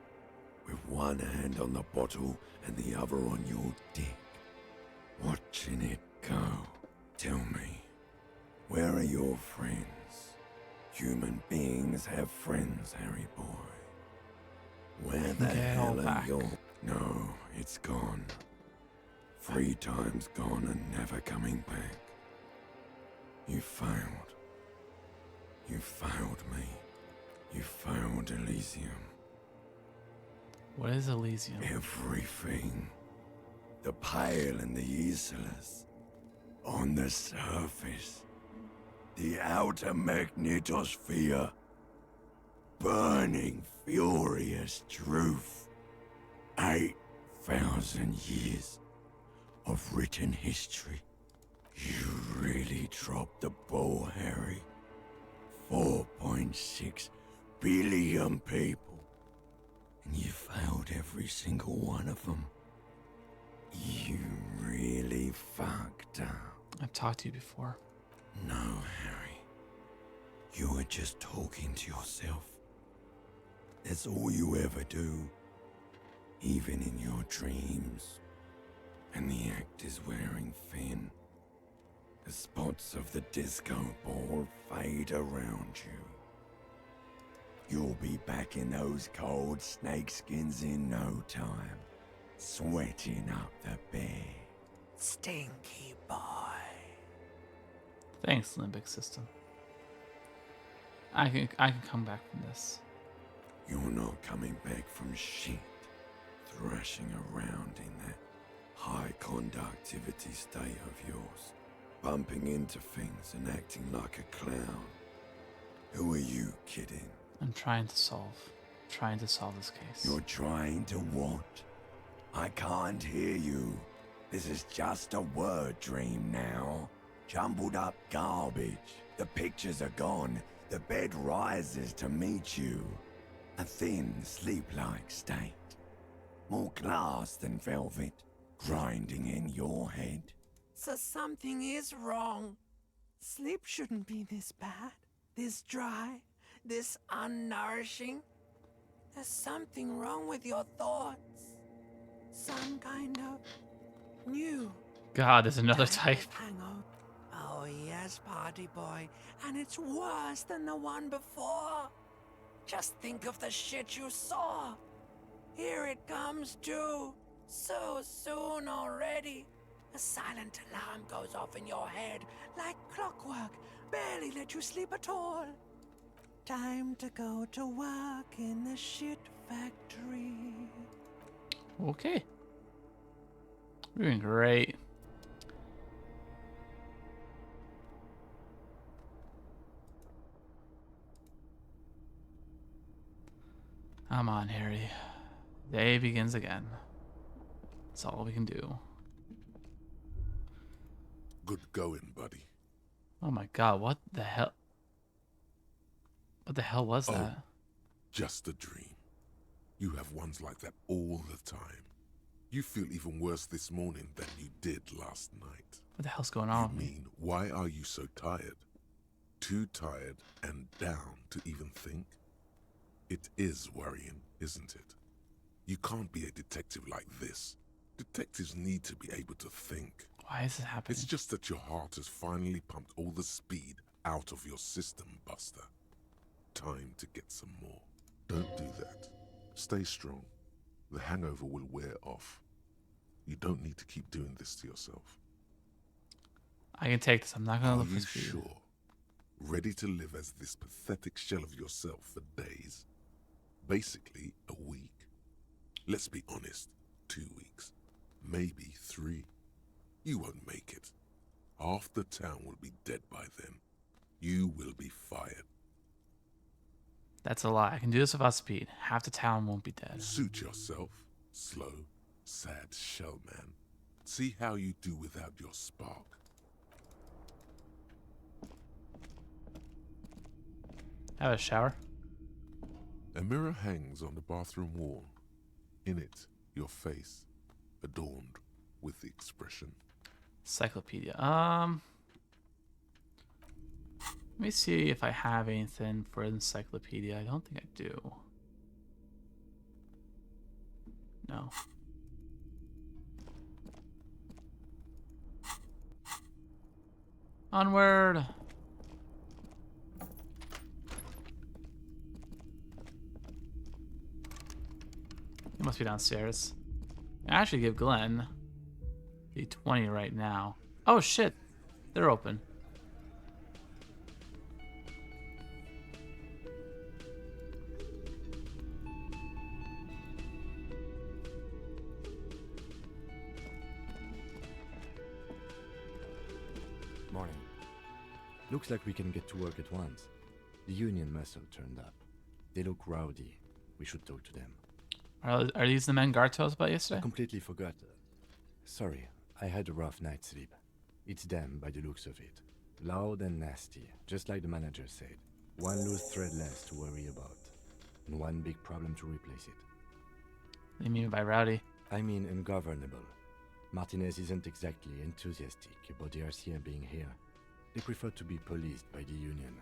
with one hand on the bottle and the other on your dick, watching it go. Tell me, where are your friends? Human beings have friends, Harry boy. Where the hell are your... No, it's gone. 3 times gone and never coming back. You failed. You failed me. You failed Elysium. What is Elysium? Everything. The pale and the useless. On the surface. The outer magnetosphere. Burning, furious truth. 8,000 years of written history. You really dropped the ball, Harry. 4.6 billion people. And you failed every single one of them. You really fucked up. I've talked to you before. No, Harry. You were just talking to yourself. That's all you ever do. Even in your dreams. And the act is wearing thin. The spots of the disco ball fade around you. You'll be back in those cold snakeskins in no time. Sweating up the bed. Stinky boy. Thanks, Limbic System. I can come back from this. You're not coming back from shit. Thrashing around in that high conductivity state of yours. Bumping into things and acting like a clown. Who are you kidding? I'm trying to solve this case. You're trying to what? I can't hear you. This is just a word dream now. Jumbled up garbage. The pictures are gone. The bed rises to meet you. A thin, sleep-like state. More glass than velvet. Grinding in your head. So something is wrong. Sleep shouldn't be this bad, this dry, this unnourishing. There's something wrong with your thoughts. Some kind of new God, there's another type. hangover. Oh yes, party boy. And it's worse than the one before. Just think of the shit you saw. Here it comes too. So soon already. A silent alarm goes off in your head like clockwork. Barely let you sleep at all. Time to go to work in the shit factory. Okay. We're doing great. Come on, Harry. Day begins again. That's all we can do. Good going, buddy. Oh my god, what the hell? What the hell was that? Just a dream. You have ones like that all the time. You feel even worse this morning than you did last night. What the hell's going on with me? Why are you so tired? Too tired and down to even think? It is worrying, isn't it? You can't be a detective like this. Detectives need to be able to think. Why is this happening? It's just that your heart has finally pumped all the speed out of your system, Buster. Time to get some more. Don't do that. Stay strong. The hangover will wear off. You don't need to keep doing this to yourself. I can take this. I'm not gonna look for Are speed. you sure? Ready to live as this pathetic shell of yourself for days? Basically, a week. Let's be honest, 2 weeks. Maybe 3. You won't make it. Half the town will be dead by then. You will be fired. That's a lie. I can do this without speed. Half the town won't be dead. Suit yourself, slow, sad shell man. See how you do without your spark. Have a shower. A mirror hangs on the bathroom wall. In it, your face, adorned with the expression. Encyclopedia. Let me see if I have anything for encyclopedia. I don't think I do. No. Onward. He must be downstairs. I actually give Glenn the 20 right now. Oh shit, they're open. Morning. Looks like we can get to work at once. The Union muscle turned up. They look rowdy. We should talk to them. Are these the men Gar told us about yesterday? I completely forgot. Sorry, I had a rough night's sleep. It's them by the looks of it. Loud and nasty, just like the manager said. One loose thread less to worry about. And one big problem to replace it. What do you mean by rowdy? I mean ungovernable. Martinez isn't exactly enthusiastic about the RCM being here. They prefer to be policed by the Union.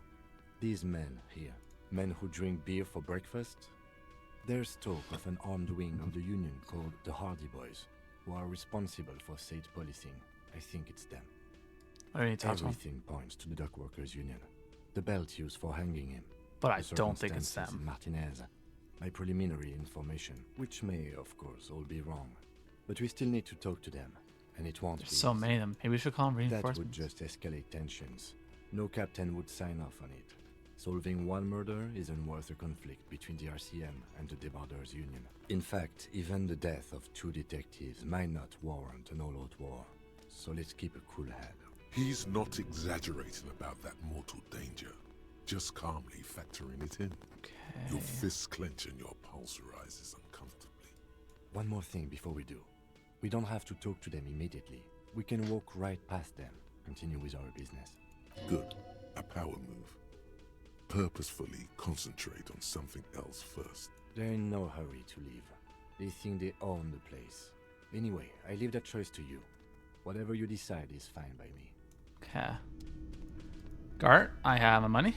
These men here, men who drink beer for breakfast, there's talk of an armed wing of the Union called the Hardy Boys, who are responsible for state policing. I think it's them. What are you talking about? Everything points to the Dock Workers Union. The belt used for hanging him. But I The don't think it's circumstances them. in Martinez. My preliminary information, which may, of course, all be wrong. But we still need to talk to them, and it won't be There's so easy. many of them. Maybe we should call them That would reinforcements. just escalate tensions. No captain would sign off on it. Solving one murder isn't worth a conflict between the RCM and the Debarders Union. In fact, even the death of 2 detectives might not warrant an all-out war. So let's keep a cool head. He's not exaggerating about that mortal danger. Just calmly factoring it in. Okay. Your fists clench and your pulse rises uncomfortably. One more thing before we do. We don't have to talk to them immediately. We can walk right past them, continue with our business. Good. A power move. Purposefully concentrate on something else first. They're in no hurry to leave. They think they own the place. Anyway, I leave that choice to you. Whatever you decide is fine by me. Okay. Gart, I have my money.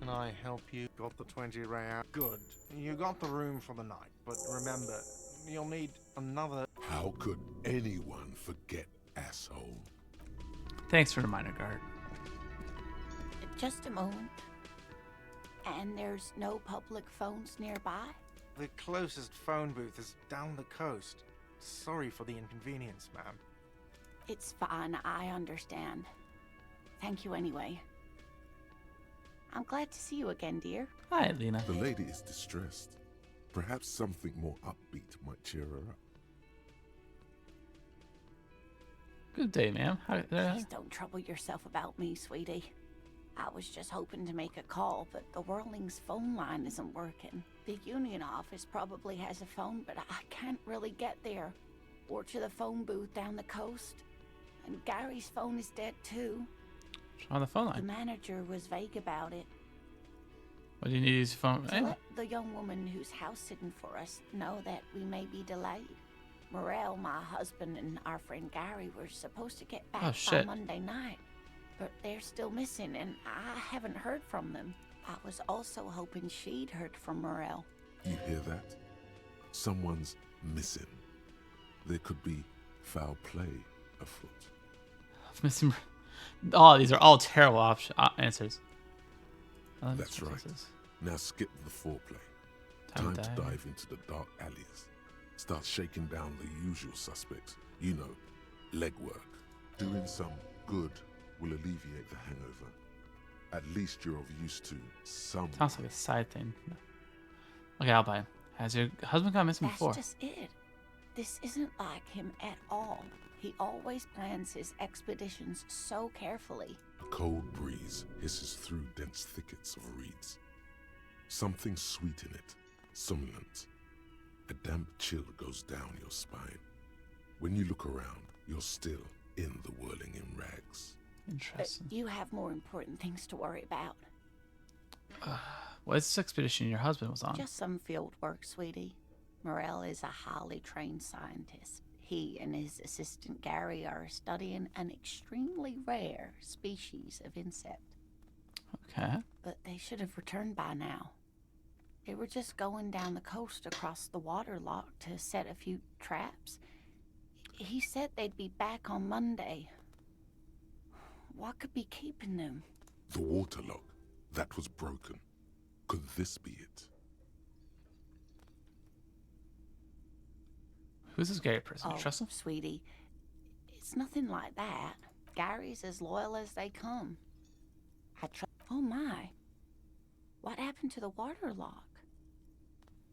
Can I help you? Got the 20 real. Good. You got the room for the night, but remember, you'll need another. How could anyone forget, asshole? Thanks for the reminder, Gart. Just a moment. And there's no public phones nearby? The closest phone booth is down the coast. Sorry for the inconvenience, ma'am. It's fine, I understand. Thank you anyway. I'm glad to see you again, dear. Hi, Lena. The lady is distressed. Perhaps something more upbeat might cheer her up. Good day, ma'am. Please don't trouble yourself about me, sweetie. I was just hoping to make a call, but the Whirling's phone line isn't working. The Union office probably has a phone, but I can't really get there. Or to the phone booth down the coast. And Gary's phone is dead too. On the phone The line. manager was vague about it. What do you need his phone? To Anyway. let the young woman who's house sitting for us know that we may be delayed. Morel, my husband, and our friend Gary were supposed to get back by shit. Monday night. But they're still missing, and I haven't heard from them. I was also hoping she'd heard from Morel. You hear that? Someone's missing. There could be foul play afoot. Missing. Oh, these are all terrible answers. That's right. Now skip the foreplay. Time to dive into the dark alleys. Start shaking down the usual suspects. You know, legwork. Doing some good will alleviate the hangover. At least you're of use to some. Sounds like a side thing. Okay, I'll buy it. Has your husband gone missing before? That's just it. This isn't like him at all. He always plans his expeditions so carefully. A cold breeze hisses through dense thickets of reeds. Something sweet in it, somnolent. A damp chill goes down your spine. When you look around, you're still in the whirling in rags. Interesting. You have more important things to worry about. What is this expedition your husband was on? Just some field work, sweetie. Morel is a highly trained scientist. He and his assistant Gary are studying an extremely rare species of insect. Okay. But they should have returned by now. They were just going down the coast across the waterlock to set a few traps. He said they'd be back on Monday. What could be keeping them? The waterlock. That was broken. Could this be it? Who's this Gary person? Oh, You trust him? sweetie, it's nothing like that. Gary's as loyal as they come. Oh my. What happened to the waterlock?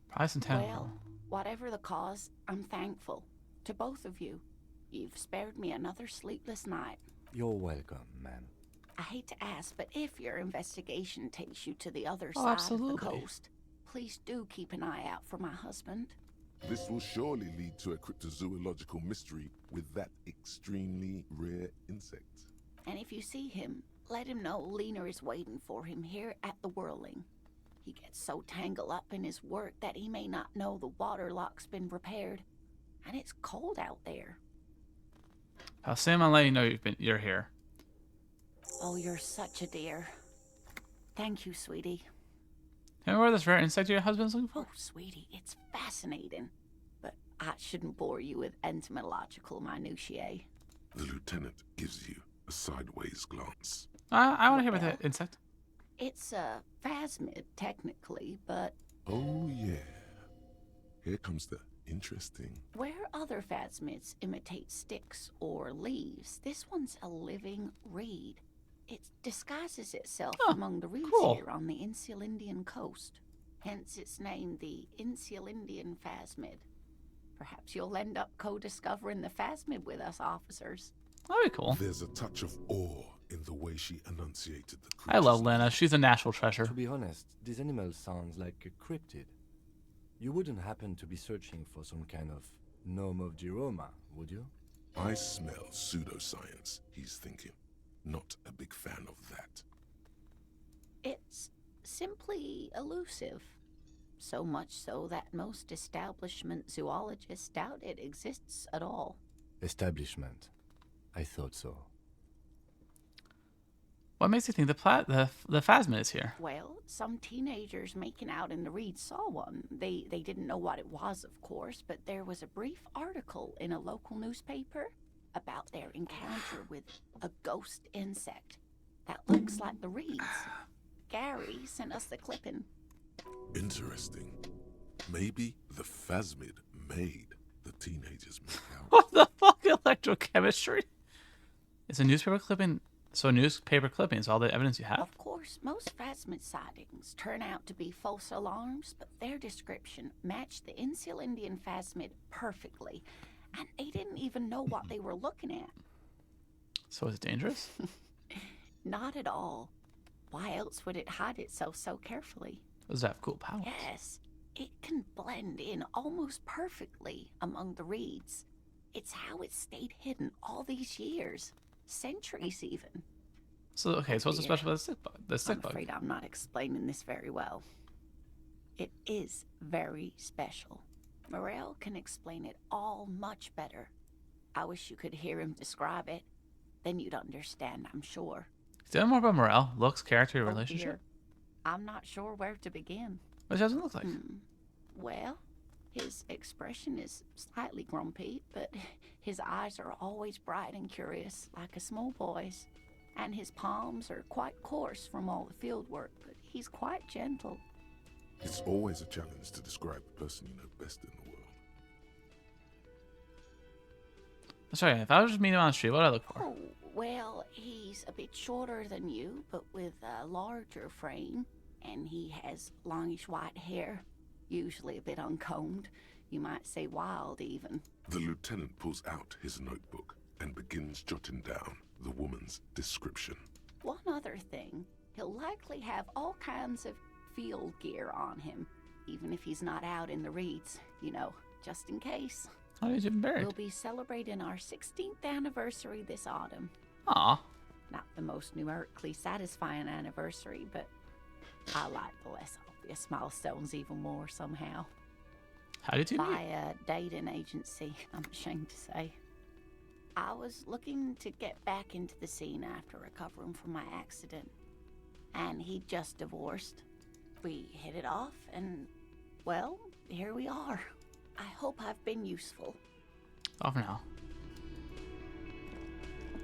Probably some time. Well, whatever the cause, I'm thankful. To both of you. You've spared me another sleepless night. You're welcome, ma'am. I hate to ask, but if your investigation takes you to the other Oh, side absolutely. of the coast, please do keep an eye out for my husband. This will surely lead to a cryptozoological mystery with that extremely rare insect. And if you see him, let him know Lena is waiting for him here at the Whirling. He gets so tangled up in his work that he may not know the waterlock's been repaired. And it's cold out there. I'll say I'll let you know you're here. Oh, you're such a dear. Thank you, sweetie. Tell me where this rare insect your husband's looking for? Oh, sweetie, it's fascinating. But I shouldn't bore you with entomological minutiae. The lieutenant gives you a sideways glance. I want to hear about the insect. It's a phasmid, technically, but Oh, yeah. Here comes the interesting. where other phasmids imitate sticks or leaves, this one's a living reed. It disguises itself among the reeds cool. here on the Insulindian coast. Hence its name, the Insulindian phasmid. Perhaps you'll end up co-discovering the phasmid with us officers. That'd be cool. There's a touch of awe in the way she enunciated the creature. I love Lena. She's a natural treasure. To be honest, this animal sounds like a cryptid. You wouldn't happen to be searching for some kind of gnome of Jeroma, would you? I smell pseudoscience, he's thinking. Not a big fan of that. It's simply elusive. So much so that most establishment zoologists doubt it exists at all. Establishment. I thought so. What makes you think the phasmid is here? Well, some teenagers making out in the reeds saw one. They didn't know what it was, of course, but there was a brief article in a local newspaper about their encounter with a ghost insect that looks like the reeds. Gary sent us the clipping. Interesting. Maybe the phasmid made the teenagers make out. What the fuck? Electrochemistry? It's a newspaper clipping. So newspaper clippings, all the evidence you have? Of course, most phasmid sightings turn out to be false alarms, but their description matched the Insulindian phasmid perfectly, and they didn't even know what they were looking at. So is it dangerous? Not at all. Why else would it hide itself so carefully? Does it have cool powers? Yes, it can blend in almost perfectly among the reeds. It's how it stayed hidden all these years, centuries even. So okay, so what's so special about the stick I'm bug? afraid I'm not explaining this very well. It is very special. Morel can explain it all much better. I wish you could hear him describe it. Then you'd understand, I'm sure. Tell me more about Morel, looks, character, Oh, relationship. dear. I'm not sure where to begin. What does it look like? Well, his expression is slightly grumpy, but his eyes are always bright and curious, like a small boy's. And his palms are quite coarse from all the field work, but he's quite gentle. It's always a challenge to describe the person you know best in the world. Sorry, if I was just meeting him on the street, what would I look for? Oh, well, he's a bit shorter than you, but with a larger frame. And he has longish white hair, usually a bit uncombed. You might say wild, even. The lieutenant pulls out his notebook and begins jotting down the woman's description. One other thing, he'll likely have all kinds of field gear on him, even if he's not out in the reeds, you know, just in case. How is it buried? We'll be celebrating our 16th anniversary this autumn. Aw. Not the most numerically satisfying anniversary, but I like the less obvious milestones even more somehow. How did you meet? By a dating agency, I'm ashamed to say. I was looking to get back into the scene after recovering from my accident, and he'd just divorced. We hit it off, and, well, here we are. I hope I've been useful. Off now.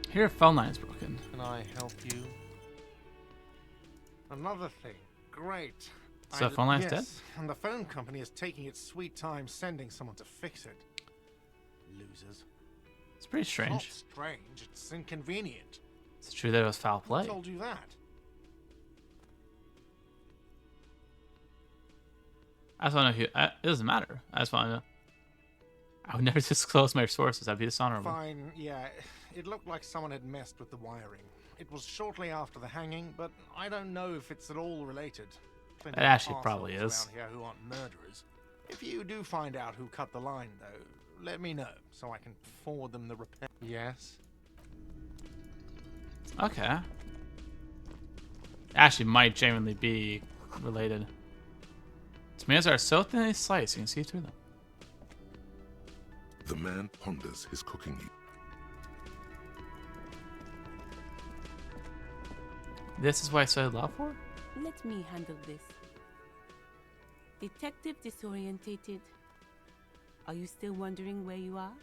Here, phone line is broken. Can I help you? Another thing. Great. So phone line's dead? And the phone company is taking its sweet time sending someone to fix it. Losers. It's pretty strange. It's not strange, it's inconvenient. It's true that it was foul play. Who told you that? I just want to know who. It doesn't matter. I just want to know. I would never disclose my sources. That'd be dishonorable. Fine, yeah. It looked like someone had messed with the wiring. It was shortly after the hanging, but I don't know if it's at all related. Plenty It of actually probably arseholes is. around here who aren't murderers. If you do find out who cut the line, though, let me know so I can forward them the repair. Yes. Okay. Actually, might genuinely be related. Tomatoes are so thinly sliced, you can see through them. The man ponders his cooking. This is what I studied law for? Let me handle this. Detective disorientated. Are you still wondering where you are?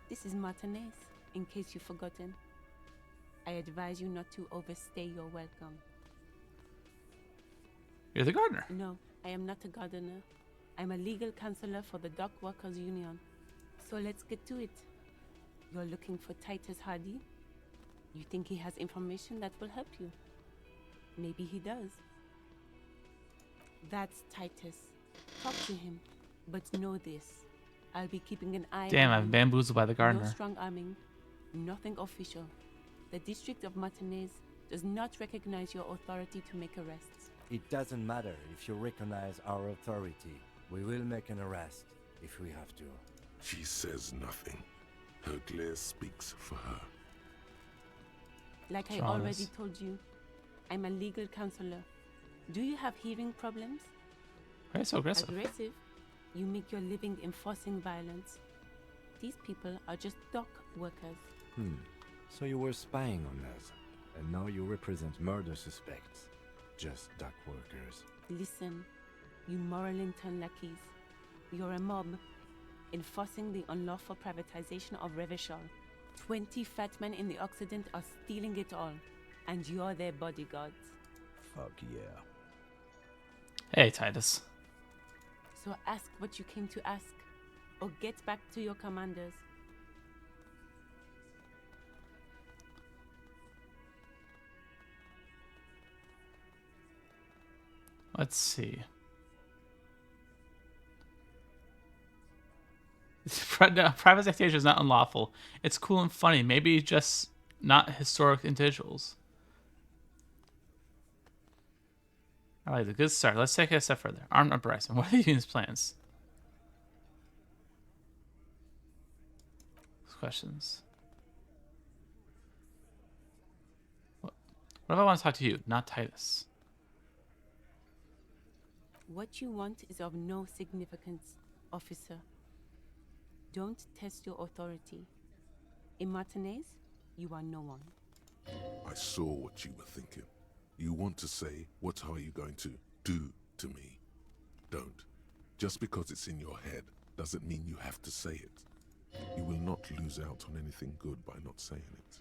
This is Martinez, in case you've forgotten. I advise you not to overstay your welcome. You're the gardener. No, I am not a gardener. I'm a legal counselor for the Dock Workers Union. So let's get to it. You're looking for Titus Hardy? You think he has information that will help you? Maybe he does. That's Titus. Talk to him. But know this. I'll be keeping an eye Damn, on I'm him. bamboozled by the No gardener. strong arming. Nothing official. The District of Martinez does not recognize your authority to make arrests. It doesn't matter if you recognize our authority. We will make an arrest if we have to. She says nothing. Her glare speaks for her. Like I Charles. already told you, I'm a legal counselor. Do you have hearing problems? Why are you so aggressive? Aggressive? You make your living enforcing violence. These people are just dock workers. So you were spying on us, and now you represent murder suspects. Just dock workers. Listen, you Moralington lackeys. You're a mob, enforcing the unlawful privatization of Revachol. 20 fat men in the Occident are stealing it all, and you're their bodyguards. Fuck yeah. Hey, Titus. So ask what you came to ask, or get back to your commanders. Let's see. No, privatization is not unlawful. It's cool and funny. Maybe just not historic individuals. All right, a good start. Let's take it a step further. Armed uprising. What are the Union's plans? Questions. What if I want to talk to you, not Titus? What you want is of no significance, officer. Don't test your authority. In Martinez, you are no one. I saw what you were thinking. You want to say, what are you going to do to me? Don't. Just because it's in your head doesn't mean you have to say it. You will not lose out on anything good by not saying it.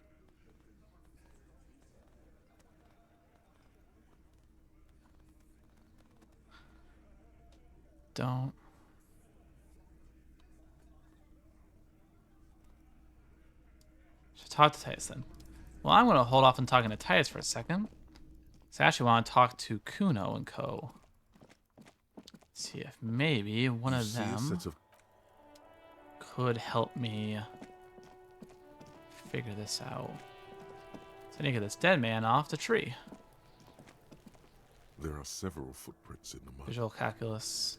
Don't. Should talk to Titus then. Well, I'm going to hold off on talking to Titus for a second. So I actually want to talk to Kuno and co. See if maybe one of them could help me figure this out. So I need to get this dead man off the tree. There are several footprints in the mud. Visual calculus.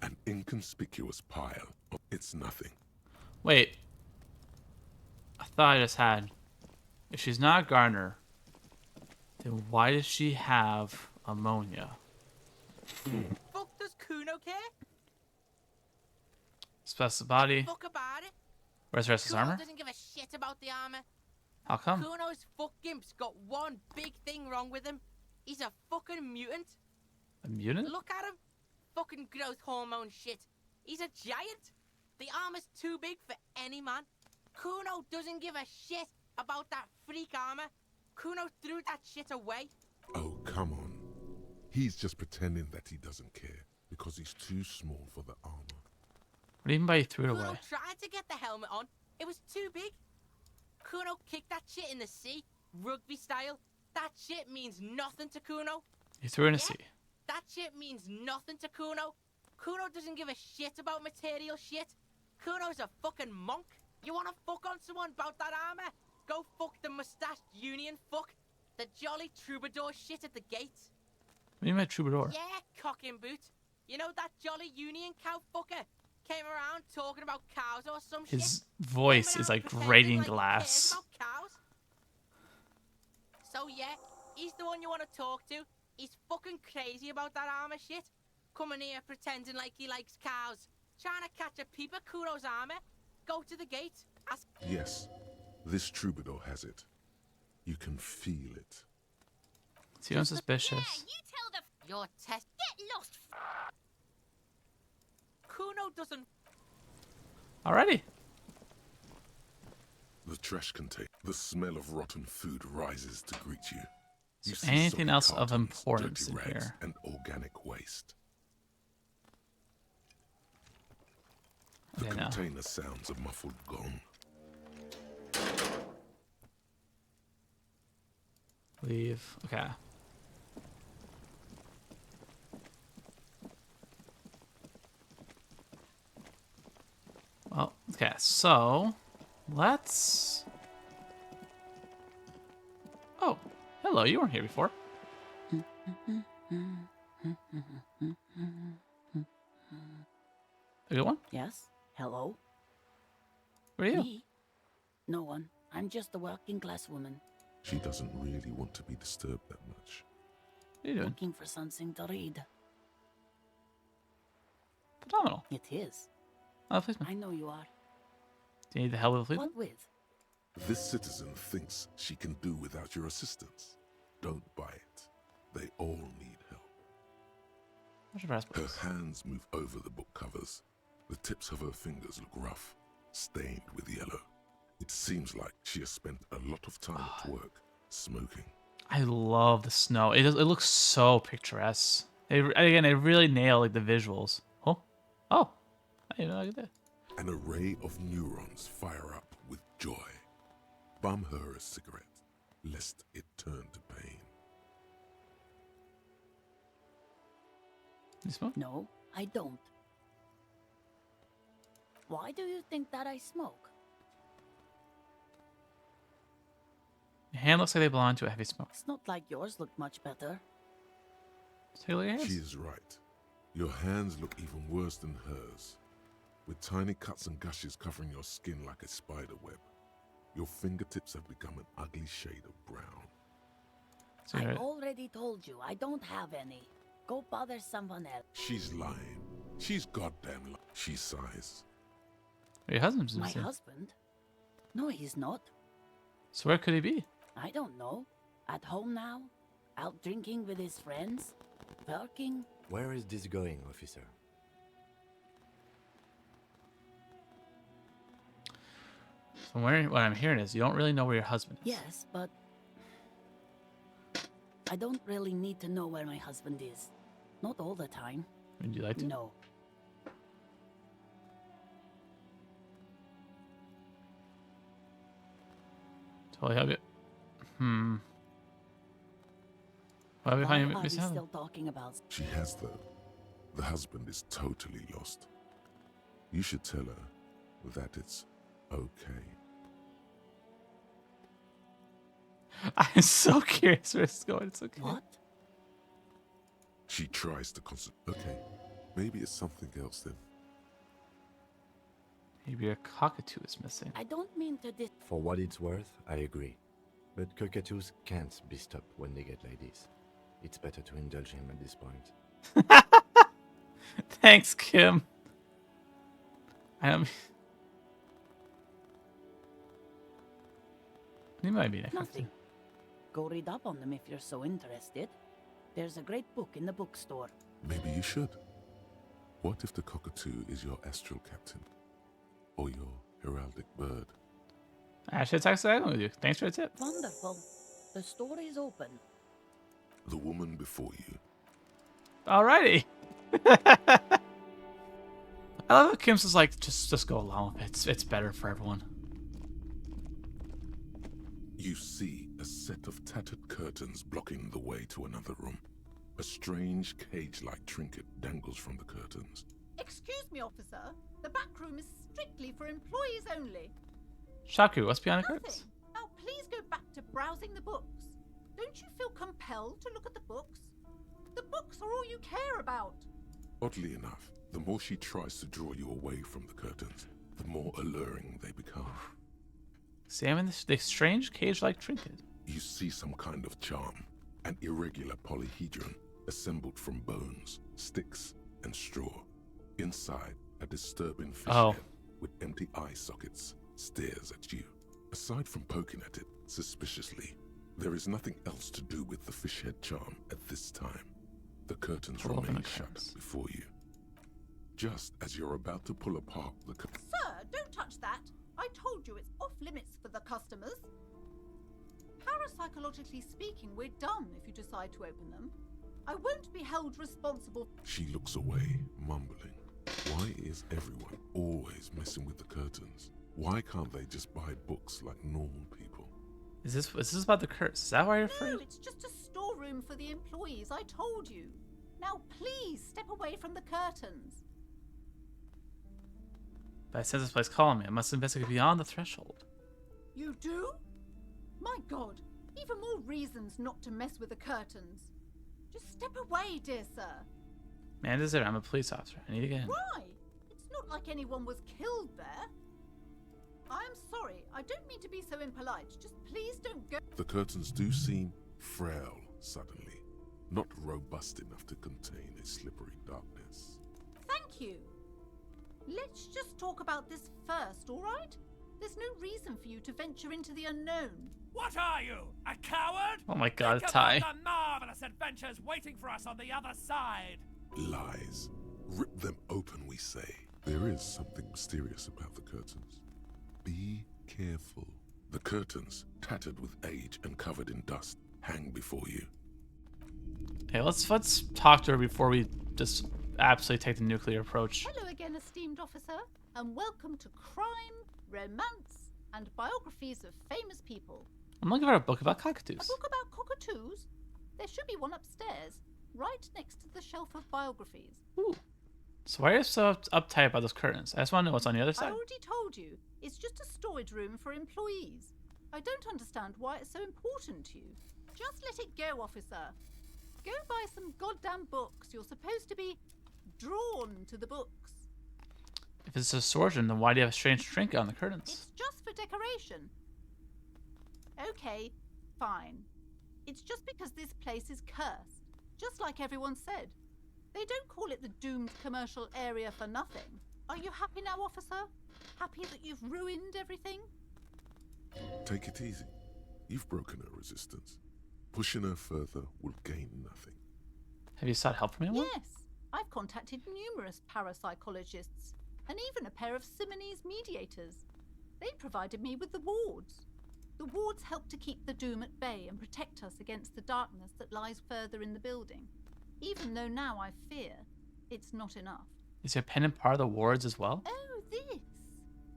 An inconspicuous pile. It's nothing. Wait. I thought I just had. If she's not Garner, then why does she have ammonia? Fuck does Kuno care? Special body. Fuck about it. Where's the rest of his Kuno armor? doesn't give a shit about the armor. How come? Kuno's fuck gimp's got one big thing wrong with him. He's a fucking mutant. A mutant? Look at him. Fucking growth hormone shit. He's a giant. The armor's too big for any man. Kuno doesn't give a shit about that freak armor. Kuno threw that shit away. Oh, come on. He's just pretending that he doesn't care because he's too small for the armor. What do you mean by he threw it Kuno away? tried to get the helmet on. It was too big. Kuno kicked that shit in the sea, rugby style. That shit means nothing to Kuno. He threw it in a sea. That shit means nothing to Kuno. Kuno doesn't give a shit about material shit. Kuno's a fucking monk. You wanna fuck on someone about that armor? Go fuck the mustached Union fuck. The jolly troubadour shit at the gates. What do you mean by troubadour? Yeah, cock and boot. You know that jolly Union cow fucker? Came around talking about cows or some shit. His voice is like grating glass. About cows. So yeah, he's the one you want to talk to. He's fucking crazy about that armor shit. Coming here pretending like he likes cows. Trying to catch a peep at Kuno's armor. Go to the gate. Ask. Yes, this troubadour has it. You can feel it. Is he unsuspicious? Yeah, you tell the Your test. get lost. Kuno doesn't. Alrighty. The trash container. The smell of rotten food rises to greet you. You Is see there anything soggy else of cartons, importance dirty in rags, here? and organic waste. The Okay, now. container sounds a muffled gong. Leave. Okay. Well, okay, so let's. Oh, hello, you weren't here before. A good one? Yes? Hello? Where are you? Me? No one. I'm just a working class woman. She doesn't really want to be disturbed that much. What are you doing? Looking for something to read. Phenomenal. It is. Oh, please, man. I know you are. Do you need the help with the policeman? What with? This citizen thinks she can do without your assistance. Don't buy it. They all need help. What's your press box? Her hands move over the book covers. The tips of her fingers look rough, stained with yellow. It seems like she has spent a lot of time at work, smoking. I love the snow. It looks so picturesque. They really nail like the visuals. Oh, I didn't know I could do that. An array of neurons fire up with joy. Bum her a cigarette, lest it turn to pain. You smoke? No, I don't. Why do you think that I smoke? Your hand looks like they belong to a heavy smoke. It's not like yours look much better. Take a look at She yours. is right. Your hands look even worse than hers, with tiny cuts and gushes covering your skin like a spider web. Your fingertips have become an ugly shade of brown. So I you're- already told you, I don't have any. Go bother someone else. She's lying. She's goddamn lying. She sighs. Your husband's My missing. husband? No, he's not. So where could he be? I don't know. At home now? Out drinking with his friends? Working? Where is this going, officer? From what I'm hearing is you don't really know where your husband is. Yes, but I don't really need to know where my husband is. Not all the time. Would you like to? No. Totally have it. Why are we Why finding are we missing still talking about? She has, though. The husband is totally lost. You should tell her that it's okay. I'm so curious where it's going. It's okay. What? She tries to concentrate. Okay, maybe it's something else then. Maybe your cockatoo is missing. I don't mean to dis- For what it's worth, I agree. But cockatoos can't be stopped when they get like this. It's better to indulge him at this point. Thanks, Kim. I don't mean... He might be next. Nothing. Go read up on them if you're so interested. There's a great book in the bookstore. Maybe you should. What if the cockatoo is your astral captain? Or your heraldic bird? Actually, it's actually with you. Thanks for the tip. Wonderful. The store is open. The woman before you. Alrighty. I love how Kim's just like, just go along with it. It's better for everyone. You see a set of tattered curtains blocking the way to another room. A strange cage-like trinket dangles from the curtains. Excuse me, officer. The back room is strictly for employees only. Shaku, what's behind the curtains? Now, please go back to browsing the books. Don't you feel compelled to look at the books? The books are all you care about. Oddly enough, the more she tries to draw you away from the curtains, the more alluring they become. Examine the strange cage-like trinket. You see some kind of charm, an irregular polyhedron assembled from bones, sticks, and straw. Inside, a disturbing fish head with empty eye sockets stares at you. Aside from poking at it suspiciously, there is nothing else to do with the fish head charm at this time. The curtains remain shut before you. Just as you're about to pull apart the Sir, don't touch that. I told you it's off limits for the customers. Parapsychologically speaking, we're done if you decide to open them. I won't be held responsible. She looks away, mumbling. Why is everyone always messing with the curtains? Why can't they just buy books like normal people? Is this about the curse? Is that why you're afraid? No, it's just a storeroom for the employees, I told you. Now please step away from the curtains. But I sense this place calling me. I must investigate beyond the threshold. You do? My God, even more reasons not to mess with the curtains. Just step away, dear sir. Man, is it? I'm a police officer. I need to get in. Why? It's not like anyone was killed there. I'm sorry, I don't mean to be so impolite. Just please don't go. The curtains do seem frail suddenly, not robust enough to contain a slippery darkness. Thank you. Let's just talk about this first, all right? There's no reason for you to venture into the unknown. What are you, a coward? Oh my God, Think Ty. about the marvelous adventures waiting for us on the other side. Lies. Rip them open, we say. There is something mysterious about the curtains. Be careful. The curtains, tattered with age and covered in dust, hang before you. Hey, let's talk to her before we just absolutely take the nuclear approach. Hello again, esteemed officer, and welcome to Crime, Romance, and Biographies of Famous People. I'm looking for a book about A cockatoos. book about cockatoos? There should be one upstairs, right next to the shelf of biographies. Ooh. So why are you so uptight about those curtains? I just want to know what's on the other I side. already told you, it's just a storage room for employees. I don't understand why it's so important to you. Just let it go, officer. Go buy some goddamn books. You're supposed to be drawn to the books. If it's a sorcerer, then why do you have a strange trinket on the curtains? It's just for decoration. Okay, fine. It's just because this place is cursed, just like everyone said. They don't call it the doomed commercial area for nothing. Are you happy now, officer? Happy that you've ruined everything? Take it easy. You've broken her resistance. Pushing her further will gain nothing. Have you sought help from anyone? Yes. I've contacted numerous parapsychologists and even a pair of Simonese mediators. They provided me with the wards. The wards help to keep the doom at bay and protect us against the darkness that lies further in the building. Even though now I fear it's not enough. Is your pendant part of the wards as well? Oh, this?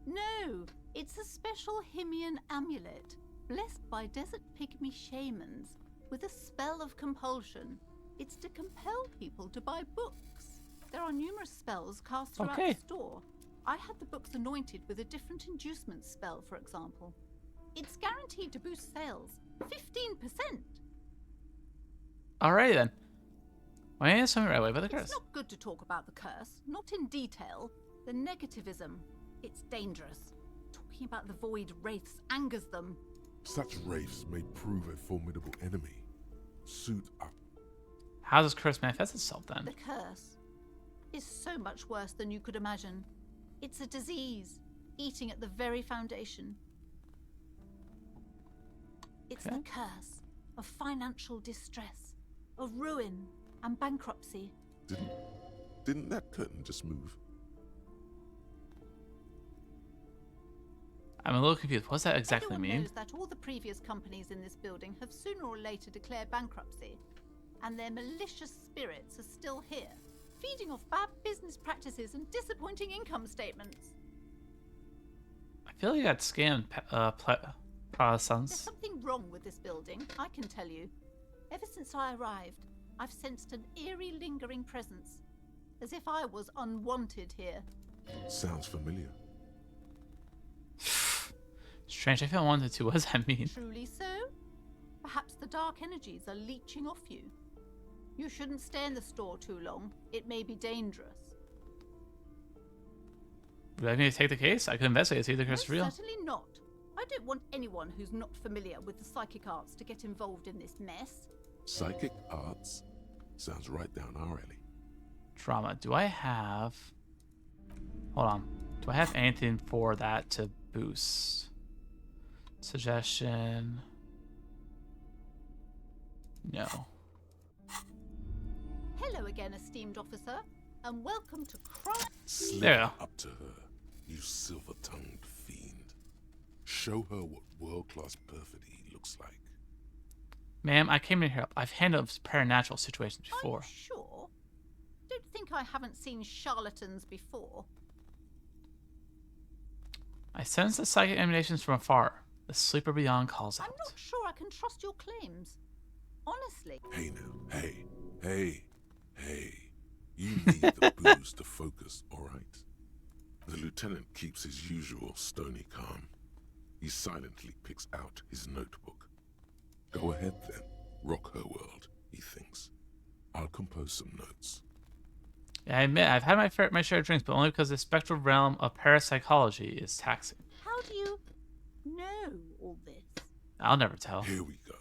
No, it's a special Himian amulet, blessed by desert pygmy shamans, with a spell of compulsion. It's to compel people to buy books. There are numerous spells cast throughout the store. I had the books anointed with a different inducement spell, for example. It's guaranteed to boost sales 15%. Alrighty then. Why ain't something right away about the curse? It's not good to talk about the curse, not in detail. The negativism, it's dangerous. Talking about the void wraiths angers them. Such wraiths may prove a formidable enemy. Suit up. How does curse manifest itself then? The curse is so much worse than you could imagine. It's a disease, eating at the very foundation. It's the curse of financial distress, of ruin and bankruptcy. Didn't that curtain just move? I'm a little confused. What does that exactly Everyone mean? knows that all the previous companies in this building have sooner or later declared bankruptcy, and their malicious spirits are still here, feeding off bad business practices and disappointing income statements. I feel like you got scammed, There's sons. something wrong with this building, I can tell you. Ever since I arrived, I've sensed an eerie, lingering presence, as if I was unwanted here. Sounds familiar. Strange, I feel wanted to. What does that mean? Truly so? Perhaps the dark energies are leeching off you. You shouldn't stay in the store too long. It may be dangerous. Would you like me to take the case? I could investigate, see if the curse is real. Certainly not. I don't want anyone who's not familiar with the psychic arts to get involved in this mess. Psychic arts? Sounds right down our alley. Drama. Do I have... Hold on. Do I have anything for that to boost? Suggestion... No. Hello again, esteemed officer, and welcome to Crime. Slither up to her, you silver-tongued fiend. Show her what world-class perfidy looks like. Ma'am, I came in here. I've handled supernatural situations before. Sure. Don't think I haven't seen charlatans before. I sense the psychic emanations from afar. The sleeper beyond calls out. I'm not sure I can trust your claims. Honestly. Hey now, hey. You need the booze to focus, alright? The lieutenant keeps his usual stony calm. He silently picks out his notebook. Go ahead then, rock her world, he thinks. I'll compose some notes. Yeah, I admit, I've had my share of drinks, but only because the spectral realm of parapsychology is taxing. How do you know all this? I'll never tell. Here we go.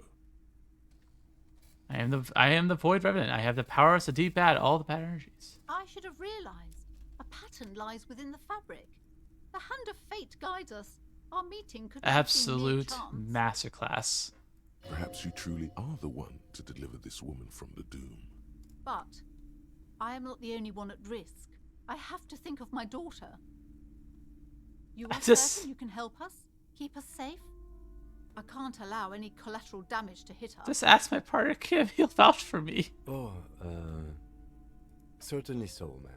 I am the Void Revenant. I have the powers to de-bad all the bad energies. I should have realized. A pattern lies within the fabric. The hand of fate guides us. Our meeting could Absolute have been masterclass. Perhaps you truly are the one to deliver this woman from the doom. But I am not the only one at risk. I have to think of my daughter. You are certain you can help us? Keep us safe? I can't allow any collateral damage to hit her. Just ask my partner Kim. He'll vouch for me. Oh, certainly so, ma'am.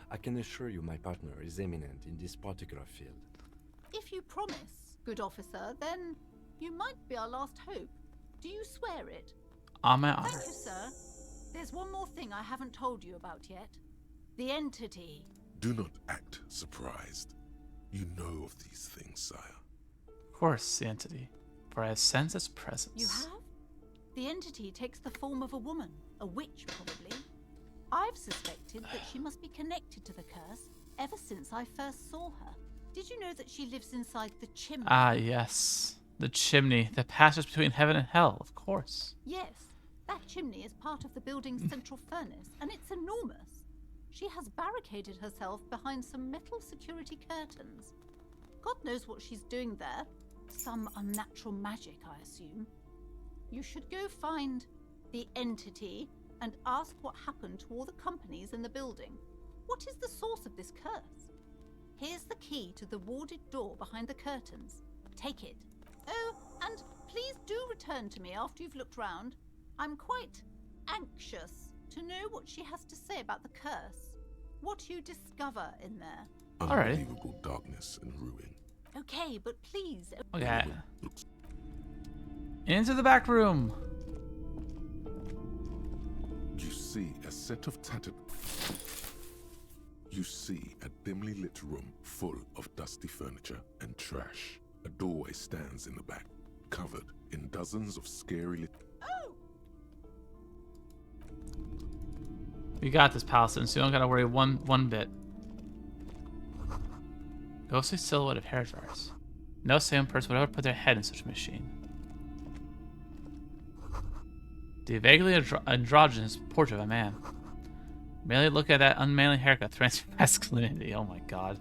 I can assure you my partner is eminent in this particular field. If you promise, good officer, then you might be our last hope. Do you swear it? On my honor. Thank you, sir. There's one more thing I haven't told you about yet. The entity. Do not act surprised. You know of these things, sire. course, the entity. For I sense its presence. You have? The entity takes the form of a woman, a witch probably. I've suspected that she must be connected to the curse ever since I first saw her. Did you know that she lives inside the chimney? Ah, yes. The chimney that passes between heaven and hell, of course. Yes, that chimney is part of the building's central furnace, and it's enormous. She has barricaded herself behind some metal security curtains. God knows what she's doing there. Some unnatural magic, I assume. You should go find the entity and ask what happened to all the companies in the building. What is the source of this curse? Here's the key to the warded door behind the curtains. Take it. Oh, and please do return to me after you've looked round. I'm quite anxious to know what she has to say about the curse. What you discover in there. Unbelievable darkness and ruin. Okay, but please. Okay. Into the back room. You see a set of tattered... You see a dimly lit room full of dusty furniture and trash. A doorway stands in the back, covered in dozens of scary lit... We got this, Palestine, so you don't gotta worry one bit. Ghostly silhouette of hair dryers. No sane person would ever put their head in such a machine. The vaguely androgynous portrait of a man. Merely look at that unmanly haircut threatens masculinity. Oh my god.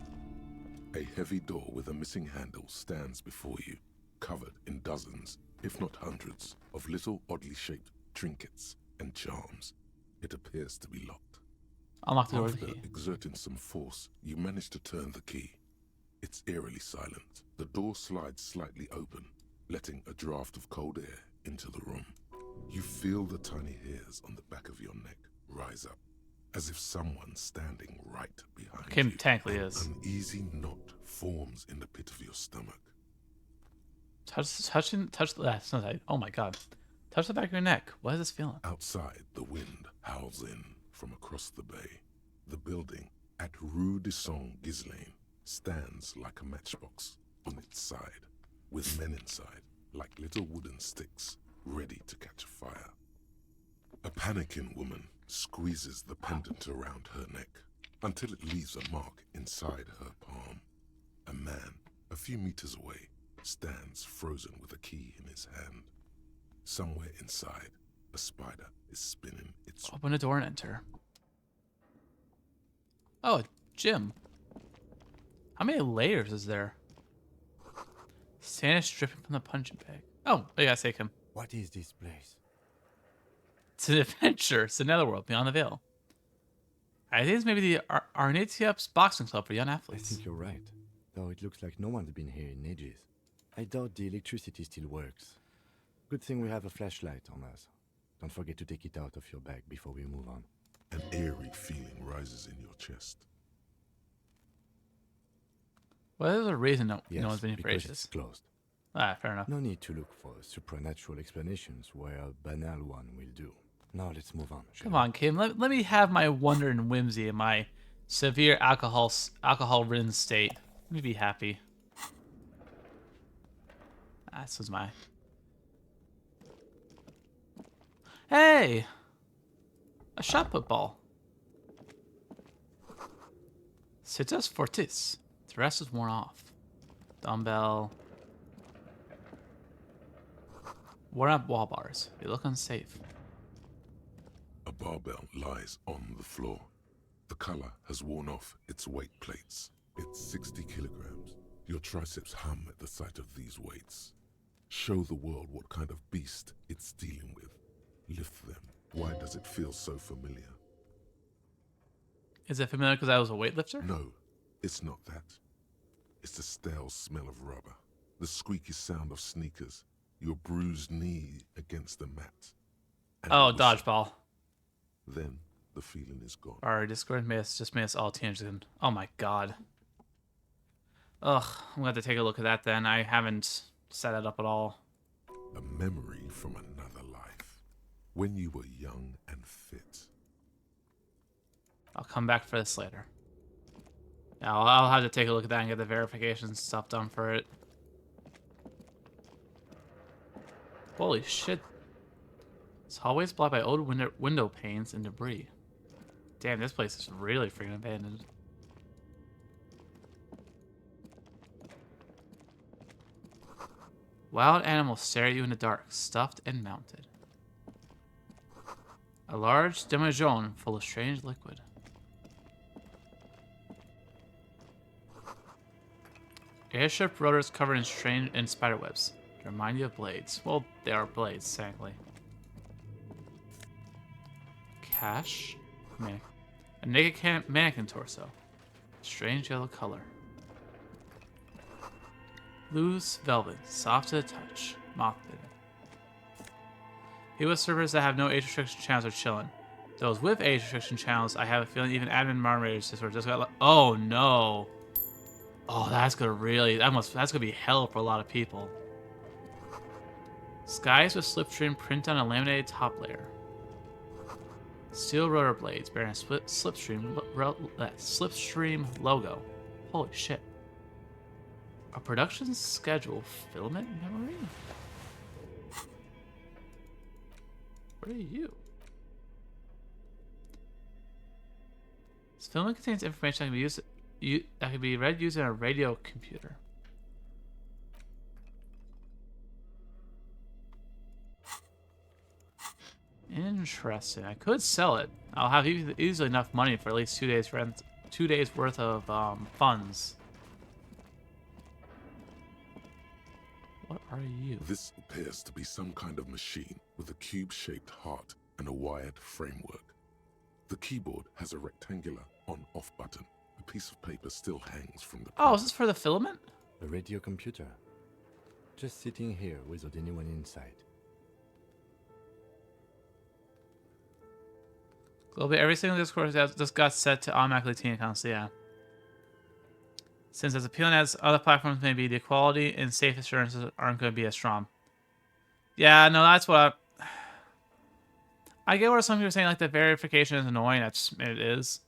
A heavy door with a missing handle stands before you, covered in dozens, if not hundreds, of little oddly shaped trinkets and charms. It appears to be locked. Unlock the door After key. exerting some force, you manage to turn the key. It's eerily silent. The door slides slightly open, letting a draft of cold air into the room. You feel the tiny hairs on the back of your neck rise up, as if someone's standing right behind Kim you. technically is. An uneasy knot forms in the pit of your stomach. Touch that. Oh my god. Touch the back of your neck. What is this feeling? Outside, the wind howls in from across the bay. The building at Rue de Saint-Ghislain stands like a matchbox on its side, with men inside like little wooden sticks ready to catch fire. A panicking woman squeezes the pendant around her neck until it leaves a mark inside her palm. A man, a few meters away, stands frozen with a key in his hand. Somewhere inside, a spider is spinning its... Open a door and enter. Oh, a gym. How many layers is there? Sand is dripping from the punching bag. Oh, I gotta take him. What is this place? It's an adventure. It's the netherworld beyond the veil. I think it's maybe the Arnitiup's boxing club for young I athletes. think you're right, though it looks like no one's been here in ages. I doubt the electricity still works. Good thing we have a flashlight on us. Don't forget to take it out of your bag before we move on. An eerie feeling rises in your chest. Well, there's a reason no one's been here for because ages. it's closed. Ah, fair enough. No need to look for supernatural explanations where a banal one will do. Now let's move on. Come on, Kim. Let me have my wonder and whimsy in my severe alcohol-ridden state. Let me be happy. This was my... Hey! A shot put ball. Situs fortis. The rest is worn off. Dumbbell. Worn up wall bars. They look unsafe. A barbell lies on the floor. The color has worn off its weight plates. It's 60 kilograms. Your triceps hum at the sight of these weights. Show the world what kind of beast it's dealing with. Lift them. Why does it feel so familiar? Is it familiar because I was a weightlifter? No, it's not that. It's the stale smell of rubber, the squeaky sound of sneakers, your bruised knee against the mat. And Oh, dodgeball. Then the feeling is gone. Our Discord just made us all teenagers again. Oh my god. Ugh, I'm gonna have to take a look at that then. I haven't set it up at all. A memory from another life, when you were young and fit. I'll come back for this later. Yeah, I'll have to take a look at that and get the verification stuff done for it. Holy shit. This hallway is blocked by old window panes and debris. Damn, this place is really freaking abandoned. Wild animals stare at you in the dark, stuffed and mounted. A large demijohn full of strange liquid. Airship rotors covered in spiderwebs. To remind you of blades. Well, they are blades, technically. Cash. A naked mannequin torso. Strange yellow color. Loose velvet, soft to the touch, moth-bitten. People with servers that have no age restriction channels are chilling. Those with age restriction channels, I have a feeling even admin moderators just got like, oh no. Oh, that's gonna really, that's gonna be hell for a lot of people. Skies with slipstream print on a laminated top layer. Steel rotor blades bearing a slipstream logo. Holy shit. A production schedule filament memory? What are you? This filament contains information that can be read using a radio computer. Interesting. I could sell it. I'll have easily enough money for at least 2 days rent, 2 days worth of funds. What are you? This appears to be some kind of machine with a cube-shaped heart and a wired framework. The keyboard has a rectangular on-off button. A piece of paper still hangs from the Oh, is this for the filament? A radio computer. Just sitting here without anyone inside. Globally, every single Discord just got set to automatically teen accounts, yeah. Since as appealing as other platforms may be, the quality and safe assurances aren't going to be as strong. Yeah, no, that's what I get where some people are saying, like, the verification is annoying. It is.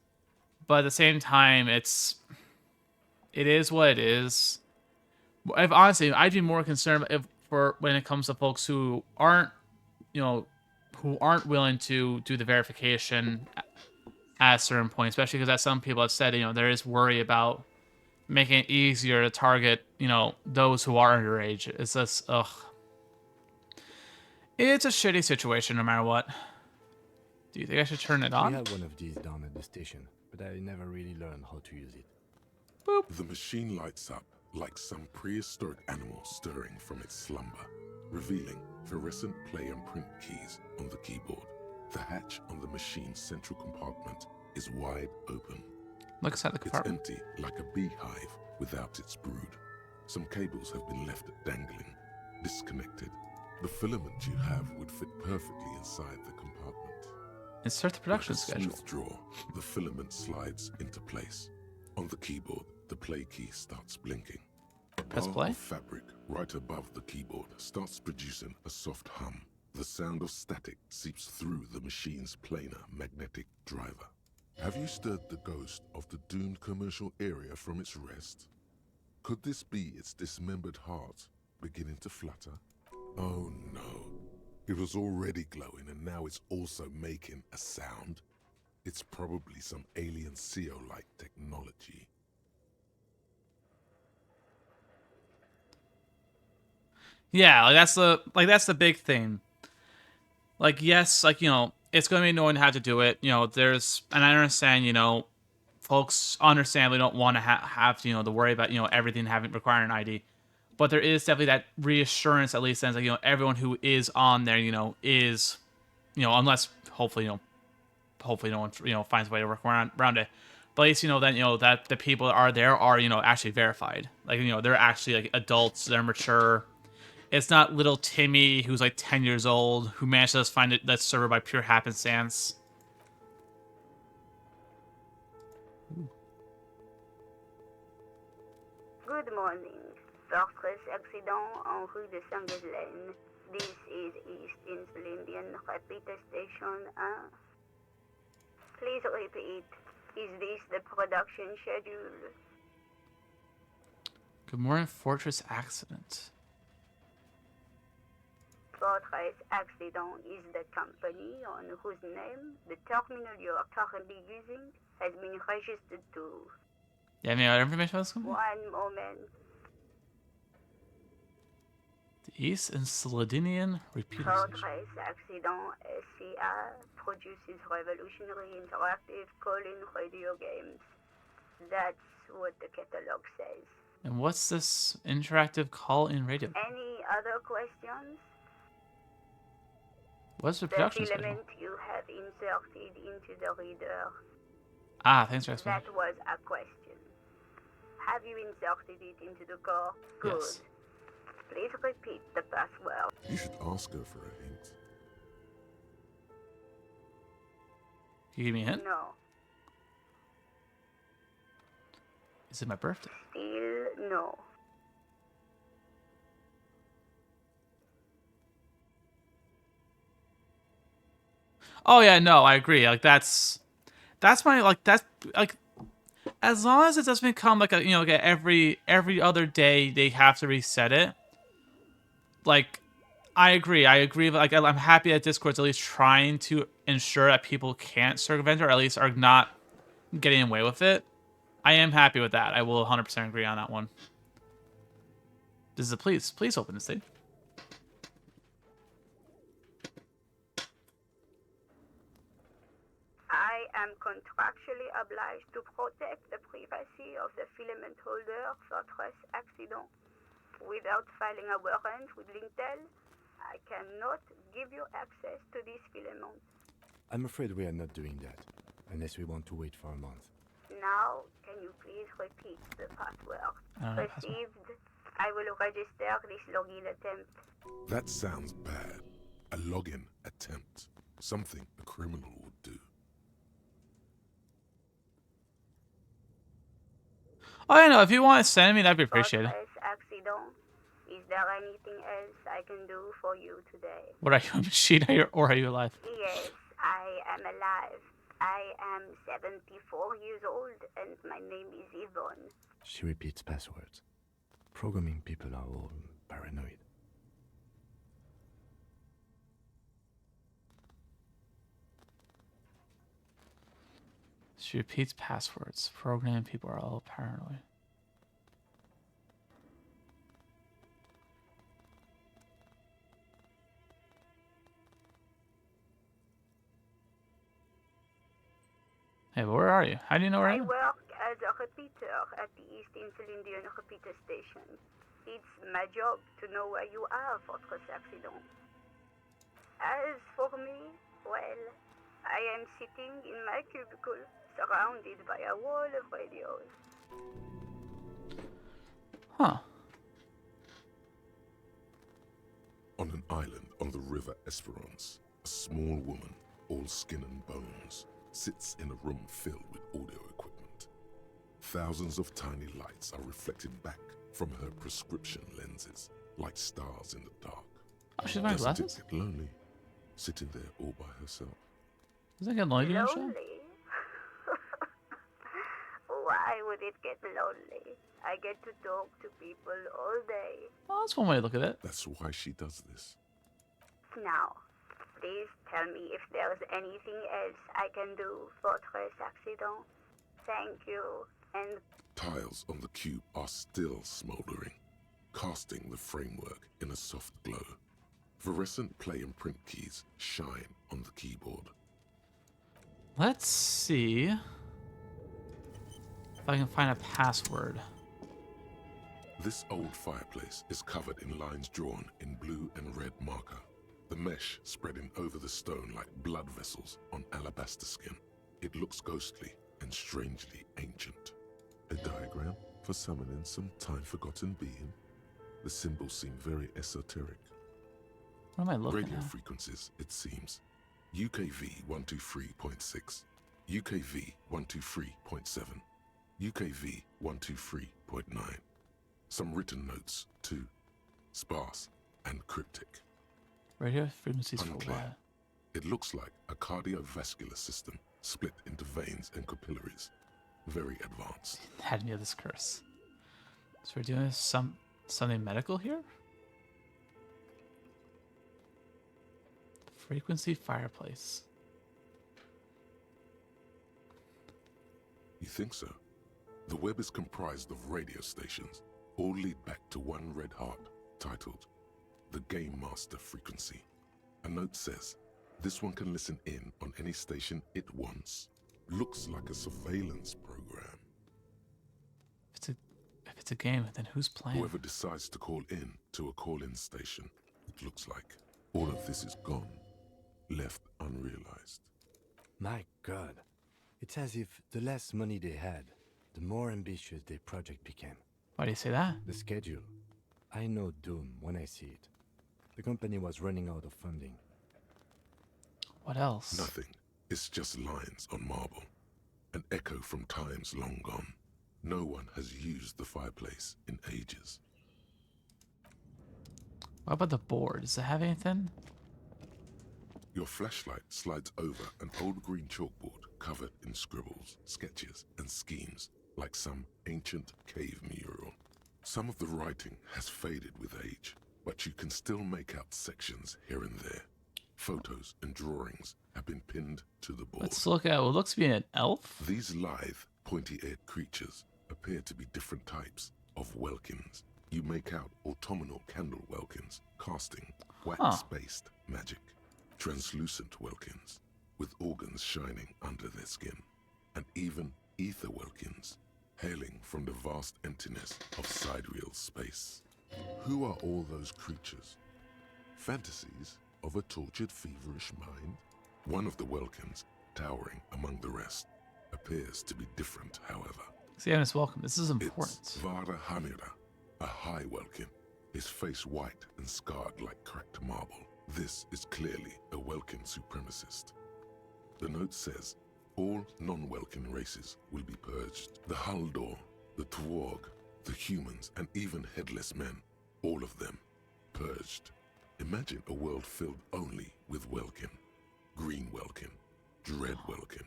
But at the same time, it is what it is. Honestly, I'd be more concerned when it comes to folks who aren't, who aren't willing to do the verification at a certain point, especially because as some people have said, there is worry about making it easier to target, those who are underage. It's just, ugh. It's a shitty situation no matter what. Do you think I should turn it on? We had one of these down at the station, but I never really learned how to use it. Boop. The machine lights up like some prehistoric animal stirring from its slumber, revealing fluorescent play and print keys on the keyboard. The hatch on the machine's central compartment is wide open. Look inside the compartment. It's empty like a beehive without its brood. Some cables have been left dangling, disconnected. The filament you have would fit perfectly inside the compartment. Insert the production schedule. Like a smooth draw, the filament slides into place. On the keyboard, the play key starts blinking. A Press bar play. of fabric right above the keyboard starts producing a soft hum. The sound of static seeps through the machine's planar magnetic driver. Have you stirred the ghost of the doomed commercial area from its rest? Could this be its dismembered heart beginning to flutter? Oh no. It was already glowing and now it's also making a sound. It's probably some alien CO-like technology. Yeah, that's the big thing. Like, yes, it's going to be annoying to have to do it. And I understand, folks understandably don't want to have to, to worry about, everything requiring an ID. But there is definitely that reassurance, at least, that, everyone who is on there, is, unless hopefully no one, finds a way to work around it. But at least, that the people that are there are, actually verified. Like, they're actually, like, adults, they're mature. It's not little Timmy, who's like 10 years old, who managed to find that server by pure happenstance. Good morning. Fortress accident en rue de Saint-Ghislaine. This is East Insulindian Repeater Station 1. Please repeat. Is this the production schedule? Good morning, Fortress accident. Fortress Accident is the company on whose name the terminal you are currently using has been registered to. You have any other information about this company? One moment. The East and Sledinian Repeater Station. Fortress Accident SCA produces revolutionary interactive call-in radio games. That's what the catalog says. And what's this interactive call-in radio? Any other questions? What's the The production schedule? filament you have inserted into the reader. Ah, thanks for explaining. That was a question. Have you inserted it into the core? Good. Yes. Please repeat the password. You should ask her for a hint. Can you give me a hint? No. Is it my birthday? Still no. Oh yeah, no, I agree. Like that's my as long as it doesn't become like a like every other day they have to reset it. Like I agree. Like I'm happy that Discord's at least trying to ensure that people can't circumvent or at least are not getting away with it. I am happy with that. I will 100% agree on that one. This is a please open the stage. I am contractually obliged to protect the privacy of the filament holder Fortress Accident. Without filing a warrant with Lintel, I cannot give you access to this filament. I'm afraid we are not doing that, unless we want to wait for a month. Now, can you please repeat the password? Received. I will register this login attempt. That sounds bad. A login attempt. Something a criminal would do. Oh, I know. If you want to send me, that'd be appreciated. Accident. Is there anything else I can do for you today? What are you, a machine or are you alive? Yes, I am alive. I am 74 years old and my name is Yvonne. She repeats passwords. Programming people are all paranoid. She repeats passwords. Programming people are all paranoid. Hey, but where are you? How do you know where I am? I work as a repeater at the East Insulindian repeater station. It's my job to know where you are, Fortress Accident. As for me, well, I am sitting in my cubicle, surrounded by a wall of radios. Huh. On an island on the river Esperance, a small woman, all skin and bones, sits in a room filled with audio equipment. Thousands of tiny lights are reflected back from her prescription lenses, like stars in the dark. Oh, she's wearing Doesn't glasses? it get lonely, sitting there all by herself? Doesn't it get lonely doing the show? Lonely? Why would it get lonely? I get to talk to people all day. Oh, that's one way to look at it. That's why she does this. Now, please tell me if there's anything else I can do, Fortress Accident. Thank you, and... Tiles on the cube are still smoldering, casting the framework in a soft glow. Fluorescent play and print keys shine on the keyboard. Let's see if I can find a password. This old fireplace is covered in lines drawn in blue and red marker, the mesh spreading over the stone like blood vessels on alabaster skin. It looks ghostly and strangely ancient. A diagram for summoning some time-forgotten being. The symbols seem very esoteric. What am I looking Radio at? frequencies, it seems. UKV 123.6, UKV 123.7, UKV 123.9. Some written notes, too. Sparse and cryptic. Radio frequencies for Unclear. what? It looks like a cardiovascular system split into veins and capillaries. Very advanced. Had me of this curse. So we're doing something medical here? Frequency fireplace. You think so? The web is comprised of radio stations, all lead back to one red heart, titled the Game Master Frequency. A note says, this one can listen in on any station it wants. Looks like a surveillance program. If it's a game, then who's playing? Whoever decides to call in to a call-in station, it looks like all of this is gone, left unrealized. My God. It's as if the less money they had, the more ambitious their project became. Why do you say that? The schedule. I know doom when I see it. The company was running out of funding. What else? Nothing. It's just lines on marble. An echo from times long gone. No one has used the fireplace in ages. What about the board? Does it have anything? Your flashlight slides over an old green chalkboard covered in scribbles, sketches, and schemes, like some ancient cave mural. Some of the writing has faded with age, but you can still make out sections here and there. Photos and drawings have been pinned to the board. Let's look at what looks to be an elf. These lithe, pointy-eared creatures appear to be different types of welkins. You make out autumnal candle welkins, casting wax-based magic. Translucent welkins, with organs shining under their skin. And even ether welkins, hailing from the vast emptiness of sidereal space. Who are all those creatures? Fantasies of a tortured, feverish mind? One of the welkins, towering among the rest, appears to be different, however. See, Agnes, welcome. This is important. It's Vara Hamira, a high welkin, his face white and scarred like cracked marble. This is clearly a Welkin supremacist. The note says, all non-Welkin races will be purged. The Haldor, the Twarg, the humans, and even headless men, all of them, purged. Imagine a world filled only with Welkin, Green Welkin, Dread Welkin,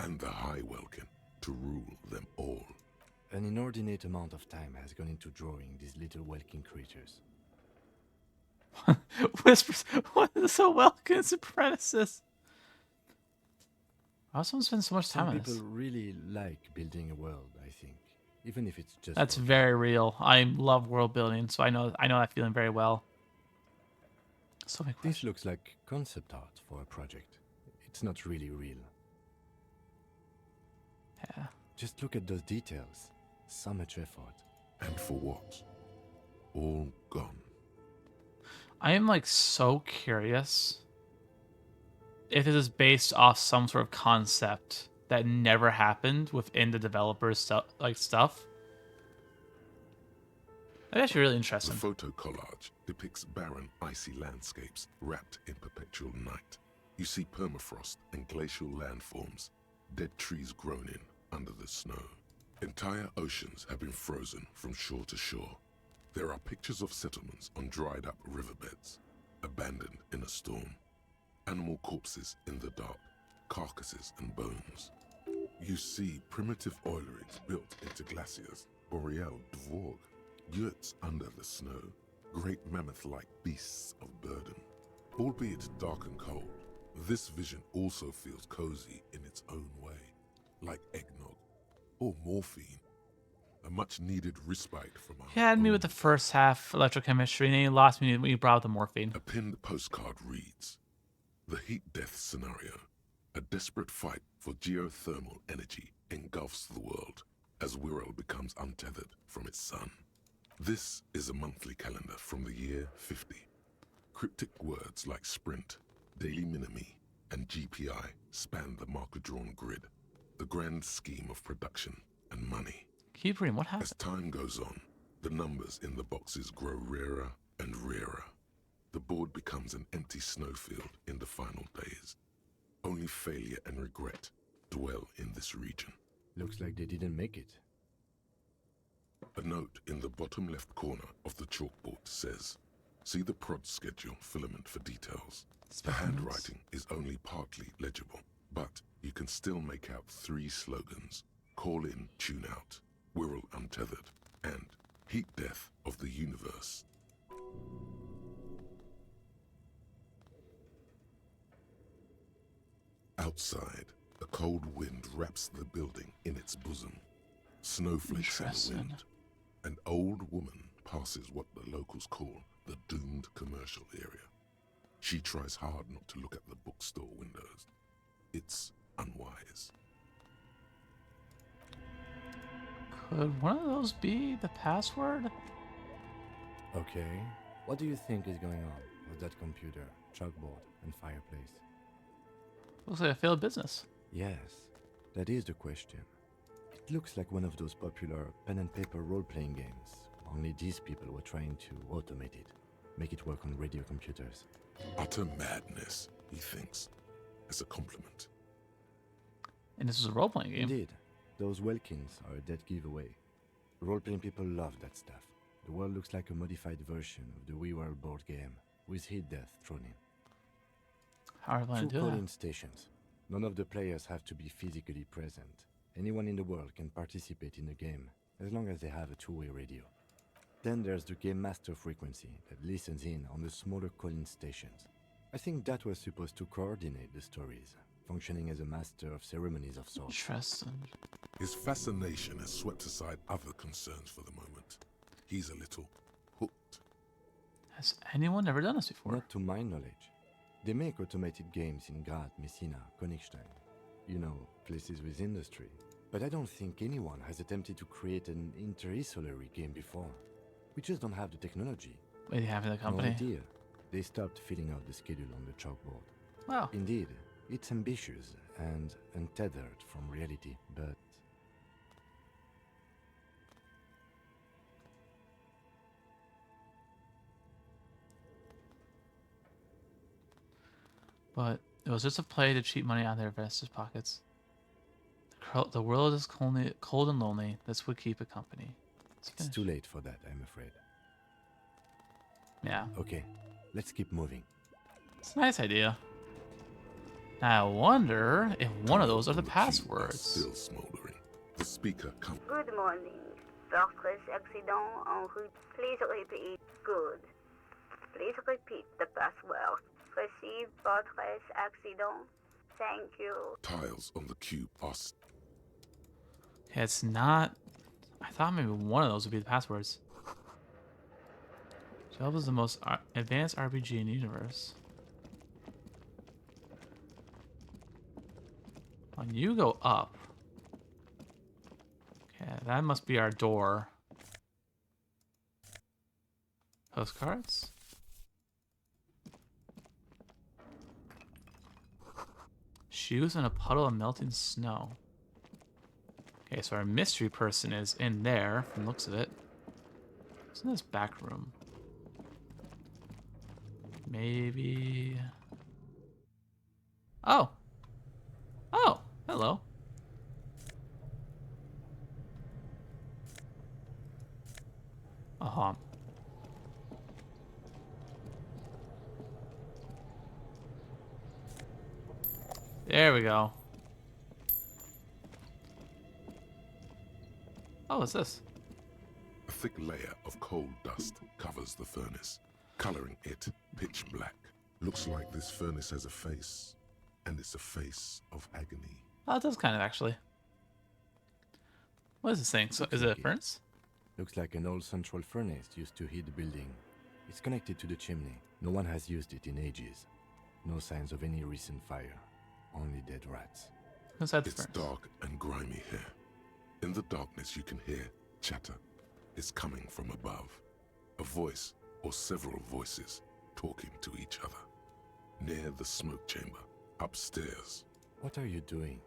and the High Welkin to rule them all. An inordinate amount of time has gone into drawing these little Welkin creatures. Whispers, what is so Welkin supremacist? Why does someone spend so much time on this? Some people really like building a world, I think. Even if it's just... That's very real. I love world building, so I know that feeling very well. So many questions. This looks like concept art for a project. It's not really real. Yeah. Just look at those details. So much effort. And for what? All gone. I am like so curious if this is based off some sort of concept that never happened within the developer's stuff. That's actually really interesting. The photo collage depicts barren, icy landscapes wrapped in perpetual night. You see permafrost and glacial landforms, dead trees grown in under the snow. Entire oceans have been frozen from shore to shore. There are pictures of settlements on dried-up riverbeds, abandoned in a storm. Animal corpses in the dark, carcasses and bones. You see primitive oil rigs built into glaciers, boreal dvorg, yurts under the snow, great mammoth-like beasts of burden. Albeit dark and cold, this vision also feels cozy in its own way, like eggnog or morphine. A much-needed respite from our... You had me with the first half electrochemistry, and then you lost me when you brought up the morphine. A pinned postcard reads, the heat death scenario. A desperate fight for geothermal energy engulfs the world as Wirral becomes untethered from its sun. This is a monthly calendar from the year 50. Cryptic words like sprint, daily minimi, and GPI span the marker-drawn grid, the grand scheme of production and money. Keep reading, what happened? As time goes on, the numbers in the boxes grow rarer and rarer. The board becomes an empty snowfield in the final days. Only failure and regret dwell in this region. Looks like they didn't make it. A note in the bottom left corner of the chalkboard says, see the prod schedule filament for details. The handwriting is only partly legible, but you can still make out 3 slogans. Call in, tune out, Wirral untethered, and heat death of the universe. Outside, a cold wind wraps the building in its bosom. Snowflakes in the wind. An old woman passes what the locals call the doomed commercial area. She tries hard not to look at the bookstore windows. It's unwise. Could one of those be the password? Okay. What do you think is going on with that computer, chalkboard, and fireplace? Looks like a failed business. Yes, that is the question. It looks like one of those popular pen and paper role-playing games. Only these people were trying to automate it, make it work on radio computers. Utter madness, he thinks, as a compliment. And this is a role-playing game. Indeed. Those Welkins are a dead giveaway. Role-playing people love that stuff. The world looks like a modified version of the WeWorld board game, with hit death thrown in. How are we going to do call-in that? stations. None of the players have to be physically present. Anyone in the world can participate in the game, as long as they have a two-way radio. Then there's the game master frequency that listens in on the smaller call-in stations. I think that was supposed to coordinate the stories, functioning as a master of ceremonies of sorts. Interesting. His fascination has swept aside other concerns for the moment. He's a little hooked. Has anyone ever done this before? Not to my knowledge. They make automated games in Graz, Messina, Königstein. You know, places with industry. But I don't think anyone has attempted to create an interinsulary game before. We just don't have the technology. What do you have in the company? No idea. They stopped filling out the schedule on the chalkboard. Wow. Indeed, it's ambitious and untethered from reality, but... But it was just a play to cheat money out of their investors' pockets. The world is cold and lonely. This would keep it company. It's too late for that, I'm afraid. Yeah. Okay, let's keep moving. It's a nice idea. Now I wonder if one of those are the passwords. Still smoldering. The speaker comes. Good morning. Votre accident en route. Please repeat. Good. Please repeat the password. Receive votre accident. Thank you. Tiles on the cube are... Yeah, it's not... I thought maybe one of those would be the passwords. Zelda is the most advanced RPG in the universe. When you go up... Okay, that must be our door. Postcards? Shoes in a puddle of melting snow. Okay, so our mystery person is in there, from the looks of it. What's in this back room? Maybe... Oh! Oh! Hello. Uh-huh. There we go. Oh, what's this? A thick layer of coal dust covers the furnace, coloring it pitch black. Looks like this furnace has a face, and it's a face of agony. Oh, it does kind of, actually. What is this thing? So, is it a furnace? Looks like an old central furnace used to heat the building. It's connected to the chimney. No one has used it in ages. No signs of any recent fire. Only dead rats. Inside the It's furnace. dark and grimy here. In the darkness you can hear chatter. It's coming from above. A voice or several voices talking to each other. Near the smoke chamber, upstairs. What are you doing?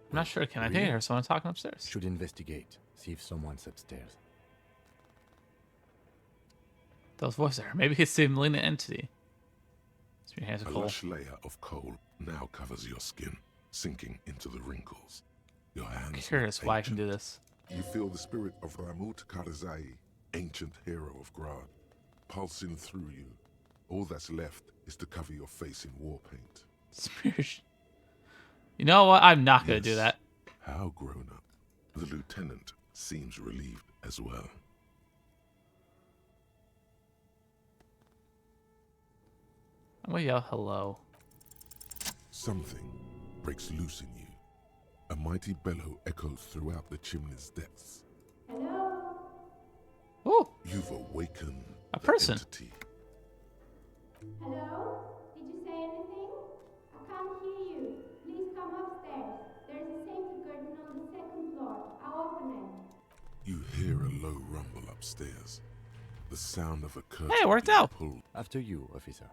I'm not sure. Can I take it or someone talking upstairs? Should investigate. See if someone's upstairs. Those voices there. Maybe it's the malignant entity. Your hands are A cold. lush layer of coal now covers your skin, sinking into the wrinkles. Your hands I'm curious look why I can ancient. do this. You feel the spirit of Ramut Karzai, ancient hero of Grad, pulsing through you. All that's left is to cover your face in war paint. Spirit. You know what? I'm not going to do that. How grown up. The lieutenant seems relieved as well. I'm Well, yeah, hello. Something breaks loose in you. A mighty bellow echoes throughout the chimney's depths. Hello? Oh! You've awakened A the person. entity. Hello? Did you say anything? I can't hear you. Please come upstairs. There's a safety curtain on the second floor. I'll open it. You hear a low rumble upstairs. The sound of a curtain Hey, it worked being out. pulled. After you, officer.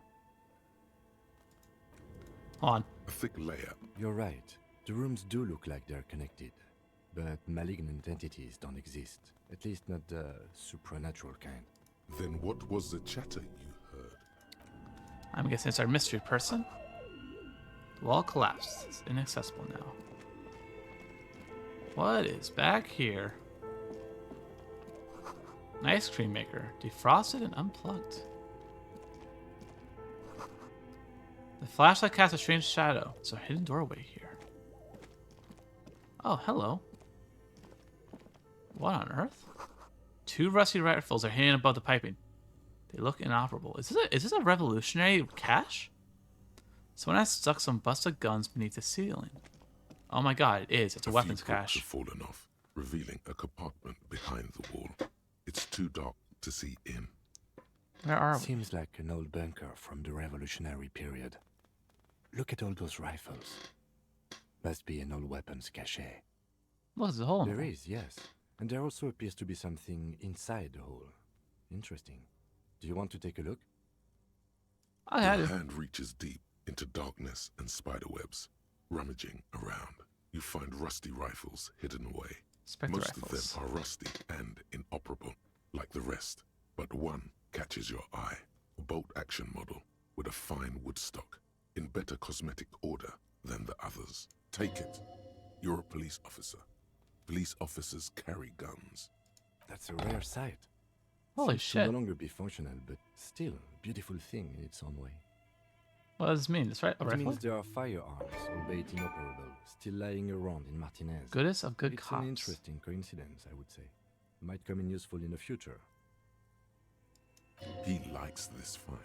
Hold on. A thick layer. You're right. The rooms do look like they're connected. But malignant entities don't exist. At least not the supernatural kind. Then what was the chatter you heard? I'm guessing it's our mystery person. The wall collapsed. It's inaccessible now. What is back here? An ice cream maker. Defrosted and unplugged. The flashlight casts a strange shadow. There's a hidden doorway here. Oh, hello. What on earth? Two rusty rifles are hanging above the piping. They look inoperable. Is this a revolutionary cache? Someone has stuck some busted guns beneath the ceiling. Oh my god, it is. It's a weapons few bricks cache. have fallen off, revealing a compartment behind the wall. It's too dark to see in. Where are we? Seems like an old bunker from the revolutionary period. Look at all those rifles. Must be an old weapons cache. Look, there's a hole in There it. is, yes. And there also appears to be something inside the hole. Interesting. Do you want to take a look? Your hand reaches deep into darkness and spiderwebs. Rummaging around, you find rusty rifles hidden away. Spectre Most rifles. of them are rusty and inoperable, like the rest. But one catches your eye. A bolt-action model with a fine wood stock, in better cosmetic order than the others. Take it. You're a police officer. Police officers carry guns. That's a rare sight. Holy Seems shit. to no longer be functional, but still a beautiful thing in its own way. What does this mean? It's right. A It rifle? means there are firearms, albeit inoperable, still lying around in Martinez. Goodness of good it's cops. an interesting coincidence, I would say. Might come in useful in the future. He likes this find.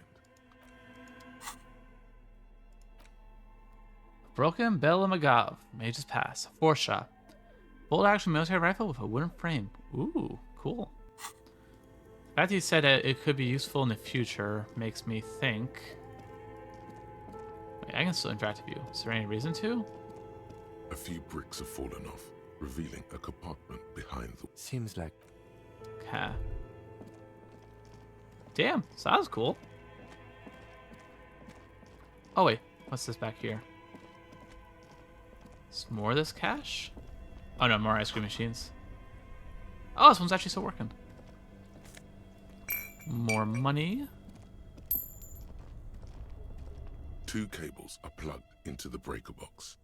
Broken Bell Magav. Mage's Pass. 4-shot. Bolt action military rifle with a wooden frame. Ooh, cool. The fact that you said that it could be useful in the future makes me think. Wait, I can still interact with you. Is there any reason to? A few bricks have fallen off, revealing a compartment behind the... Seems like... Okay. Damn, sounds cool. Oh wait, what's this back here? It's more of this cache? Oh no, more ice cream machines. Oh, this one's actually still working. More money. Two cables are plugged into the breaker box.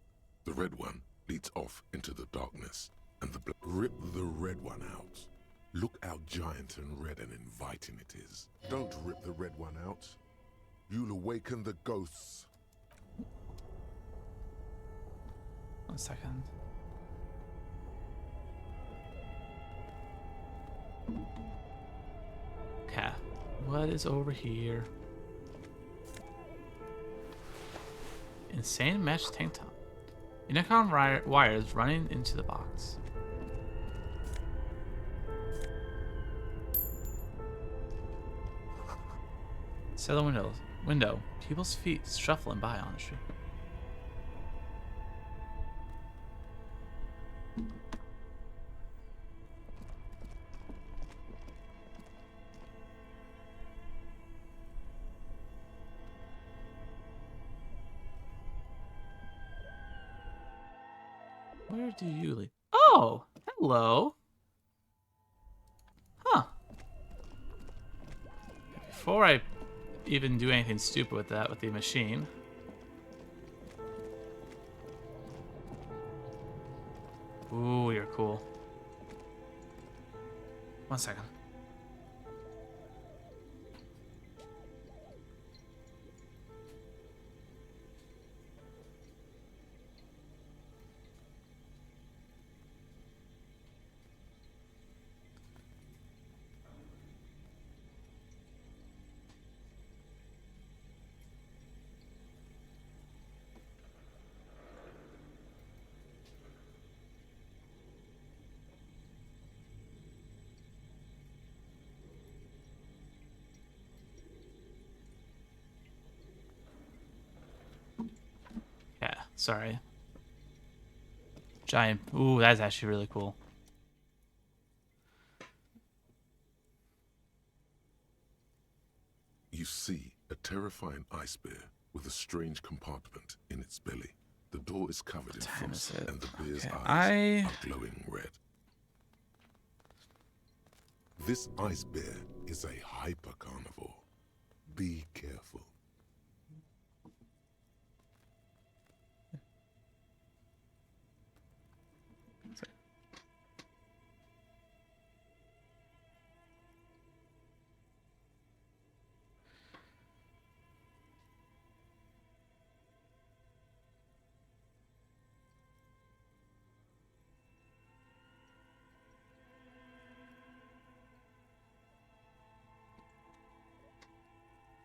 The red one leads off into the darkness, and the rip the red one out. Look how giant and red and inviting it is. Don't rip the red one out. You'll awaken the ghosts. 1 second. Okay, what is over here? Insane mesh tank top. Intercom wires running into the box. Cellar window. People's feet shuffling by on the street. Where do you leave? Oh, hello. Huh. Before I even do anything stupid with that, with the machine. Ooh, you're cool. 1 second. Sorry. Giant. Ooh, that's actually really cool. You see a terrifying ice bear with a strange compartment in its belly. The door is covered in frost, and the bear's eyes are glowing red. This ice bear is a hyper carnivore. Be careful.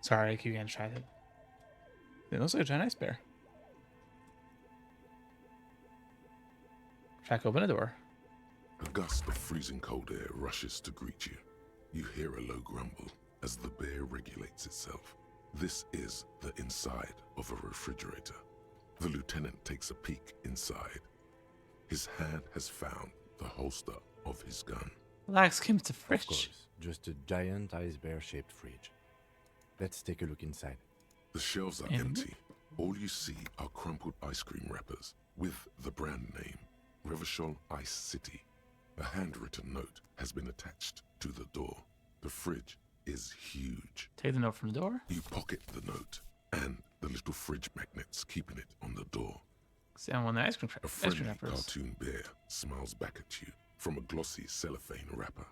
Sorry, I keep getting distracted. It looks like a giant ice bear. Try to open a door. A gust of freezing cold air rushes to greet you. You hear a low grumble as the bear regulates itself. This is the inside of a refrigerator. The lieutenant takes a peek inside. His hand has found the holster of his gun. Relax, Kim, it's a fridge. Of course, just a giant ice bear-shaped fridge. Let's take a look inside. The shelves are empty. All you see are crumpled ice cream wrappers with the brand name, Revachol Ice City. A handwritten note has been attached to the door. The fridge is huge. Take the note from the door. You pocket the note and the little fridge magnets keeping it on the door. See, I want the ice cream A friendly cartoon bear smiles back at you from a glossy cellophane wrapper.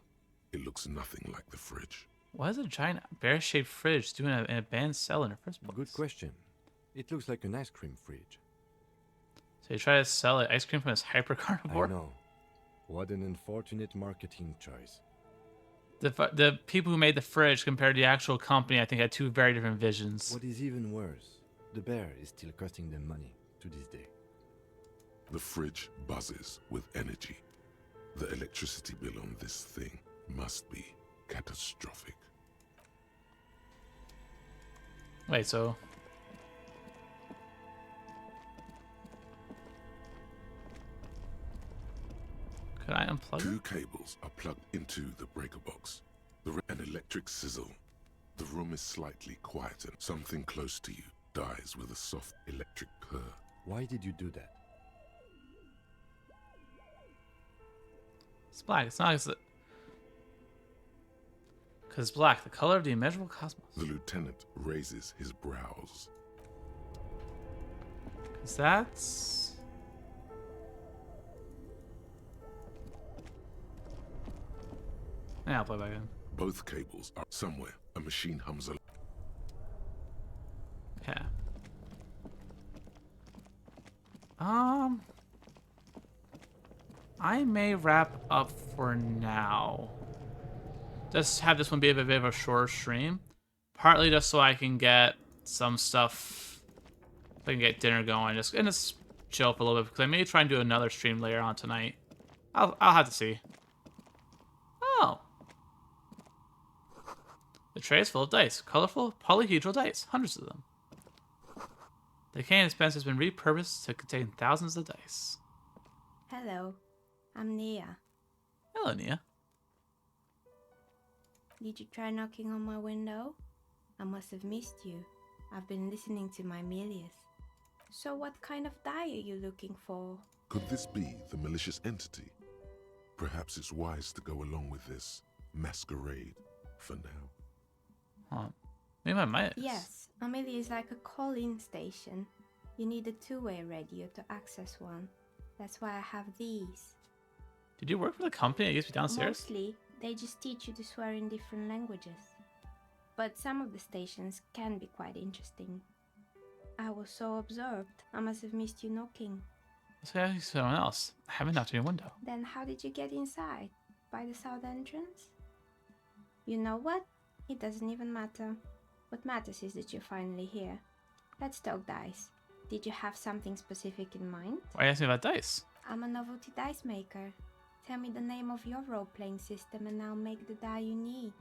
It looks nothing like the fridge. Why is a giant bear-shaped fridge doing in an abandoned cell in the first place? Good question. It looks like an ice cream fridge. So you try to sell ice cream from this hyper carnivore? I know. What an unfortunate marketing choice. The people who made the fridge compared to the actual company, I think, had two very different visions. What is even worse, the bear is still costing them money to this day. The fridge buzzes with energy. The electricity bill on this thing must be catastrophic. Wait, so... Could I unplug it? Two cables are plugged into the breaker box. An electric sizzle. The room is slightly quieter. Something close to you dies with a soft electric purr. Why did you do that? It's black. It's not... Because it's black. The color of the immeasurable cosmos. The lieutenant raises his brows. Because that's... Yeah, I'll play back in. Both cables are somewhere. A machine hums a... Okay. I may wrap up for now. Just have this one be a bit of a shorter stream. Partly just so I can get some stuff. I can get dinner going. Just chill up a little bit because I may try and do another stream later on tonight. I'll have to see. Oh. The tray is full of dice. Colorful polyhedral dice. Hundreds of them. The candy dispenser has been repurposed to contain thousands of dice. Hello, I'm Nia. Hello, Nia. Did you try knocking on my window? I must have missed you. I've been listening to my Melius. So what kind of die are you looking for? Could this be the malicious entity? Perhaps it's wise to go along with this masquerade for now. Huh. Maybe I might. Yes, Amelia is like a call-in station. You need a two-way radio to access one. That's why I have these. Did you work for the company that used to be downstairs? Mostly, they just teach you to swear in different languages. But some of the stations can be quite interesting. I was so absorbed, I must have missed you knocking. Let's ask someone else. I haven't knocked on your window. Then how did you get inside? By the south entrance? You know what? It doesn't even matter. What matters is that you're finally here. Let's talk dice. Did you have something specific in mind? Why are you asking about dice? I'm a novelty dice maker. Tell me the name of your role-playing system and I'll make the die you need.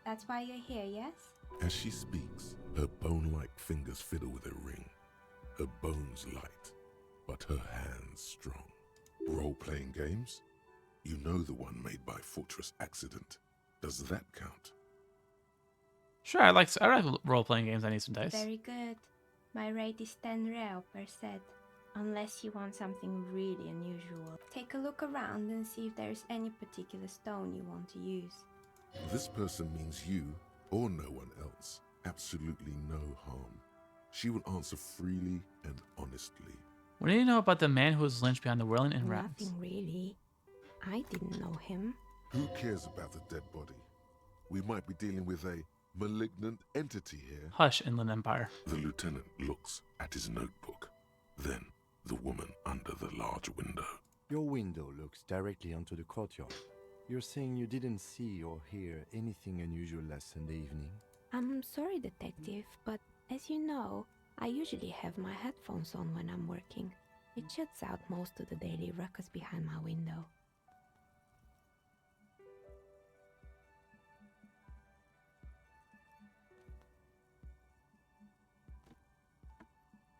That's why you're here, yes? As she speaks, her bone-like fingers fiddle with a ring. Her bones light. but her hands strong. Role-playing games? You know the one made by Fortress Accident. Does that count? Sure, I like role-playing games. I need some dice. Very good. My rate is 10 real per set. Unless you want something really unusual. Take a look around and see if there's any particular stone you want to use. This person means you or no one else. Absolutely no harm. She will answer freely and honestly. What do you know about the man who was lynched behind the whirling in rags? Nothing really. I didn't know him. Who cares about the dead body? We might be dealing with a malignant entity here. Hush, Inland Empire. The lieutenant looks at his notebook. Then the woman under the large window. Your window looks directly onto the courtyard. You're saying you didn't see or hear anything unusual last Sunday evening? I'm sorry, detective, but as you know, I usually have my headphones on when I'm working. It shuts out most of the daily ruckus behind my window.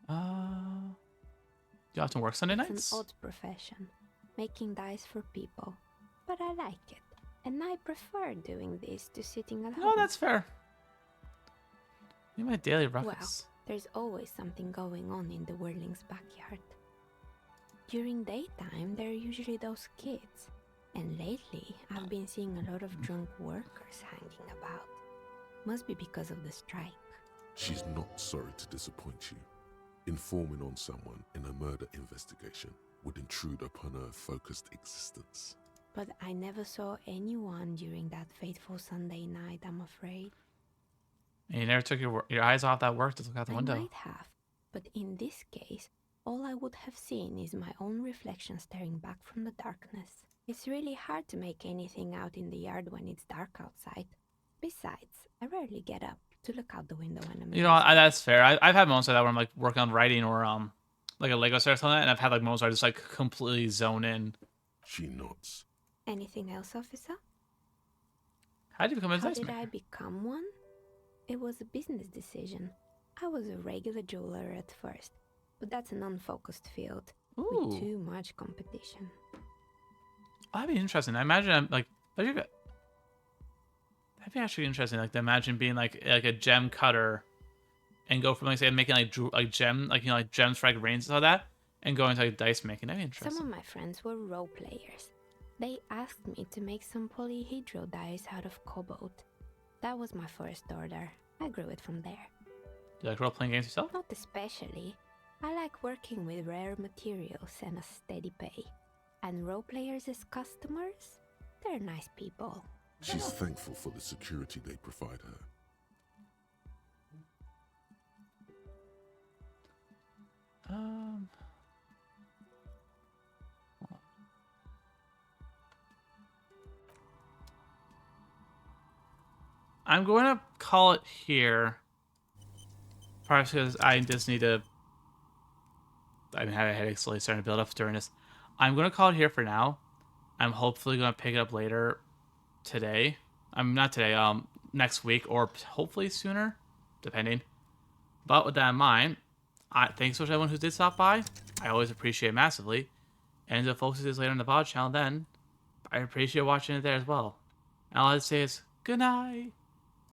Do you have to work Sunday nights? It's an odd profession, making dice for people. But I like it, and I prefer doing this to sitting at home. No, that's fair. You my daily ruckus. Well, there's always something going on in the Whirling's backyard. During daytime, there are usually those kids. And lately, I've been seeing a lot of drunk workers hanging about. Must be because of the strike. She's not sorry to disappoint you. Informing on someone in a murder investigation would intrude upon her focused existence. But I never saw anyone during that fateful Sunday night, I'm afraid. And you never took your eyes off that work to look out the window. I might have, but in this case, all I would have seen is my own reflection staring back from the darkness. It's really hard to make anything out in the yard when it's dark outside. Besides, I rarely get up to look out the window when I'm. You know, that's fair. I've had moments like that where I'm like working on writing or like a Lego set or something, and I've had like moments where I just like completely zone in. She nods. Anything else, officer? How did you become a How dice did maker? I become one? It was a business decision. I was a regular jeweler at first, but that's an unfocused field with too much competition. That'd be interesting. I imagine I'm like, that'd be actually interesting. Like, to imagine being like a gem cutter, and go from like say making like gem like like gems for like rings and all that, and go into like dice making. That'd be interesting. Some of my friends were role players. They asked me to make some polyhedral dice out of cobalt. That was my first order. I grew it from there. Do you like role playing games yourself? Not especially. I like working with rare materials and a steady pay. And role players as customers? They're nice people. She's thankful for the security they provide her. I'm going to call it here. Perhaps because I just need to. I've been having a headache slowly starting to build up during this. I'm going to call it here for now. I'm hopefully going to pick it up later today. I'm not today, next week or hopefully sooner, depending. But with that in mind, thanks to everyone who did stop by. I always appreciate it massively. And if folks see this later on the VOD channel, then I appreciate watching it there as well. And all I have to say is good night.